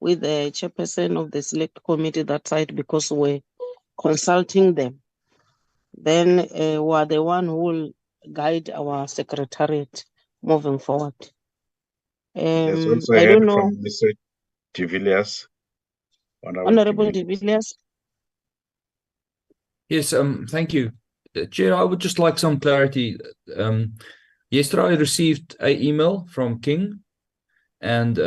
with the chairperson of the select committee that side, because we're consulting them. Then we're the one who will guide our secretariat moving forward. There's also I a don't hand know. from Mr. De Villiers. Honorable De Villiers. Yes, thank you. Chair, I would just like some clarity. Yesterday I received an email from King, and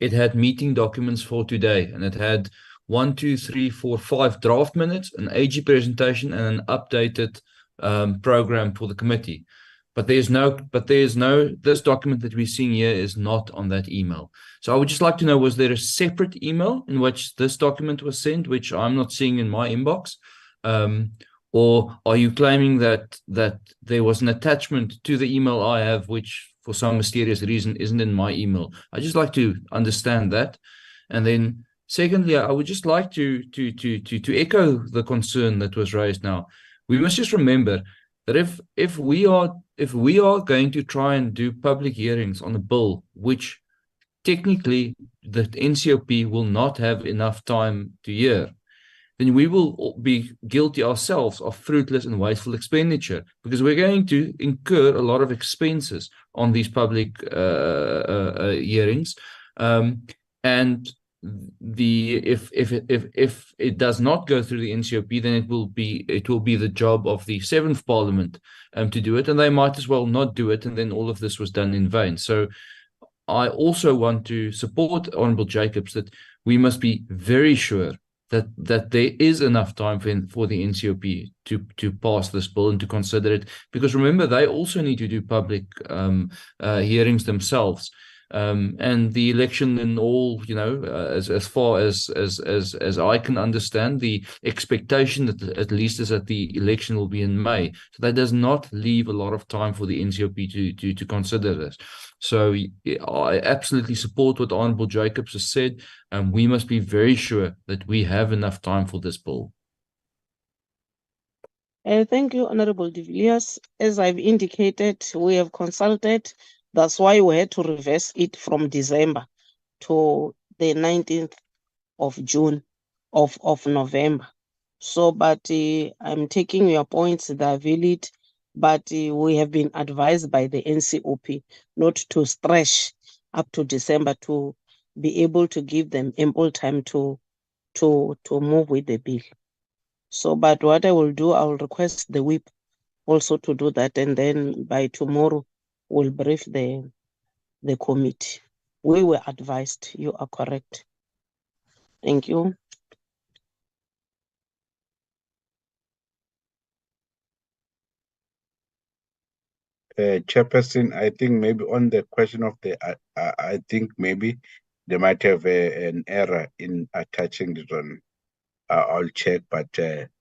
it had meeting documents for today, and it had 1, 2, 3, 4, 5 draft minutes, an AG presentation, and an updated program for the committee. But this document that we're seeing here is not on that email. So I would just like to know, was there a separate email in which this document was sent, which I'm not seeing in my inbox? Or are you claiming that there was an attachment to the email I have, which for some mysterious reason isn't in my email? I just like to understand that. And then secondly, I would just like to echo the concern that was raised now. We must just remember that if we are going to try and do public hearings on a bill, which technically the NCOP will not have enough time to hear, then we will be guilty ourselves of fruitless and wasteful expenditure, because we're going to incur a lot of expenses on these public hearings. And if it does not go through the NCOP, then it will be the job of the 7th Parliament to do it, and they might as well not do it, and then all of this was done in vain. So I also want to support Honourable Jacobs that we must be very sure that there is enough time for the NCOP to pass this bill and to consider it, because remember, they also need to do public hearings themselves. And the election and all, as far as I can understand, the expectation that at least is that the election will be in May. So that does not leave a lot of time for the NCOP to consider this. So I absolutely support what Honourable Jacobs has said, and we must be very sure that we have enough time for this bill. Thank you, Honourable De Villiers. As I've indicated, we have consulted. That's why we had to reverse it from December to the 19th of June of November. So, but I'm taking your points, they're valid, but we have been advised by the NCOP not to stretch up to December to be able to give them ample time to move with the bill. So, but what I will do, I will request the whip also to do that, and then by tomorrow we'll brief the committee. We were advised, you are correct. Thank you. Chairperson, I think maybe on the question of the, I think maybe they might have an error in attaching it on. I'll check, but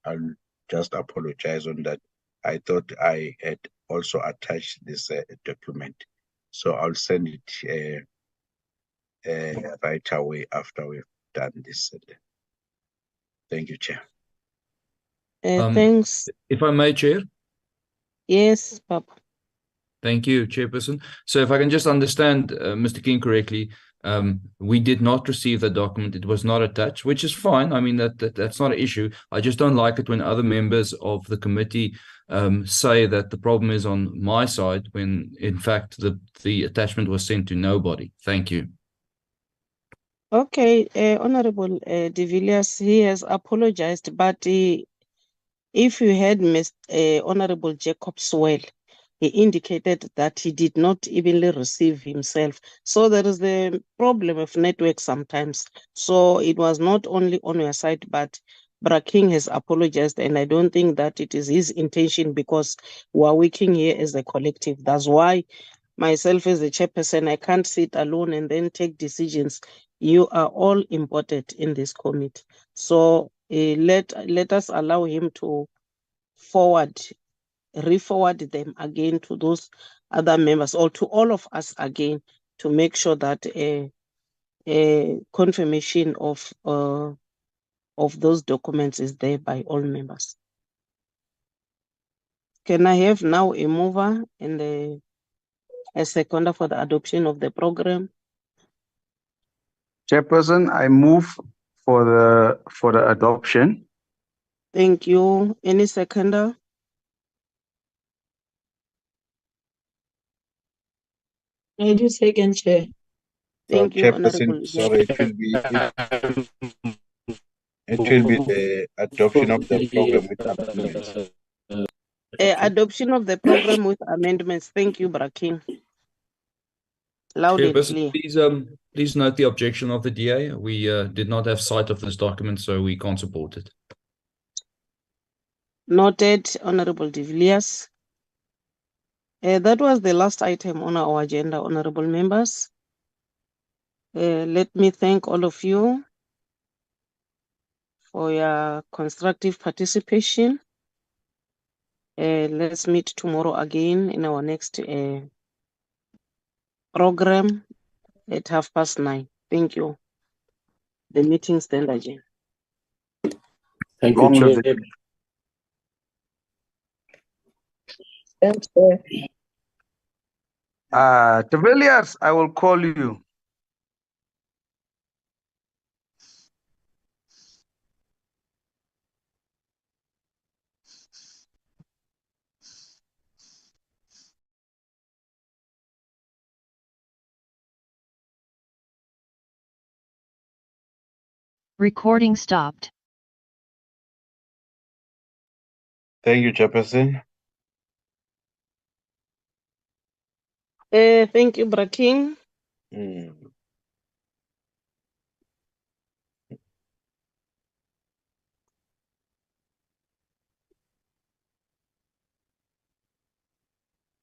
I'll just apologize on that. I thought I had also attached this document, so I'll send it right away after we've done this. Thank you, Chair. Thanks. If I may, Chair. Yes, Papa. Thank you, Chairperson. So if I can just understand Mr. King correctly, we did not receive the document. It was not attached, which is fine. I mean, that's not an issue. I just don't like it when other members of the committee say that the problem is on my side, when in fact the attachment was sent to nobody. Thank you. Okay, Honorable De Villiers, he has apologized, but if you had missed Honorable Jacob Swell, he indicated that he did not evenly receive himself. So there is the problem of network sometimes. So it was not only on your side, but Braking has apologized, and I don't think that it is his intention, because we are working here as a collective. That's why myself as a chairperson, I can't sit alone and then take decisions. You are all important in this committee. So let us allow him to re-forward them again to those other members or to all of us again to make sure that a confirmation of those documents is there by all members. Can I have now a mover and a seconder for the adoption of the program? Chairperson, I move for the adoption. Thank you. Any seconder? I do second, Chair. Thank you, Honorable. Chairperson, sorry, it will be the adoption of the program with amendments. Adoption of the program with amendments. Thank you, Braking. Loud and Chairperson, clear. please note the objection of the DA. We did not have sight of this document, so we can't support it. Noted, Honorable de Villiers. That was the last item on our agenda, honorable members. Let me thank all of you for your constructive participation. Let's meet tomorrow again in our next program at 9:30. Thank you. The meeting stands adjourned. Thank you, Chair. Thanks, Chair. De Villiers, I will call you. Recording stopped. Thank you, Chairperson. Thank you, Braking.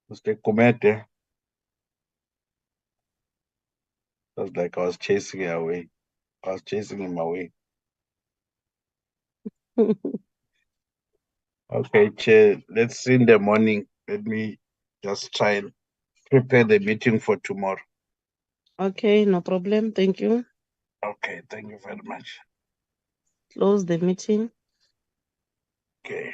Mr. Kumete. It was like I was chasing her away. I was chasing him away. Okay, Chair, let's see in the morning. Let me just try and prepare the meeting for tomorrow. Okay, no problem. Thank you. Okay, thank you very much. Close the meeting. Okay.